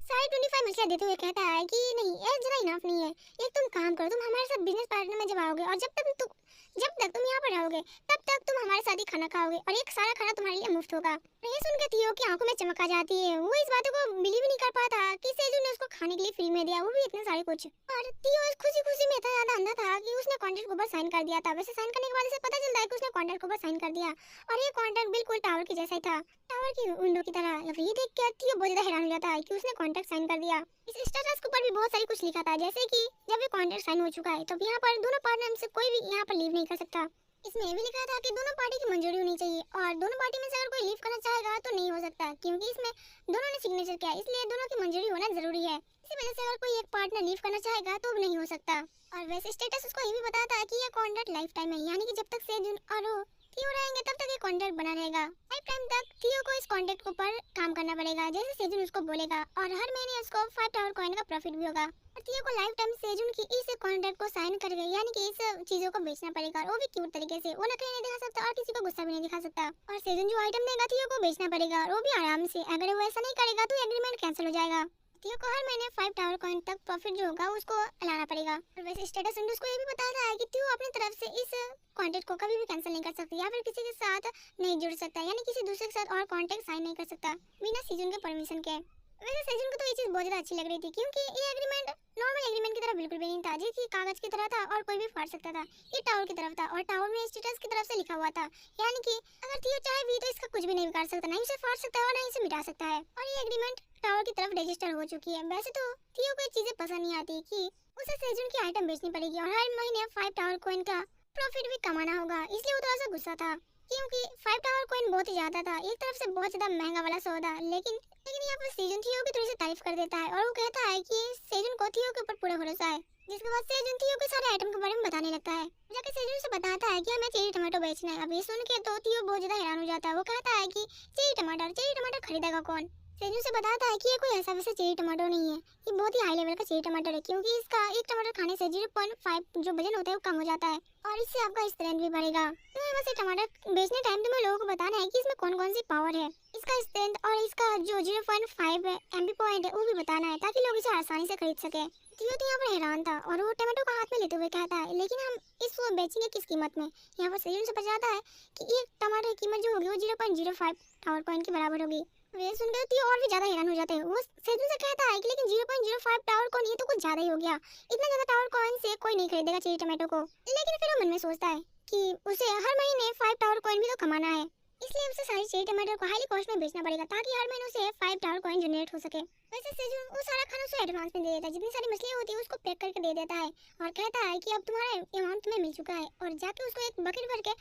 25 मछलियां देते हुए कहता है कि नहीं, ये जरा इनफ नहीं है, एक तुम काम करो, तुम हमारे साथ बिजनेस पार्टनर में जब आओगे और जब तक तुम यहाँ पर रहोगे तब तक तुम हमारे साथ ही खाना खाओगे और एक सारा खाना तुम्हारे लिए मुफ्त होगा। ये सुन के थियो की आंखों में चमक आ जाती है। वो इस बात को बिलीव नहीं कर पाता कि सेजुन ने उसको खाने के लिए फ्री में दिया, वो भी इतने सारे कुछ। और थियो खुशी खुशी में इतना ज्यादा अंधा था कि उसने कॉन्ट्रैक्ट के ऊपर साइन कर दिया था। वैसे साइन करने के बाद इसे पता चलता है कि उसने कॉन्ट्रैक्ट के ऊपर साइन कर दिया और ये कॉन्ट्रैक्ट बिल्कुल टावर के जैसा ही था, टावर की विंडो की तरह। ये देख के थियो बहुत ज्यादा हैरान हो जाता है कि उसने कॉन्ट्रैक्ट साइन कर दिया। इस स्टेटस के ऊपर भी बहुत सारी कुछ लिखा था, जैसे कि जब ये कॉन्ट्रैक्ट साइन हो चुका है तो यहाँ पर दोनों पार्टनर में से कोई भी यहाँ पर लीव नहीं कर सकता। इसमें ये भी लिखा था कि दोनों पार्टी की मंजूरी होनी चाहिए और दोनों पार्टी में से अगर कोई लीव करना चाहेगा तो नहीं हो सकता, क्योंकि इसमें दोनों ने सिग्नेचर किया, इसलिए दोनों की मंजूरी होना जरूरी है। इसी वजह से अगर कोई एक पार्टनर लीव करना चाहेगा तो नहीं हो सकता। और वैसे स्टेटस उसको ये भी बताता है कि ये कॉन्ट्रैक्ट लाइफ टाइम है, यानी कि जब तक सेजुन और थियो रहेंगे तब तक ये कॉन्ट्रैक्ट बना रहेगा। लाइफ टाइम तक थियो को इस कॉन्ट्रैक्ट के ऊपर काम करना पड़ेगा जैसे सेजुन उसको बोलेगा और हर महीने उसको 5 टावर कॉइन का प्रॉफिट भी होगा। और थियो को लाइफ टाइम सेजुन की इस कॉन्ट्रैक्ट को साइन कर गई, यानी कि इस चीजों को बेचना पड़ेगा, वो भी क्यूट तरीके से, वो नकली नहीं दिखा सकता और किसी को गुस्सा भी नहीं दिखा सकता। और सेजुन जो आइटम देगा थियो को बेचना पड़ेगा और वो भी आराम से। अगर वो ऐसा नहीं करेगा तो एग्रीमेंट कैंसिल हो जाएगा। थियो को हर महीने 5 टावर कॉइन तक प्रॉफिट जो होगा उसको लाना पड़ेगा। और वैसे स्टेटस इंडस को ये भी बताता है कि थियो अपनी तरफ से इस कॉन्ट्रैक्ट को कभी भी कैंसिल नहीं कर सकती या फिर किसी के साथ नहीं जुड़ सकता, यानी किसी दूसरे के साथ और कॉन्ट्रैक्ट साइन नहीं कर सकता बिना सेजुन के परमिशन के। वैसे सेजुन को तो ये चीज बहुत ज्यादा अच्छी लग रही थी, क्योंकि ये एग्रीमेंट नॉर्मल एग्रीमेंट की तरह बिल्कुल भी नहीं था, जो कागज की तरह था और कोई भी फाड़ सकता था। ये टावर की तरफ था और टावर में स्टेटस की तरफ से लिखा हुआ था, यानी कि अगर थियो चाहे भी तो इसका कुछ भी नहीं बिगाड़ सकता, नहीं इसे फाड़ सकता है और नहीं इसे मिटा सकता है। और ये एग्रीमेंट टावर की तरफ रजिस्टर हो चुकी है। वैसे तो थियो को ये चीजें पसंद नहीं आती कि उसे सेजुन की आइटम बेचनी पड़ेगी और हर महीने 5 टावर कॉइन का प्रॉफिट भी कमाना होगा, इसलिए वो थोड़ा सा गुस्सा था क्योंकि 5 टावर कॉइन बहुत ही ज्यादा था, एक तरफ से बहुत ज्यादा महंगा वाला सौदा। लेकिन लेकिन यहाँ पर सेजुन थियो की थोड़ी सी तारीफ कर देता है और वो कहता है कि सेजुन को थियो के ऊपर पूरा भरोसा है। जिसके बाद सेजुन थियो के सारे आइटम के बारे में बताने लगता है, जाके सेजुन से बताता है कि हमें चेरी टमाटो बेचना है। अब ये सुन के तो थियो बहुत ज्यादा हैरान हो जाता है, वो कहता है कि चेरी टमाटर खरीदेगा कौन। सेजुन से बताता है कि ये कोई ऐसा वैसा चेरी टमाटो नहीं है, ये बहुत ही हाई लेवल का चेरी टमाटर है क्योंकि इसका एक टमाटर खाने से 0.5 जो वजन होता है वो कम हो जाता है और इससे आपका स्ट्रेंथ भी बढ़ेगा। तुम्हें बस ये टमाटर बेचने टाइम तुम्हें लोगों को बताना है कि इसमें कौन कौन सी पावर है, इसका स्ट्रेंथ और इसका जो 0.5 एमबी पॉइंट है वो भी बताना है ताकि लोग इसे आसानी से खरीद सके। थियो तो यहाँ पर हैरान था और वो टमाटो को हाथ में लेते हुए कहता है, लेकिन हम इसको बेचेंगे किस कीमत में। यहाँ पर सेजुन से बताता है कि एक टमाटर की कीमत जो होगी वो 0.05 टावर कॉइन के बराबर होगी। वे सुनकर थियो और भी ज्यादा हैरान हो जाते हैं। वो सेजुन से कहता है कि लेकिन 0.05 टावर कॉइन ये तो कुछ ज्यादा ही हो गया, इतना ज्यादा टावर कॉइन से कोई नहीं खरीदेगा चेरी टमाटो को। लेकिन फिर वो मन में सोचता है कि उसे हर महीने 5 टावर कॉइन भी तो कमाना है, इसलिए उसे सारी चेरी टमाटर को हाईली कॉस्ट में बेचना पड़ेगा ताकि हर महीने उसे 5 टावर कॉइन जनरेट हो सके। वैसे सेजुन वो सारा खाना उसे एडवांस में दे देता है, जितनी सारी मछलियां होती है उसको पैक करके दे देता है और कहता है कि अब तुम्हारा अमाउंट तुम्हें मिल चुका है और जाके उसको एक बकेट भर के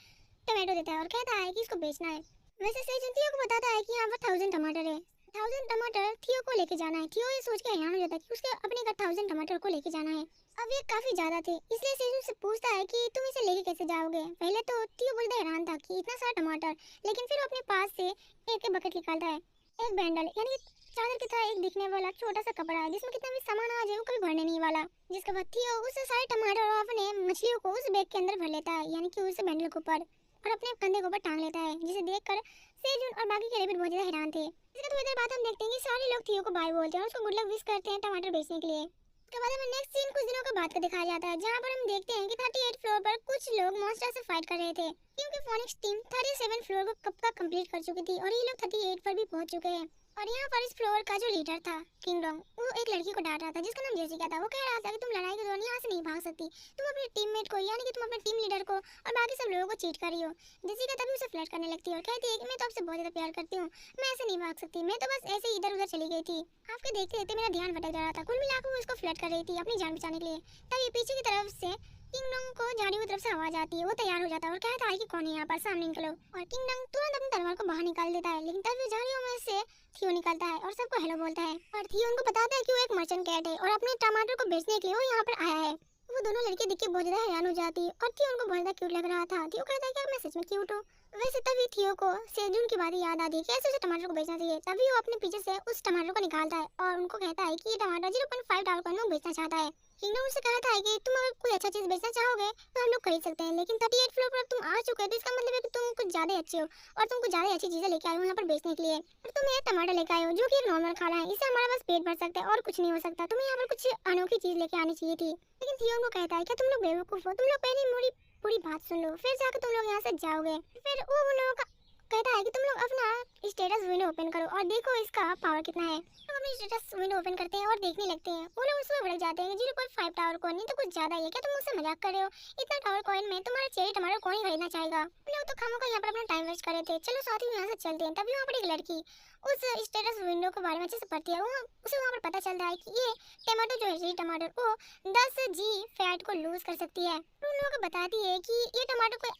टमाटो देता है और कहता है कि इसको बेचना है। वैसे सेजुन थियो को बताता है कि यहाँ पर 1000 टमाटर है, 1000 टमाटर थियो को लेके जाना है। थियो ये सोच के हैरान हो जाता है कि उसके अपने घर 1000 टमाटर को लेके जाना है। अब ये काफी ज्यादा थे, इसलिए सेजुन से पूछता है कि तुम इसे लेके कैसे जाओगे। पहले तो थियो बोलता हैरान था कि इतना सारा टमाटर, लेकिन फिर वो अपने पास से एक बकेट निकालता है, एक बैंडल यानी चादर की तरह एक दिखने वाला छोटा सा कपड़ा है जिसमें कितना भी सामान आ जाए वो कभी भरने नहीं वाला। जिसके बाद थियो उस सारे टमाटर और अपने मछलियों को उस बैग के अंदर भर लेता है, यानी कि उस बैंडल के ऊपर, और अपने कंधे के ऊपर टांग लेता है, जिसे देखकर सेजुन और बाकी के रेबिट बहुत ज्यादा हैरान थे। इसके थोड़ी देर बाद हम देखते हैं कि सारे लोग थियो को बाय बोलते हैं और उसको गुड लक विश करते हैं टमाटर बेचने के लिए। उसके बाद हमें नेक्स्ट सीन कुछ दिनों के बाद का दिखाया जाता है, जहां पर हम देखते हैं कि 38 फ्लोर पर कुछ लोग मॉन्स्टर से फाइट कर रहे थे क्योंकि फोनिक्स टीम 37 फ्लोर को कब तक कंप्लीट कर चुकी थी और ये लोग 38 पर भी पहुंच चुके हैं। और यहाँ पर इस फ्लोर का जो लीडर था किंगडम, वो एक लड़की को डांट रहा था जिसका नाम जेसिका था। वो कह रहा था कि तुम लड़ाई के दौरान यहाँ से नहीं भाग सकती, तुम अपने टीममेट को यानी कि तुम अपने टीम लीडर को और बाकी सब लोगों को चीट कर रही हो। जेसिका तभी उसे फ्लर्ट करने लगती है और कहती है कि मैं तो आपसे बहुत ज्यादा प्यार करती हूँ, मैं ऐसे नहीं भाग सकती, मैं तो बस ऐसे इधर उधर चली गई थी, आपके देखते देखते मेरा ध्यान भटक जा रहा था। कुल मिलाकर वो इसको फ्लर्ट कर रही थी अपनी जान बचाने के लिए। तभी पीछे की तरफ से किंगडम को झाड़ियों की तरफ से आवाज आती है। वो तैयार हो जाता है और कहता है कि कौन है यहाँ पर, सामने निकलो। और किंगडम तुरंत अपनी तलवार को बाहर निकाल देता है, लेकिन तभी झाड़ियों में से थियो निकलता है और सबको हेलो बोलता है। और थियो उनको बताता है कि वो एक मर्चेंट कैट है और अपने टमाटर को बेचने के लिए वो यहाँ पर आया है। वो दोनों लड़के देख के बहुत ज्यादा हैरान हो जाती है और थियो उनको बहुत ज्यादा क्यूट लग रहा था। थियो कहता है कि मैं सच में क्यूट हूँ। वैसे तभी थियो को सेजुन की बात याद आती है कि ऐसे उसे टमाटर को बेचना चाहिए। तभी वो अपने पीछे से उस टमाटर को निकालता है और उनको कहता है कि ये टमाटर 0.5 टावर कॉइन में बेचना चाहता है। किंगडम उससे कहता है कि तुम अगर कोई अच्छा चीज बेचना चाहोगे तो हम लोग खरीद सकते हैं, लेकिन 38 फ्लोर पर तुम आ चुके हो तो इसका मतलब है कि तुम कुछ ज्यादा अच्छे हो और तुम कुछ ज्यादा अच्छी चीजें लेके आए हो यहाँ पर बेचने के लिए। और तुम ये टमाटर लेके आए हो जो कि एक नॉर्मल खाना है, इससे हमारा बस पेट भर सकता है और कुछ नहीं हो सकता। तुम्हें यहाँ पर कुछ अनोखी चीज लेके आनी चाहिए थी। लेकिन थियो उनको कहता है कि तुम लोग बेवकूफ हो, तुम लोग पहले मेरी पूरी बात सुन लो फिर जाकर तुम लोग यहाँ से जाओगे। फिर वो उन लोगों का कहता है कि तुम लोग अपना स्टेटस विंडो ओपन करो और देखो इसका पावर कितना है। लोग अपनी स्टेटस विंडो ओपन करते हैं और देखने लगते हैं। वो लोग उसमें भड़क जाते हैं कि 0.5 टावर कॉइन नहीं तो कुछ ज्यादा ही है, क्या तुम मुझसे मजाक कर रहे हो? इतना टावर कॉइन में तुम्हारा चेरी टमाटर कौन ही खरीदना चाहेगा? लोग तो खामों का यहाँ पर अपना टाइम वेस्ट कर रहे थे। चलो साथ ही यहाँ से चलते हैं। तभी वहाँ पर एक लड़की उस स्टेटस विंडो के बारे में अच्छे से पढ़ती है। उसे वहाँ पर पता चलता है कि ये टमाटर जो है चेरी टमाटर वो 10 जी फैट को लूज कर सकती है। उन लोगों को बताती है कि ये टमाटर को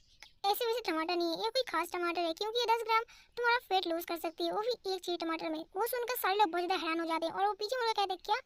ऐसे वैसे टमाटर नहीं है, ये कोई खास टमाटर है क्योंकि ये 10 ग्राम तुम्हारा फेट लूज कर सकती है, वो भी एक चीज टमाटर में। वो सुनकर सारे लोग बहुत ज्यादा हैरान हो जाते हैं और वो पीछे मुड़कर कहते हैं, क्या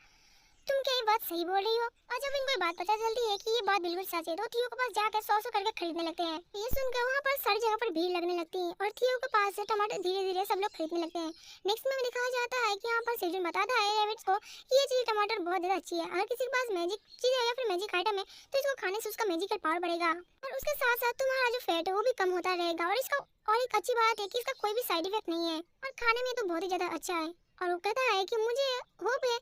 तुम क्या ये बात सही बोल रही हो? और जब इनको ये बात पता चलती है कि ये बात बिल्कुल सच है तो थियो के पास जाकर 100 करके खरीदने लगते हैं। ये सुनकर वहाँ पर सारी जगह पर भीड़ लगने लगती है और थियो के पास से टमाटर धीरे धीरे सब लोग खरीदने लगते हैं। नेक्स्ट में दिखाया जाता है कि यहाँ पर सेजुन बताता है रैबिट्स को कि ये चीज टमाटर बहुत ज्यादा अच्छी है, अगर किसी के पास मैजिक चीज है या फिर मैजिक आइटम है तो इसको खाने से उसका मैजिकल पावर बढ़ेगा और उसके साथ साथ तुम्हारा जो फैट है वो भी कम होता रहेगा। और इसका और एक अच्छी बात है कि इसका कोई भी साइड इफेक्ट नहीं है और खाने में तो बहुत ही ज्यादा अच्छा है। और वो कहता है कि मुझे होप है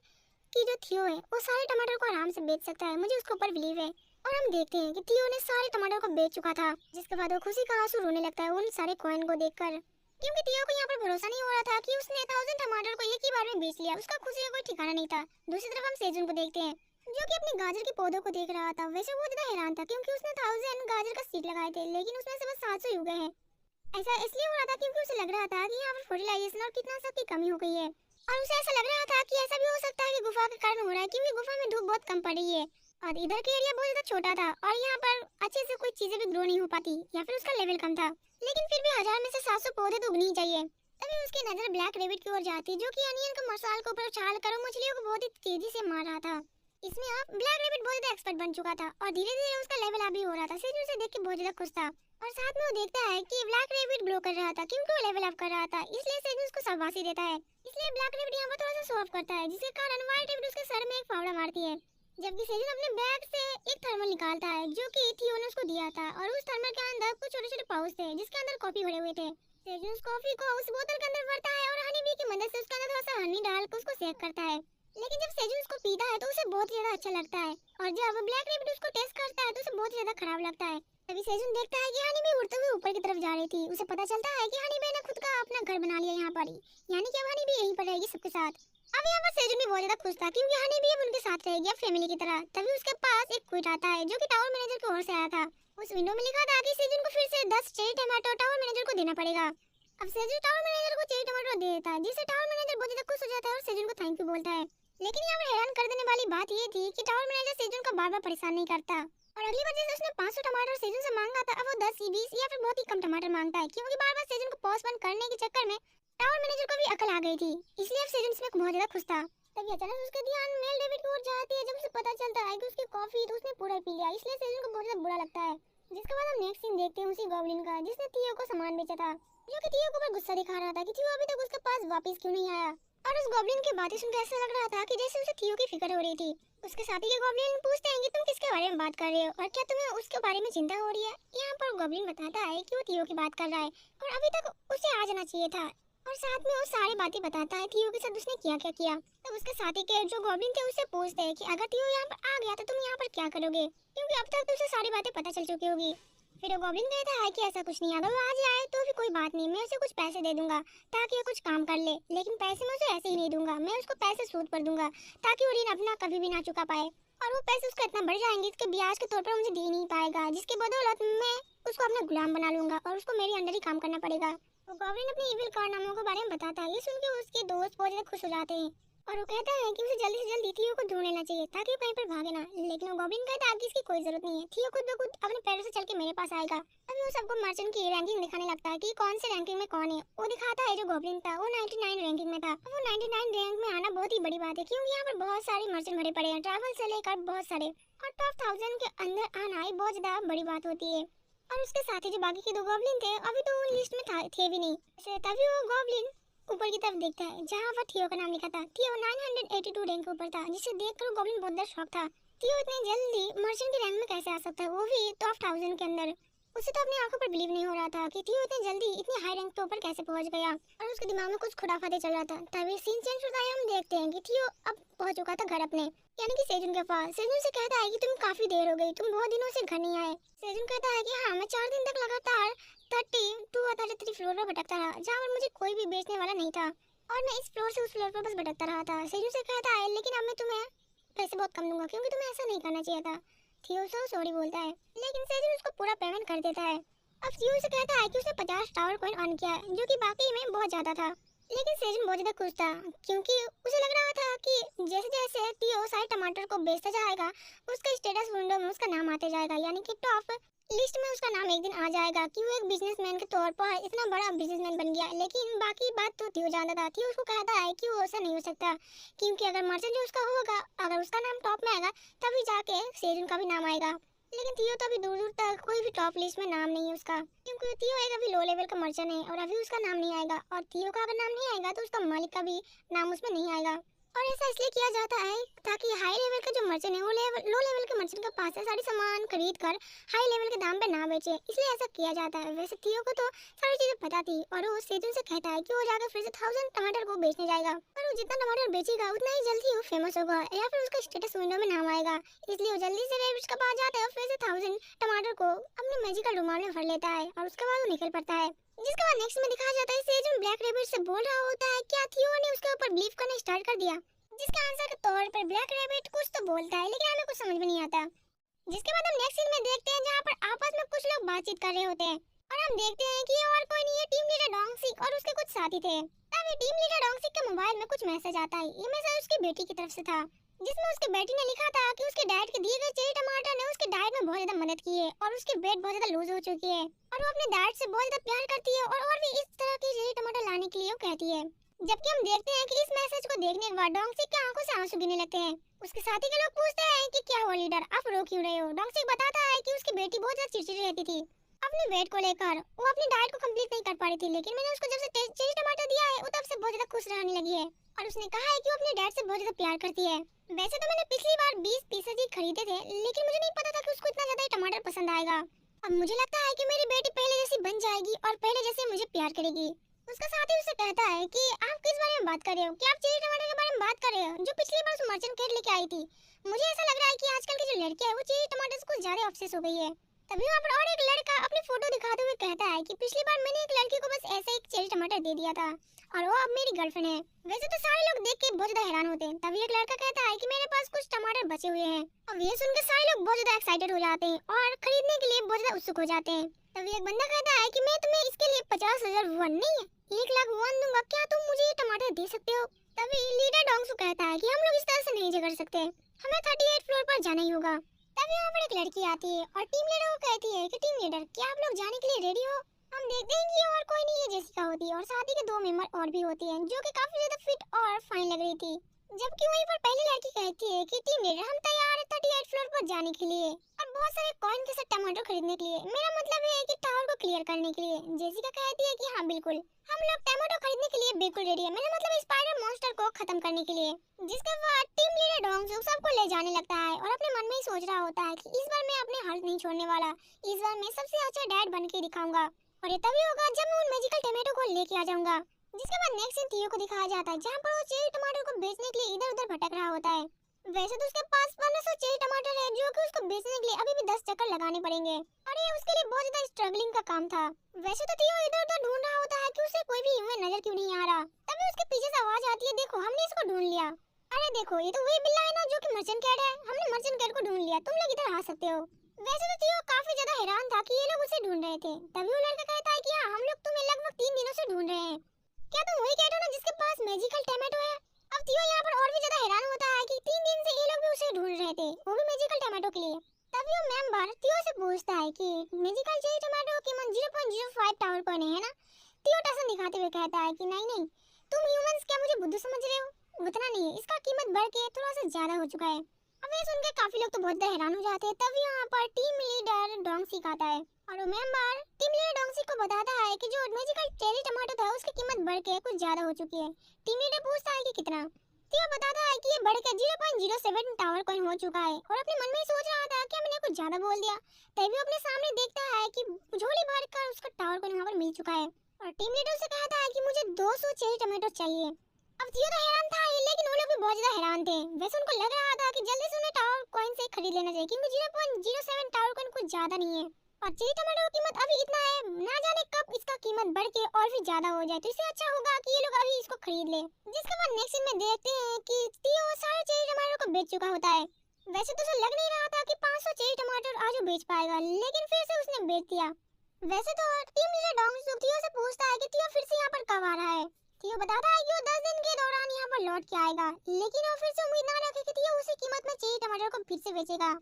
कि जो थियो है वो सारे टमाटर को आराम से बेच सकता है, मुझे उसके ऊपर बिलीव है। और हम देखते हैं कि थियो ने सारे टमाटर को बेच चुका था, जिसके बाद वो खुशी का आंसू रोने लगता है उन सारे कॉइन को देखकर, क्योंकि थियो को यहाँ पर भरोसा नहीं हो रहा था कि उसने 1000 टमाटर को एक ही बार में बेच लिया। उसका खुशी का कोई ठिकाना नहीं था। दूसरी तरफ हम सेजुन को देखते हैं जो कि अपने गाजर के पौधों को देख रहा था। वैसे वो ज्यादा हैरान था क्योंकि उसने 1000 गाजर का सीड लगाए थे, लेकिन उसमें से बस 700 ही उगे हैं। ऐसा इसलिए हो रहा था क्योंकि उसे लग रहा था कि यहाँ पर फर्टिलाइजेशन और कीटनाशक की कमी हो गई है और उसे ऐसा लग रहा था कि ऐसा भी हो सकता है कि गुफा के कारण हो रहा है क्योंकि गुफा में धूप बहुत कम पड़ रही है और इधर का एरिया बहुत ज्यादा छोटा था और यहाँ पर अच्छे से कोई चीजें भी ग्रो नहीं हो पाती या फिर उसका लेवल कम था। लेकिन फिर भी 1000 में से 700 पौधे तो उगने ही चाहिए। तभी उसकी नजर ब्लैक रेबिट की ओर जाती जो कि अनियन का मसाल के ऊपर उछाल कर मछलियों को बहुत ही तेजी से मार रहा था। इसमें अब ब्लैक रेबिट बहुत ज्यादा एक्सपर्ट बन चुका था और धीरे धीरे उसका लेवल अप भी हो रहा था। सेजू उसे देख के बहुत ज्यादा खुश था और साथ में वो देखता है कि ब्लैक रेबिट ग्रो कर रहा था क्योंकि वो लेवल अप कर रहा था, इसलिए सेजू उसको शाबाशी देता है। इसलिए ब्लैक रेबिट यहाँ पर थोड़ा सा शो ऑफ करता है जिसके कारण व्हाइट रेबिट उसके सर में एक फावड़ा मारती है। जबकि सेजन अपने बैग से एक थर्मल निकालता है जो कि थियो ने उसको दिया था और उस थर्मल के अंदर कुछ छोटे छोटे पाउच थे जिसके अंदर कॉफी भरे हुए थे। सेजन उस कॉफी को उस बोतल के अंदर भरता है और हनी बी की मदद से उसके अंदर थोड़ा सा हनी डाल कर उसको सेक करता है। लेकिन जब सेजन उसको पीता है तो उसे बहुत ज्यादा अच्छा लगता है और जब ब्लैक रेबिट उसको टेस्ट करता है तो उसे बहुत ज्यादा खराब लगता है। तभी सेजन देखता है कि हनी बी उड़ते हुए ऊपर की तरफ जा रही थी। उसे पता चलता है कि हनी बी ने खुद का अपना घर बना लिया यहाँ पर ही, यानी कि अब हनी बी यहीं पर रहेगी सबके साथ। अब यहाँ पर सेजन भी बहुत ज्यादा खुश था क्योंकि हनी भी अब उनके साथ रहेगी अब फैमिली की तरह। तभी उसके पास एक क्विट आता है जो कि टावर मैनेजर की ओर से आया था। उस विंडो में लिखा था कि सेजन को फिर से 10 चेरी टमाटो टावर मैनेजर को देना पड़ेगा। अब सेजन टावर मैनेजर को चेरी टमाटो दे देता है जिससे टावर मैनेजर बहुत ज्यादा खुश हो जाता है और सेजन को थैंक यू बोलता है। लेकिन यहाँ पर हैरान कर देने वाली बात ये थी कि टावर मैनेजर सेजन को बार बार परेशान नहीं करता और अगली बार जैसे उसने 500 टमाटर सेजन से मांगा था अब वो 10 20 या फिर बहुत ही कम टमाटर मांगता है क्योंकि बार बार सेजन को पोस्टपोन करने के चक्कर में टावर मैनेजर को भी अकल आ गई थी, इसलिए अब सेजन इसमें बहुत ज्यादा खुश था। तभी अचानक उसका ध्यान मेल डेविड की ओर जाती है। जब उसे पता चलता है कि उसकी कॉफी तो उसने पूरा पी लिया, इसलिए सेजन को बहुत ज्यादा बुरा लगता है। जिसके बाद हम नेक्स्ट सीन देखते हैं उसी गॉब्लिन का जिसने थियो को सामान बेचा था, जो कि थियो को ऊपर गुस्सा दिखा रहा था कि थियो अभी तक उसके पास वापस क्यों नहीं आया। और उस गॉब्लिन की बातें सुनकर ऐसा लग रहा था कि जैसे उसे थियो की फिक्र हो रही थी। उसके साथी के गॉब्लिन पूछते हैं कि तुम किसके बारे में बात कर रहे हो और क्या तुम्हें उसके बारे में चिंता हो रही है। यहाँ पर गॉब्लिन बताता है कि वो थियो की बात कर रहा है और अभी तक उसे आ जाना चाहिए था और साथ में वो सारी बातें बताता है थियो के साथ उसने क्या क्या किया। तब उसके साथी के जो गॉब्लिन थे उससे पूछते हैं कि अगर थियो यहाँ पर आ गया तो तुम यहाँ पर क्या करोगे, क्योंकि अब तक तो उसे सारी बातें पता चल चुकी होगी। फिर वो गॉब्लिन कहता है कि ऐसा कुछ नहीं, अगर वो आज आए तो भी कोई बात नहीं, मैं उसे कुछ पैसे दे दूंगा ताकि वो कुछ काम कर ले, लेकिन पैसे मैं उसे ऐसे ही नहीं दूंगा, मैं उसको पैसे सूद पर दूंगा ताकि वो ऋण अपना कभी भी ना चुका पाए और वो पैसे उसका इतना बढ़ जाएंगे इसके ब्याज के तौर पर मुझे दे नहीं पाएगा, जिसके बदौलत मैं उसको अपना गुलाम बना लूंगा और उसको मेरे अंडर ही काम करना पड़ेगा। वो गॉब्लिन अपने इविल कारनामों के बारे में बताता है। ये सुन के उसके दोस्त बहुत ज्यादा खुश हो जाते हैं और वो कहता है कि उसे जल्दी से जल्दी थियो को ढूंढ लेना चाहिए ताकि वो कहीं पर भागे ना। लेकिन वो गॉब्लिन कहता है कि इसकी कोई जरूरत नहीं है, थियो खुद ब खुद अपने पैरों से चल के मेरे पास आएगा। अभी वो सबको मर्चेंट की रैंकिंग दिखाने लगता है कि कौन से रैंकिंग में कौन है। वो दिखाता है जो गॉब्लिन था वो 99 रैंकिंग में था। वो 99 रैंक में आना बहुत ही बड़ी बात है क्योंकि यहाँ पर बहुत सारे मर्चेंट भरे पड़े हैं, ट्रैवल से लेकर बहुत सारे, और टॉप 1000 के अंदर आना ही बहुत ज्यादा बड़ी बात होती है। और उसके साथ ही जो बाकी के 2 गॉब्लिन थे अभी तो उन लिस्ट में थे भी नहीं। तभी वो गॉब्लिन ऊपर की तरफ देखता है जहाँ पर थियो का नाम लिखा था। थियो 982 रैंक के ऊपर था, जिसे देखकर गॉब्लिन बहुत ज्यादा शॉक था। थियो इतनी जल्दी मर्चेंट के रैंक में कैसे आ सकता है, वो भी टॉप 1000 के अंदर। उसे तो अपनी आंखों पर बिलीव नहीं हो रहा था कि थियो इतनी जल्दी इतनी हाई रैंक पे ऊपर कैसे पहुंच गया और उसके दिमाग में कुछ खुराफाते चल रहा था। तभी सीन चेंज होता है, हम देखते हैं कि थियो अब पहुंच चुका था घर अपने, यानी कि सेजुन के पास। सेजुन से कहता है कि तुम काफी देर हो गई, तुम बहुत दिनों से घर नहीं आए। सेजुन कहता है कि हाँ, मैं 4 दिन तक लगातार 32 और 33 फ्लोर पर भटकता रहा जहाँ पर मुझे कोई भी बेचने वाला नहीं था और मैं इस फ्लोर से उस फ्लोर पर बस भटकता रहा था। सेजुन से कहता है लेकिन अब मैं तुम्हें पैसे बहुत कम दूंगा क्योंकि तुम्हें ऐसा नहीं करना चाहिए था। थियो से सॉरी बोलता है लेकिन सेजुन उसको पूरा पेमेंट कर देता है। अब थियो से कहता है कि उसने 50 टावर कॉइन अर्न किया है जो कि बाकी में बहुत ज्यादा था। लेकिन सेजुन बहुत ज्यादा खुश था क्योंकि उसे लग रहा था कि जैसे जैसे थियो सारे टमाटर को बेचता जाएगा उसका स्टेटस विंडो में उसका नाम आते जाएगा, यानी कि टॉप लिस्ट में उसका नाम एक दिन आ जाएगा कि वो एक बिजनेसमैन के तौर पर इतना बड़ा बिजनेसमैन बन गया। लेकिन बाकी बात तो थियो जानता था। थियो उसको कहता है कि वो ऐसा नहीं हो सकता क्योंकि अगर मर्चेंट जो उसका होगा अगर उसका नाम टॉप में आएगा तभी जाके सेजुन का भी नाम आएगा। लेकिन थियो तो अभी दूर दूर तक कोई भी टॉप लिस्ट में नाम नहीं है उसका, क्योंकि थियो एक अभी लो लेवल का मर्चेंट है और अभी उसका नाम नहीं आएगा और थियो का अगर नाम नहीं आएगा तो उसका मालिक का भी नाम उसमें नहीं आएगा। और ऐसा इसलिए किया जाता है ताकि हाई लेवल का जो मर्चेंट है वो लो लेवल के मर्चेंट के पास से सारी सामान खरीद कर हाई लेवल के दाम पे ना बेचे, इसलिए ऐसा किया जाता है। वैसे थियो को तो सारी चीजें पता थी और वो सेजुन से कहता है कि वो जाकर फिर से 1000 टमाटर को बेचने जाएगा और वो जितना टमाटर बेचेगा उतना ही जल्दी वो फेमस होगा या फिर उसका स्टेटस विंडो में नाम आएगा। इसलिए वो जल्दी से रेबिट्स के पास जाता है और फिर से 1000 टमाटर को अपने मैजिकल रुमाल में भर लेता है और उसके बाद वो निकल पड़ता है। जिसके बाद नेक्स्ट में दिखाया जाता है सेजुन ब्लैक रेबिट से बोल रहा होता है क्या थियो ने उसके ऊपर बिलीव करना स्टार्ट कर दिया, जिसका आंसर के तौर पर ब्लैक रेबिट कुछ तो बोलता है लेकिन हमें कुछ समझ में नहीं आता। जिसके बाद हम नेक्स्ट सीन में देखते हैं जहाँ पर आपस में कुछ लोग बातचीत कर रहे होते हैं और हम देखते हैं कि और कोई नहीं है, टीम लीडर डोंगसिक और उसके कुछ साथी थे। तभी टीम लीडर डोंगसिक के मोबाइल में कुछ मैसेज आता है। ये मैसेज उसकी बेटी की तरफ से था जिसमें उसके बेटी ने लिखा था कि उसके डैड के दिए गए चेरी टमाटर ने उसके डाइट में बहुत ज्यादा मदद की है और उसकी वेट बहुत ज्यादा लूज हो चुकी है और वो अपने डैड से बहुत ज्यादा प्यार करती है और भी इस तरह के चेरी टमाटर लाने के लिए वो कहती है। जबकि हम देखते हैं कि इस मैसेज को देखने के बाद डोंगसिक की आंखों से आंसू गिरने लगते हैं। उसके साथी के लोग पूछते हैं कि क्या हुआ लीडर, आप रो क्यों रहे हो। डोंगसिक बताता है कि उसकी बेटी बहुत ज्यादा चिड़चिड़ी रहती थी अपनी वेट को लेकर, वो अपनी डाइट को कंप्लीट नहीं कर पा रही थी, लेकिन मैंने उसको जब से चेरी टमाटर दिया है वो तब से बहुत ज्यादा खुश रहने लगी है और उसने कहा है कि वो अपने डैड से बहुत ज्यादा प्यार करती है। वैसे तो मैंने पिछली बार 20 पीसेज ही खरीदे थे, लेकिन मुझे नहीं पता था कि उसको इतना ज्यादा टमाटर पसंद आएगा। अब मुझे लगता है कि मेरी बेटी पहले जैसी बन जाएगी और पहले जैसे मुझे प्यार करेगी। उसका साथी उससे कहता है कि आप किस बारे में बात कर रहे हो, क्या आप चेरी टमाटर के बारे में बात कर रहे हो जो पिछली बार उस मर्चेंट कैट लेके आई थी। मुझे ऐसा लग रहा है कि आजकल की जो लड़कियां है वो चेरी टमाटर से कुछ ज्यादा ऑब्सेस हो गई है। तभी वहाँ पर और एक लड़का अपनी फोटो दिखाते हुए कहता है कि पिछली बार मैंने एक लड़की को बस ऐसे एक चेरी टमाटर दे दिया था और वो अब मेरी गर्लफ्रेंड है। वैसे तो सारे लोग देख के बहुत ज्यादा हैरान होते हैं। तभी एक लड़का कहता है कि मेरे पास कुछ टमाटर बचे हुए हैं। अब ये सुनकर सारे लोग बहुत ज्यादा एक्साइटेड हो जाते हैं और खरीदने के लिए बहुत ज्यादा उत्सुक हो जाते हैं। तभी एक बंदा कहता है कि मैं तुम्हें इसके लिए 50,000 वॉन नहीं 1 लाख वॉन दूंगा, क्या तुम मुझे ये टमाटर दे सकते हो। तभी लीडर डोंगसू कहता है कि हम लोग इस तरह से नहीं झगड़ सकते, हमें 38 फ्लोर पर जाना ही होगा। तभी वहाँ पर एक लड़की आती है और टीम लीडर को कहती है कि टीम लीडर क्या आप लोग जाने के लिए रेडी हो। हम देखते हैं कि ये और कोई नहीं है जेसिका होती है और साथ ही के 2 मेंबर और भी होती हैं जो कि काफी ज्यादा फिट और फाइन लग रही थी। जबकि वहीं पर पहली लड़की कहती है कि टीम लीडर हम तैयार है 38 फ्लोर पर जाने के लिए और बहुत सारे कॉइन के साथ टमाटर खरीदने के लिए। मेरा मतलब है कि टावर को क्लियर करने के लिए। जेसिका कहती है कि हाँ बिल्कुल, हम लोग टमाटो खरीदने के लिए बिल्कुल रेडी है, मेरा मतलब स्पाइडर मॉन्स्टर को खत्म करने के लिए। जिसके बाद टीम लीडर डोंगसू सबको ले जाने लगता है और अपने मन में ही सोच रहा होता है कि इस बार मैं अपने हाथ नहीं छोड़ने वाला, इस बार मैं सबसे अच्छा डैड बन के दिखाऊंगा और ये तभी होगा जब मैं उन मैजिकल टमाटो को लेके आ जाऊंगा। जिसके बाद नेक्स्ट सीन थियो को दिखाया जाता है जहाँ पर वो चेरी टमाटर को बेचने के लिए इधर उधर भटक रहा होता है। वैसे तो उसके पास 1500 चेरी टमाटर है जो कि उसको बेचने के लिए अभी भी 10 चक्कर लगाने पड़ेंगे और ये उसके लिए बहुत ज्यादा स्ट्रगलिंग का काम था। वैसे तो थियो इधर उधर ढूंढ रहा होता है कि उसे कोई भी ह्यूमन नजर क्यों नहीं आ रहा। तभी उसके पीछे से आवाज आती है, देखो हमने इसको ढूंढ लिया। अरे देखो ये तो वही बिल्ला है ना जो कि मर्चेंट कैट है, हमने मर्चेंट कैट को ढूंढ लिया, तुम लोग इधर आ सकते हो। वैसे तो थियो काफी ज्यादा हैरान था कि ये लोग उसे ढूंढ रहे थे। तभी वो लड़का कहता है कि हाँ हम लोग तुम्हें लगभग 3 दिनों से ढूंढ रहे हैं, क्या तुम वही कैट हो ना जिसके पास मैजिकल टमाटो है। अब थियो यहाँ पर और भी ज्यादा हैरान होता है कि 3 दिन से ये लोग भी उसे ढूंढ रहे थे, वो भी मैजिकल टमाटो के लिए। तभी वो मेंबर थियो से पूछता है कि मैजिकल चेरी टमाटो की कीमत 0.05 टावर कॉइन है ना। थियो टसन दिखाते हुए कहता है कि नहीं नहीं, तुम ह्यूमंस क्या मुझे बुद्धू समझ रहे हो, उतना नहीं है, इसका कीमत बढ़ के थोड़ा सा ज्यादा हो चुका है। अब ये सुनकर काफी लोग तो बहुत हैरान हो जाते हैं। तभी यहाँ पर टीम लीडर डोंगसिक आता है और वो मेंबर टीम लीडर डोंगसिक को बताता है कि जो मैजिकल चेरी टमाटो था उसकी कीमत बढ़ के कुछ ज्यादा हो चुकी है। टीम लीडर पूछता है कि कितना। थियो बताता है कि ये बढ़ के 0.07 टावर कॉइन हो चुका है और अपने मन में ही सोच रहा था कि मैंने कुछ ज्यादा बोल दिया। तभी अपने सामने देखता है कि झोली भर कर उसका टावर कॉइन वहाँ पर मिल चुका है और टीम लीडर से कहता है कि मुझे 200 चेरी टमाटो चाहिए। अब थियो तो हैरान था लेकिन वो लोग भी बहुत ज्यादा हैरान थे। वैसे उनको लग रहा था कि जल्दी से उन्हें टावर कॉइन से खरीद लेना चाहिए क्योंकि 0.07 टावर कॉइन कुछ ज्यादा नहीं है और चेरी टमाटो की कीमत अभी इतना है, ना जाने कब इसका कीमत बढ़ के और भी ज्यादा हो जाए, तो इससे अच्छा होगा कि ये लोग अभी इसको खरीद ले। जिसके बाद नेक्स्ट सीन में देखते हैं कि थियो सारे चेरी टमाटो को बेच चुका होता है। वैसे तो उसे लग नहीं रहा था कि 500 चेरी टमाटर आज वो बेच पाएगा, लेकिन फिर से उसने बेच दिया। वैसे तो टीम लीडर डोंगसू थियो से पूछता है कि थियो फिर से यहाँ पर कब आ रहा है। थियो बताता है कि वो 10 दिन के दौरान यहाँ पर लौट के आएगा, लेकिन वो फिर से उम्मीद ना रखे कि थियो उसी कीमत में चेरी टमाटर को फिर से बेचेगा।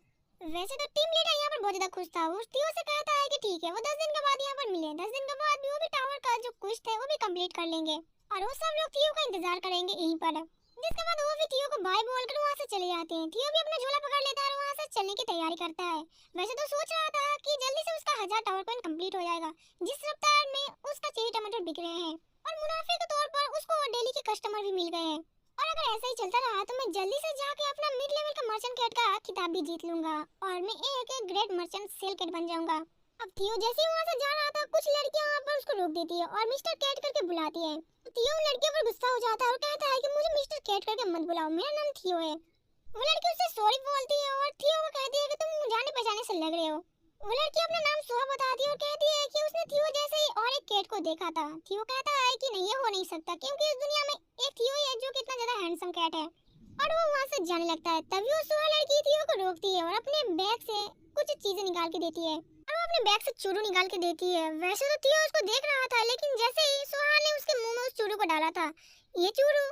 वैसे तो टीम लीडर यहाँ पर बहुत ज्यादा खुश था। वो थियो से कहता है कि ठीक है वो 10 दिन के बाद यहाँ पर मिले, 10 दिन के बाद वो भी टावर का जो क्वेस्ट है वो भी कंप्लीट कर लेंगे और वो सब लोग थियो का इंतजार करेंगे यहीं पर। जिसके बाद वो भी थियो को बाय बोलकर वहाँ से चले जाते हैं। थियो भी अपना झोला पकड़ लेता है और वहाँ से चलने की तैयारी करता है। वैसे तो सोच रहा था कि जल्दी से उसका 1000 टावर कॉइन कंप्लीट हो जाएगा जिस रफ्तार में उसका चेरी टमाटर बिक रहे हैं और मुनाफे के तौर पर उसको डेली के कस्टमर भी मिल गए हैं। और अगर ऐसा ही चलता रहा तो मैं जल्दी से जाके अपना मिड लेवल का मर्चेंट कैट का खिताब भी जीत लूंगा और मैं एक ग्रेट मर्चेंट सेल कैट बन जाऊंगा। अब थियो जैसे ही वहाँ से जा रहा था कुछ लड़कियां वहाँ पर उसको रोक देती है और मिस्टर कैट करके बुलाती है। थियो उन लड़कियों पर गुस्सा हो जाता है और कहता है कि मुझे मिस्टर कैट करके मत बुलाओ, मेरा नाम थियो है। वो लड़की उससे सॉरी बोलती है और थियो को कहती है कि तुम जाने पहचाने से लग रहे हो। वो लड़की अपना नाम सोहा बताती है और कहती है कि उसने थियो जैसे ही और एक कैट को देखा था। थियो कहता है कि नहीं ये हो नहीं सकता क्योंकि इस दुनिया में एक थियो ही है जो कितना ज्यादा हैंडसम कैट है और वो वहाँ से जाने लगता है। तभी वो सोहा लड़की थियो को रोकती है और अपने बैग से कुछ चीजें निकाल के देती है और वो अपने बैग से चूरू निकाल के देती है। वैसे तो थियो उसको देख रहा था लेकिन जैसे ही सोहा ने उसके मुंह में उस चूरू को डाला था, ये चूरू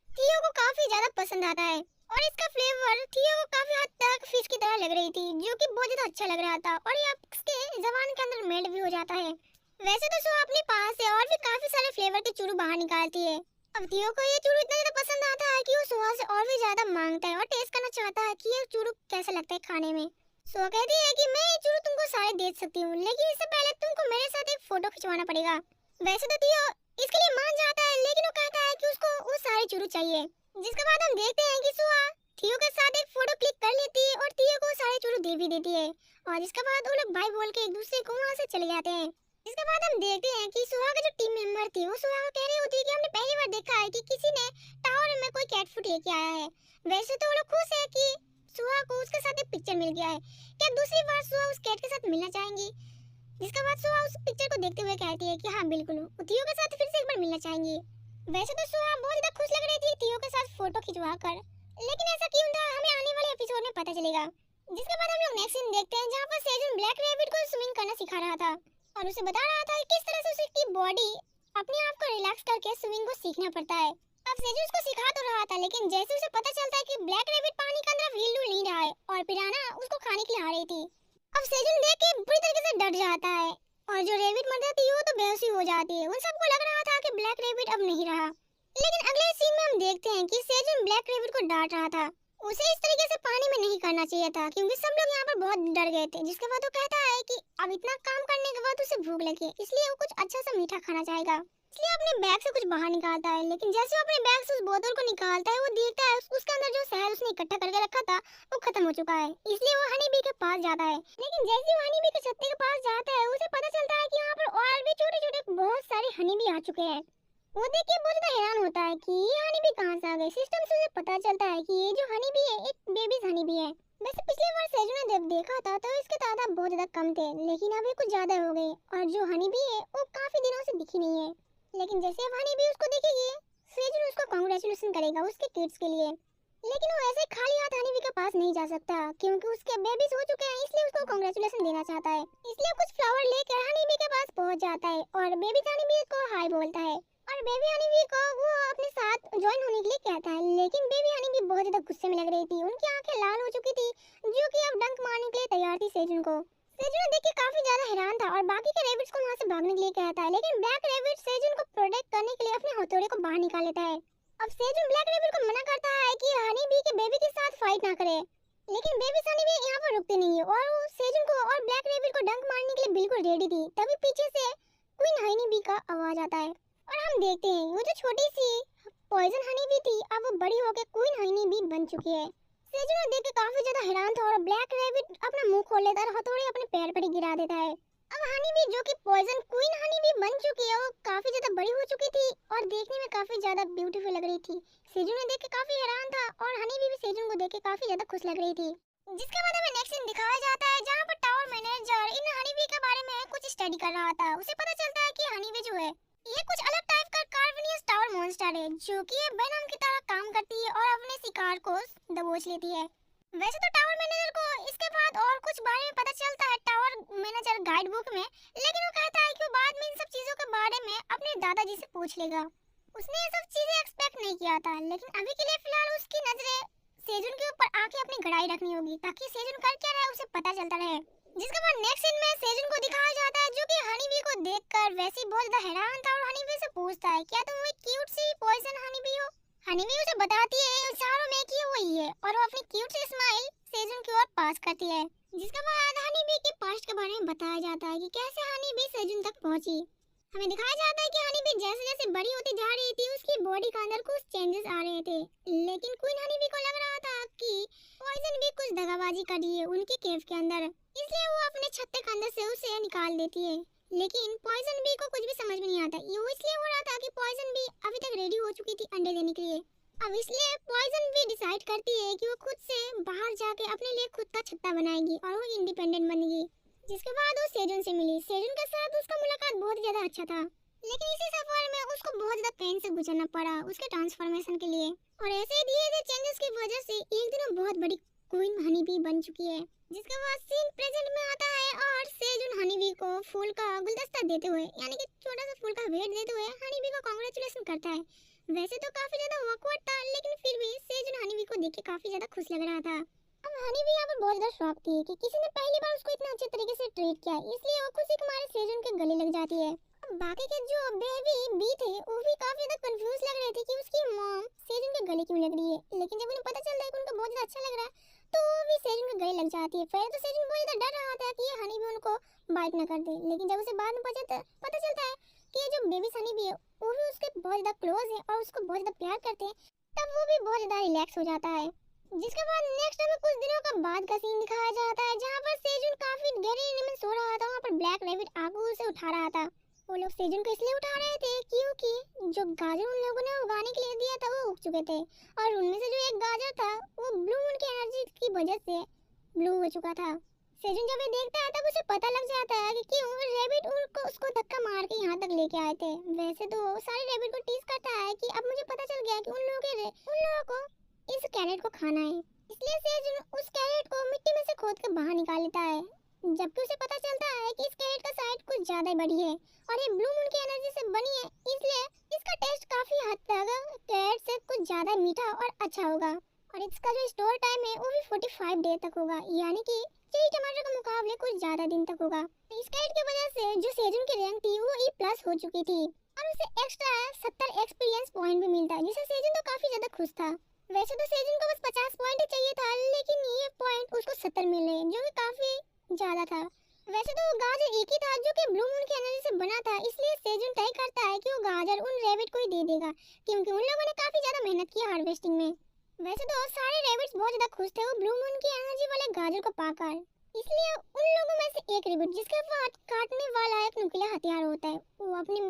थियो को काफी ज्यादा पसंद आता है और इसका फ्लेवर थियो को काफी हद तक फिश की तरह लग रही थी, जो कि बहुत ज्यादा अच्छा लग रहा था और ये आपके जबान के अंदर मेल्ट भी हो जाता है। वैसे तो सुहा अपने पास से और भी काफी सारे फ्लेवर के चूरू बाहर निकालती है। अब थियो को ये चूरू इतना ज्यादा पसंद आता है कि वो सुहा से और भी ज्यादा मांगता है और टेस्ट करना चाहता है कि ये चूरू कैसा लगता है खाने में। सुहा कहती है कि मैं ये चूरू तुमको सारे दे सकती हूँ, लेकिन इससे पहले तुमको मेरे साथ एक फोटो खिंचवाना पड़ेगा। वैसे तो थियो इसके लिए मान जाता है, लेकिन वो कहता है कि उसको वो सारे चूरू चाहिए। जिसके बाद हम देखते हैं कि सुहा थियो के साथ एक फोटो क्लिक कर लेती है और थियो को सारे चूरू दे भी देती है, और इसके बाद वो लोग बाय बोल के एक दूसरे को वहां से चले जाते हैं। इसके बाद हम देखते हैं कि सुहा का जो टीम मेंबर थी वो सुहा को कह रही होती है कि हमने पहली बार देखा है कि किसी ने टावर में कोई कैट फूड लेके आया है। वैसे तो वो लोग खुश है कि सुहा को उसके साथ एक पिक्चर मिल गया है, क्या दूसरी बार सुहा उस कैट के साथ मिलना चाहेंगी। जिसके बाद सुहा उस पिक्चर को देखते हुए कहती है कि हाँ बिल्कुल, वो थियो के साथ फिर से एक बार मिलना चाहेंगी। वैसे तो सुहा बहुत ज्यादा खुश लग रही थी थियो के साथ फोटो खिंचवा कर, लेकिन ऐसा क्यों था हमें आने वाले एपिसोड में पता चलेगा। जिसके बाद हम लोग नेक्स्ट सीन देखते हैं जहाँ पर सेजन ब्लैक रैबिट को स्विमिंग करना सिखा रहा था और उसे बता रहा था कि किस तरह से उसकी बॉडी अपने आप को रिलैक्स करके स्विमिंग को सीखना पड़ता है। अब सेजन उसको सिखा तो रहा था, लेकिन जैसे उसे पता चलता है कि ब्लैक रैबिट पानी के अंदर हिल डुल नहीं रहा है और पिराना उसको खाने के लिए आ रही थी, अब सेजन देख के बुरी तरीके से डर जाता है और जो रैबिट मर जाती है वो तो बेहोश हो जाती है। उन सबको लग रहा था कि ब्लैक रैबिट अब नहीं रहा, लेकिन अगले सीन में हम देखते हैं कि सेजन ब्लैक रैबिट को डांट रहा था, उसे इस तरीके से पानी में नहीं करना चाहिए था क्योंकि सब लोग यहाँ पर बहुत डर गए थे। जिसके बाद वो कहता है कि अब इतना काम करने के बाद उसे भूख लगी, इसलिए वो कुछ अच्छा सा मीठा खाना चाहेगा, इसलिए अपने बैग से कुछ बाहर निकालता है। लेकिन जैसे वो अपने बैग से उस बोतल को निकालता है वो देखता है उसके अंदर जो शहद उसने इकट्ठा करके रखा था वो खत्म हो चुका है, इसलिए वो हनी बी के पास जाता है। लेकिन जैसे वो हनी बी के छत्ते के पास जाता है उसे पता चलता है कि यहाँ पर और भी छोटे छोटे बहुत सारे हनी बी आ चुके हैं। वो देख के बहुत ज्यादा हैरान होता है कि ये हनी बी कहाँ से आ गए। सिस्टम से उसे पता चलता है कि ये जो हनी बी है एक बेबीज हनी बी है। वैसे पिछले बार सेजू ने जब देखा था तो इसके तादाद बहुत ज्यादा कम थे, लेकिन अब ये कुछ ज्यादा हो गए और जो हनी बी है वो काफी दिनों से दिखी नहीं है। लेकिन जैसे अब हनी बी उसको दिखेगी सेजू उसको कांग्रेचुलेशन करेगा उसके किड्स के लिए, लेकिन वो ऐसे खाली हाथ हनी बी के पास नहीं जा सकता क्योंकि उसके बेबीज हो चुके हैं, इसलिए उसको कांग्रेचुलेशन देना चाहता है। इसलिए कुछ फ्लावर लेकर हनी बी के पास पहुंच जाता है और बेबी हनी बी को हाय बोलता है और बेबी हनी बी को वो अपने साथ ज्वाइन होने के लिए कहता है। लेकिन बेबी हनी बी बहुत ज्यादा गुस्से में लग रही थी, उनकी आंखें लाल हो चुकी थी जो कि अब डंक मारने के लिए तैयार थी सेजन को। सेजन देख के काफी ज्यादा हैरान था और बाकी के रैबिट्स को वहां से भागने के लिए कहता है, लेकिन ब्लैक रैबिट सेजन को प्रोटेक्ट करने के लिए अपने हथौड़े को बाहर निकाल लेता है। अब सेजन ब्लैक रैबिट को मना करता है कि हनी बी के बेबी के साथ फाइट ना करे, लेकिन बेबी हनी बी यहाँ पर रुकती नहीं है और वो सेजन को और ब्लैक रैबिट को डंक मारने के लिए बिल्कुल रेडी थी। तभी पीछे से क्वीन हनी बी का आवाज आता है और हम देखते हैं वो जो छोटी सी पॉइजन हनी बी थी अब वो बड़ी होकर क्वीन हनी बी बन चुकी है। सेजन देख के काफी ज्यादा हैरान था और ब्लैक रैबिट अपना मुंह खोल लेता है और हथौड़े अपने पैर पर ही गिरा देता है। अब हनी बी जो कि पॉइजन क्वीन हनी बी बन चुकी है वो काफी ज्यादा बड़ी हो चुकी थी और देखने में काफी ज्यादा ब्यूटीफुल लग रही थी। सेजन ने देख के काफी हैरान था और हनी बी भी सेजन को देख के काफी ज्यादा खुश लग रही थी। जिसके बाद हमें नेक्स्ट सीन दिखाया जाता है जहाँ पर टावर मैनेजर इन हनी बी के बारे में कुछ स्टडी कर रहा था। उसे पता चलता है कि हनी बी जो है ये कुछ अलग टाइप का कार्बनियस टावर मॉन्स्टर है जो कि वेनम की तरह काम करती है और अपने शिकार को दबोच लेती है। वैसे तो टावर मैनेजर को इसके बाद और कुछ बारे में पता चलता है टावर मैनेजर गाइड बुक में, लेकिन वो कहता है कि वो बाद में इन सब चीजों के बारे में अपने दादाजी से पूछ लेगा। उसने ये सब चीजें एक्सपेक्ट नहीं किया था, लेकिन अभी के लिए फिलहाल उसकी नजरें सेजुन के ऊपर आके अपनी गड़ाई रखनी होगी ताकि सेजुन कर क्या रहा है उसे पता चलता रहे। जिसके बाद नेक्स्ट सीन में सेजुन को दिखाया जाता है जो कि हनी बी को देखकर वैसे ही बहुत ज्यादा हैरान था और हनी बी से पूछता है क्या तुम एक क्यूट सी पॉइजन हनी बी हो। हनी बी उसे बताती है इशारों में कि वो ही है और वो अपनी क्यूट सी स्माइल सेजुन की ओर पास करती है। जिसके बाद हनी बी के पास्ट के बारे में बताया जाता है कि कैसे हनी बी सेजुन तक पहुंची। हमें दिखाया जाता है कि हनी बी जैसे जैसे बड़ी होती जा रही थी उसकी बॉडी के अंदर कुछ चेंजेस आ रहे थे, लेकिन क्वीन हनी बी को लग रहा था कि पॉइजन भी कुछ दगाबाजी कर रही है उनके केव के अंदर, इसलिए वो अपने छत्ते के अंदर से उसे निकाल देती है। लेकिन पॉइजन बी को कुछ भी समझ में नहीं आता, ये इसलिए हो रहा था कि पॉइजन बी अभी तक रेडी हो चुकी थी अंडे देने के लिए। अब इसलिए पॉइजन बी डिसाइड करती है कि वो खुद से बाहर जाके अपने लिए खुद का छत्ता बनाएगी और वो इंडिपेंडेंट बनेगी। जिसके बाद वो सेजुन से मिली। सेजुन के साथ उसका मुलाकात बहुत ज्यादा अच्छा था, लेकिन इसी सफर में उसको बहुत ज्यादा पेन से गुजरना पड़ा उसके ट्रांसफॉर्मेशन के लिए, और ऐसे ही धीरे धीरे चेंजेस की वजह से एक दिन वो बहुत बड़ी क्वीन हनी बी बन चुकी है। जिसके बाद सीन प्रेजेंट में आता है और सेजुन हनी बी को फूल का गुलदस्ता देते हुए यानी कि छोटा सा फूल का भेंट देते हुए हनी बी को कांग्रेचुलेशन करता है। वैसे तो काफी ज्यादा awkward था, लेकिन फिर भी सेजन हनीबी को देख के काफी ज्यादा खुश लग रहा था। अब हनीबी यहाँ पर बहुत ज्यादा शॉक थी कि किसी ने पहली बार उसको इतना अच्छे तरीके से ट्रीट किया, इसलिए वो खुशी के मारे सेजन के गले लग जाती है। अब बाकी के जो बेबी बी थे वो भी काफी ज्यादा कंफ्यूज लग रहे थे कि उसकी मॉम सेजन के गले क्यों लग रही है, लेकिन जब उन्हें पता चलता है कि उनको बहुत ज्यादा अच्छा लग रहा है तो वो भी सेजन के गले लग जाती है। पहले तो सेजन बहुत ज्यादा डर रहा था कि ये हनीबी उनको बाइट न कर दे, लेकिन जब उसे बाद में पता चलता है कि ये जो बेबी हनीबी है वो भी उसके बहुत ज्यादा क्लोज है और उसको बहुत ज्यादा प्यार करते हैं, तब वो भी बहुत ज्यादा रिलैक्स हो जाता है। जिसके बाद नेक्स्ट हमें कुछ दिनों का बाद का सीन दिखाया जाता है, जहाँ पर सेजुन काफी गहरी नींद में सो रहा था। वहाँ पर ब्लैक रैबिट आगू उसे उठा रहा था। वो लोग सेजुन को इसलिए उठा रहे थे क्योंकि जो गाजर उन लोगों ने उगाने के लिए दिया था वो उग चुके थे, और उनमें से जो एक गाजर था वो ब्लू मून की एनर्जी की वजह से ब्लू हो चुका था। सेजुन जब ये देखता है तब उसे पता लग जाता है कि क्यों रैबिट उसको धक्का मार के यहाँ तक लेके आए थे। वैसे तो सारे रैबिट को टीज करता है कि अब मुझे पता चल गया कि उन लोगों को इस कैरेट को खाना है, इसलिए सेजुन उस कैरेट को मिट्टी में से खोद कर बाहर निकाल लेता है। जबकि उसे पता चलता है कि इस कैरेट का साइज कुछ ज्यादा ही बड़ी है और ये ब्लू मून की एनर्जी से बनी है, इसलिए इसका टेस्ट काफी हद तक कैरेट से कुछ ज्यादा मीठा और अच्छा होगा। और इसका जो स्टोर टाइम है वो भी 45 डे तक होगा, यानी कि चेरी टमाटर के मुकाबले कुछ ज्यादा दिन तक होगा। इस कैरेट की वजह से जो सेजुन की रैंक थी वो E+ हो चुकी थी और उसे एक्स्ट्रा 70 एक्सपीरियंस पॉइंट भी मिलता है, जिससे सेजुन तो काफी ज्यादा खुश था। वैसे तो सेजुन को बस 50 पॉइंट ही चाहिए था, लेकिन ये पॉइंट उसको 70 मिले, जो कि काफी ज्यादा था। वैसे तो वो गाजर एक ही था जो कि ब्लू मून की एनर्जी से बना था, इसलिए सेजुन तय करता है कि वो गाजर उन रैबिट को ही दे देगा, क्योंकि उन लोगों ने काफी ज्यादा मेहनत की हार्वेस्टिंग में। वैसे तो सारे रैबिट्स बहुत ज्यादा खुश थे वो ब्लू मून की एनर्जी वाले गाजर को पाकर, इसलिए उन लोगों में से एक रैबिट जिसके पास काटने वाला एक नुकीला हथियार होता है, वो अपनी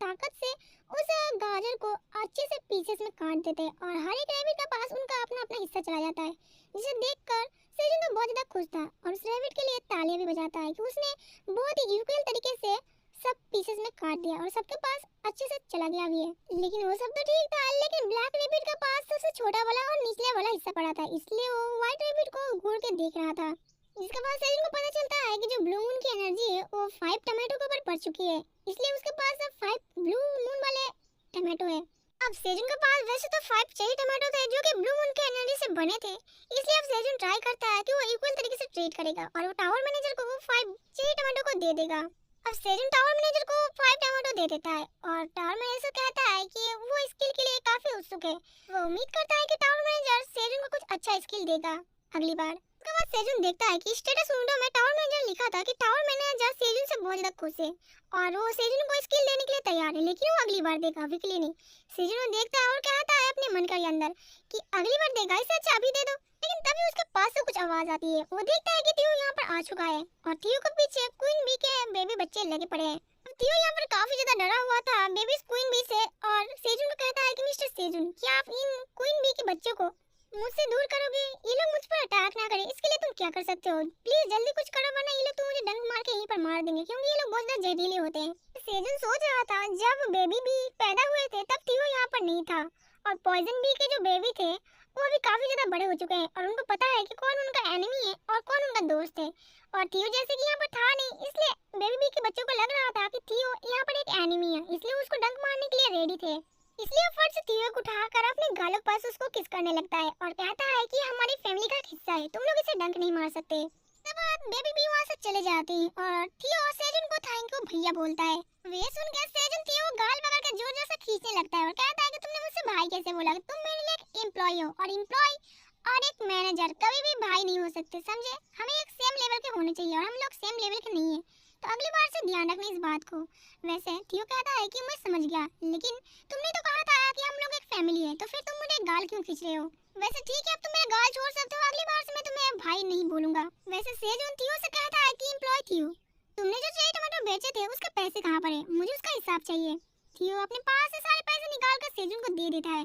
ताकत से उस गाजर को अच्छे से पीसेस में काट देते हैं और हर एक रैबिट के पास उनका अपना अपना हिस्सा चला जाता है, जिसे देखकर सेजुन तो बहुत ज्यादा खुश था और उस रैबिट के लिए तालियां भी बजाता है कि उसने बहुत ही इक्वल तरीके से सब पीसेस में काट दिया और सबके पास अच्छे से चला गया भी है। लेकिन वो सब तो ठीक था, लेकिन ब्लैक रैबिट के पास सबसे छोटा वाला और निचले वाला हिस्सा पड़ा था, इसलिए वो व्हाइट रैबिट को घूर के देख रहा था। जिसके बाद सेजुन को पता चलता है कि जो ब्लू मून की एनर्जी है वो 5 टमाटो के ऊपर पड़ चुकी है, इसलिए उसके पास अब 5 ब्लू मून वाले टमाटो है। अब सेजुन के पास वैसे तो 5 चेरी टमाटो थे जो कि ब्लू मून की एनर्जी से बने थे, इसलिए अब सेजुन ट्राई करता है कि वो इक्वल तरीके से ट्रीट करेगा और वो टावर मैनेजर को वो 5 चेरी टमाटो को दे देगा। अब सेजुन टावर मैनेजर को 5 टमाटो दे देता है और टावर मैनेजर कहता है कि वो स्किल के लिए काफी उत्सुक है। वो उम्मीद करता है कि टावर मैनेजर सेजुन को कुछ अच्छा स्किल देगा अगली बार। उसके बाद सेजुन देखता है कि स्टेटस विंडो में टावर मैनेजर लिखा था कि टावर मैनेजर सेजुन से बहुत ज्यादा खुश है और वो सेजुन को स्किल देने के लिए तैयार है, लेकिन वो अगली बार देगा, अभी के लिए नहीं। सेजुन देखता है और कहता है अपने मन के अंदर कि अगली बार देगा, इससे अच्छा अभी दे दो। लेकिन तभी उसके पास से कुछ आवाज आती है, वो देखता है कि थियो यहाँ पर आ चुका है और थियो के पीछे क्वीन बी के बेबी बच्चे लगे पड़े हैं। थियो यहाँ पर काफी ज्यादा डरा हुआ था बेबी क्वीन बी से और सेजुन को कहता है कि मिस्टर सेजुन, क्या आप इन क्वीन बी के बच्चों को मुझसे दूर करोगे? ये लोग मुझ पर अटैक ना करें, इसके लिए तुम क्या कर सकते हो? प्लीज जल्दी कुछ करो, वरना ये लोग तो मुझे डंक मार के यहीं पर मार देंगे, क्योंकि ये लोग बहुत ज्यादा जहरीले होते हैं। सेजन सोच रहा था जब बेबी बी पैदा हुए थे तब थियो यहाँ पर नहीं था और पॉइजन बी के जो बेबी थे वो अभी काफी ज्यादा बड़े हो चुके हैं और उनको पता है कि कौन उनका एनिमी है और कौन उनका दोस्त है। और थियो जैसे कि यहाँ पर था नहीं, इसलिए बेबी बी के बच्चों को लग रहा था कि थियो यहाँ पर एक एनिमी है, इसलिए उसको डंक मारने के लिए रेडी थे। इसलिए फट से थियो को उठाकर अपने गालों के पास उसको किस करने लगता है और कहता है कि हमारी फैमिली का हिस्सा है, तुम लोग इसे डंक नहीं मार सकते। उसके बाद बेबी भी वहाँ से चले जाती और थियो सेजुन को थैंक यू भैया बोलता है। वे सुनकर सेजुन थियो को गाल पकड़ के जोर जोर से खींचने लगता है और कहता है कि तुमने मुझसे भाई कैसे बोला? तुम मेरे लिए एक एम्प्लॉय हो और एम्प्लॉय और एक मैनेजर कभी भी भाई नहीं हो सकते, समझे? हमें एक सेम लेवल के होने चाहिए और हम लोग सेम लेवल के नहीं है, तो अगली बार से ध्यान रखना इस बात को। वैसे थियो कहता है कि मैं समझ गया, लेकिन तुमने तो कहा था कि हम लोग एक फैमिली है, तो फिर तुम मुझे गाल क्यों खींच रहे हो? वैसे ठीक है, अब तुम मेरा गाल छोड़ सकते हो, अगली बार से मैं तुम्हें भाई नहीं बोलूंगा। वैसे सेजुन थियो से कहता है कि एम्प्लॉय थियो, तुमने जो चेरी टमाटर बेचे थे उसके पैसे कहाँ पर है? मुझे उसका हिसाब चाहिए। थियो अपने पास से सारे पैसे निकाल कर सेजुन को दे देता है।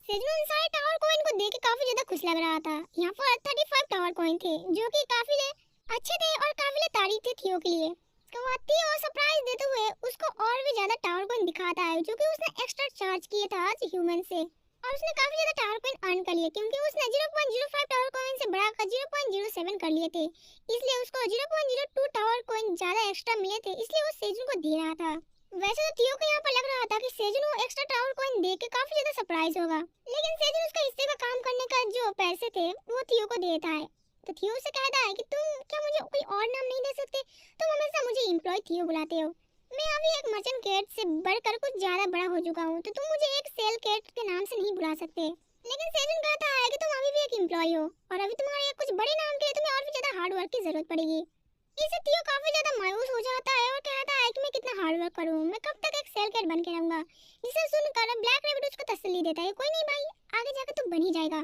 सेजुन सारे टावर कॉइन को देख के काफी ज्यादा खुश लग रहा था। यहाँ पर 35 टावर कॉइन थे जो कि काफी अच्छे थे और काफी तारीफ थे थियो के लिए। उसके बाद थियो सरप्राइज देते हुए उसको और भी ज्यादा टावर कॉइन दिखाता है जो कि उसने एक्स्ट्रा चार्ज किए था आज ह्यूमन से, और उसने काफी ज्यादा टावर कॉइन अर्न कर लिए क्योंकि उसने 0.05 टावर कॉइन से बढ़ाकर 0.07 कर लिए थे, इसलिए उसको 0.02 टावर कॉइन ज्यादा एक्स्ट्रा मिले थे, इसलिए वो सेजुन को दे रहा था। वैसे तो थियो को यहाँ पर लग रहा था कि सेजन वो एक्स्ट्रा टावर कॉइन देख के काफी ज्यादा सरप्राइज होगा, लेकिन सेजन उसका हिस्से का काम करने का जो पैसे थे वो थियो को देता है। तो थियो से कहता है कि तुम क्या मुझे कोई और नाम नहीं दे सकते, तुम हमेशा मुझे एम्प्लॉय थियो बुलाते हो। मैं अभी एक मर्चेंट कैट से बढ़कर कुछ ज्यादा बड़ा हो चुका हूँ, तो तुम मुझे एक सेल कैट के नाम से नहीं बुला सकते। लेकिन सेजन कहता है कि तुम अभी भी एक एम्प्लॉय हो और अभी तुम्हारे कुछ बड़े नाम के लिए तुम्हें और भी ज्यादा हार्ड वर्क की जरूरत पड़ेगी। इससे थियो काफी ज्यादा मायूस हो जाता है और कहता है कि मैं कितना हार्ड वर्क करूं, मैं कब तक एक सेल कैट बन के रहूंगा। जिसे सुनकर ब्लैक रैबिट उसको तसल्ली देता है, कोई नहीं भाई, आगे जाकर तू बन ही जाएगा।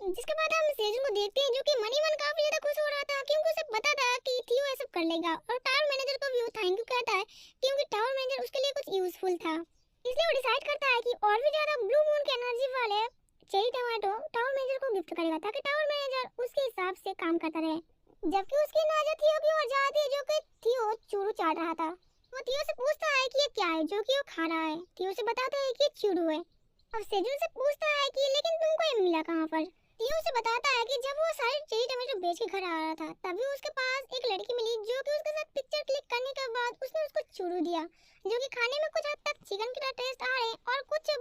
जिसके बाद हम सेजन को देखते हैं जो कि मनी मन काफी ज्यादा खुश हो रहा था क्योंकि उसे पता था कि थियो ये सब कर लेगा, और टावर मैनेजर को भी वो थैंक यू कहता है क्योंकि टावर मैनेजर उसके लिए कुछ यूजफुल था। इसलिए वो डिसाइड करता है कि और भी ज्यादा ब्लू मून के एनर्जी वाले चेरी टमाटो टावर मैनेजर को गिफ्ट करेगा ताकि टावर मैनेजर उसके हिसाब से काम करता रहे। जबकि उसकी नजर थियो की ओर जाती है जो कि थियो चूरू चाट रहा था। वो थियो से पूछता है कि ये क्या है जो कि वो खा रहा है। थियो से बताता है कि ये चूरू है। अब सेजन से पूछता है कि लेकिन तुमको ये मिला कहाँ पर। थियो से बताता है कि जब वो सारे चेरी टमाटो बेच के घर आ रहा था तभी उसके पास एक लड़की मिली जो कि उसके साथ पिक्चर क्लिक करने के बाद उसने उसको चूरू दिया, जो कि खाने में कुछ हद तक चिकन की तरह टेस्ट आ रहे हैं और कुछ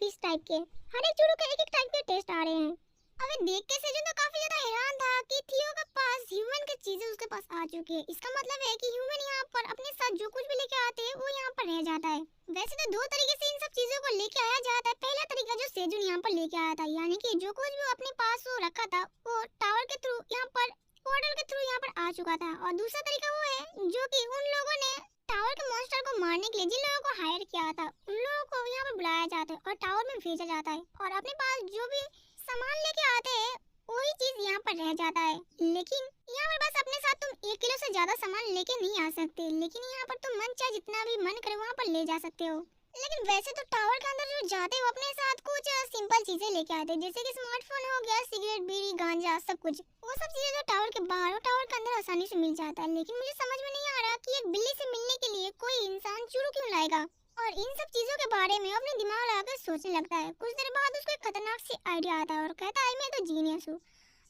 फिश टाइप के। हर एक चूरू के एक एक टाइप के टेस्ट आ रहे हैं। अबे देख के सेजन तो काफी ज्यादा हैरान था कि थियो के पास ह्यूमन की चीजें उसके पास आ चुकी है। इसका मतलब है कि ह्यूमन यहाँ पर अपने साथ जो कुछ भी लेके आते हैं वो यहाँ पर रह जाता है। वैसे तो दो तरीके से इन सब चीजों को लेके आया जाता है। पहला तरीका जो सेजन यहाँ पर लेके आया था, यानी कि जो कुछ भी वो अपने पास वो रखा था वो टावर के थ्रू यहाँ पर पोर्टल के थ्रू यहाँ पर आ चुका था। और दूसरा तरीका वो है जो कि उन लोगों ने टावर के मॉन्स्टर को मारने के लिए जिन लोगों को हायर किया था उन लोगों को यहाँ पर बुलाया जाता है और टावर में भेजा जाता है, और अपने पास जो भी सामान लेके आते हैं वही चीज यहाँ पर रह जाता है। लेकिन यहाँ पर बस अपने साथ तुम 1 किलो से ज्यादा सामान लेके नहीं आ सकते, लेकिन यहाँ पर तुम मन चाहे जितना भी मन करे वहाँ पर ले जा सकते हो। लेकिन वैसे तो टावर के अंदर जो जाते हो अपने साथ कुछ सिंपल चीजें लेके आते हैं, जैसे कि स्मार्टफोन हो गया, सिगरेट, बीड़ी, गांजा, सब कुछ। वो सब चीजें जो टावर के बाहर और टावर के अंदर आसानी से मिल जाता है। लेकिन मुझे समझ में नहीं आ रहा कि एक बिल्ली से मिलने के लिए कोई इंसान चूरू क्यों लाएगा और इन सब चीजों के बारे में अपने दिमाग लगाकर सोचने लगता है। कुछ देर बाद उसको एक खतरनाक सी आइडिया आता है और कहता है मैं तो जीनियस हूँ।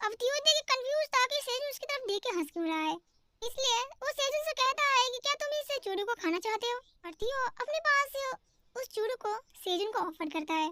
अब थियो देख के कंफ्यूज था कि सेजन उसकी तरफ देख के हंस क्यों रहा है, इसलिए वो सेजन से कहता है कि क्या तुम इस चूरू को खाना चाहते हो, और थियो अपने पास से उस चूरू को सेजन को ऑफर करता है।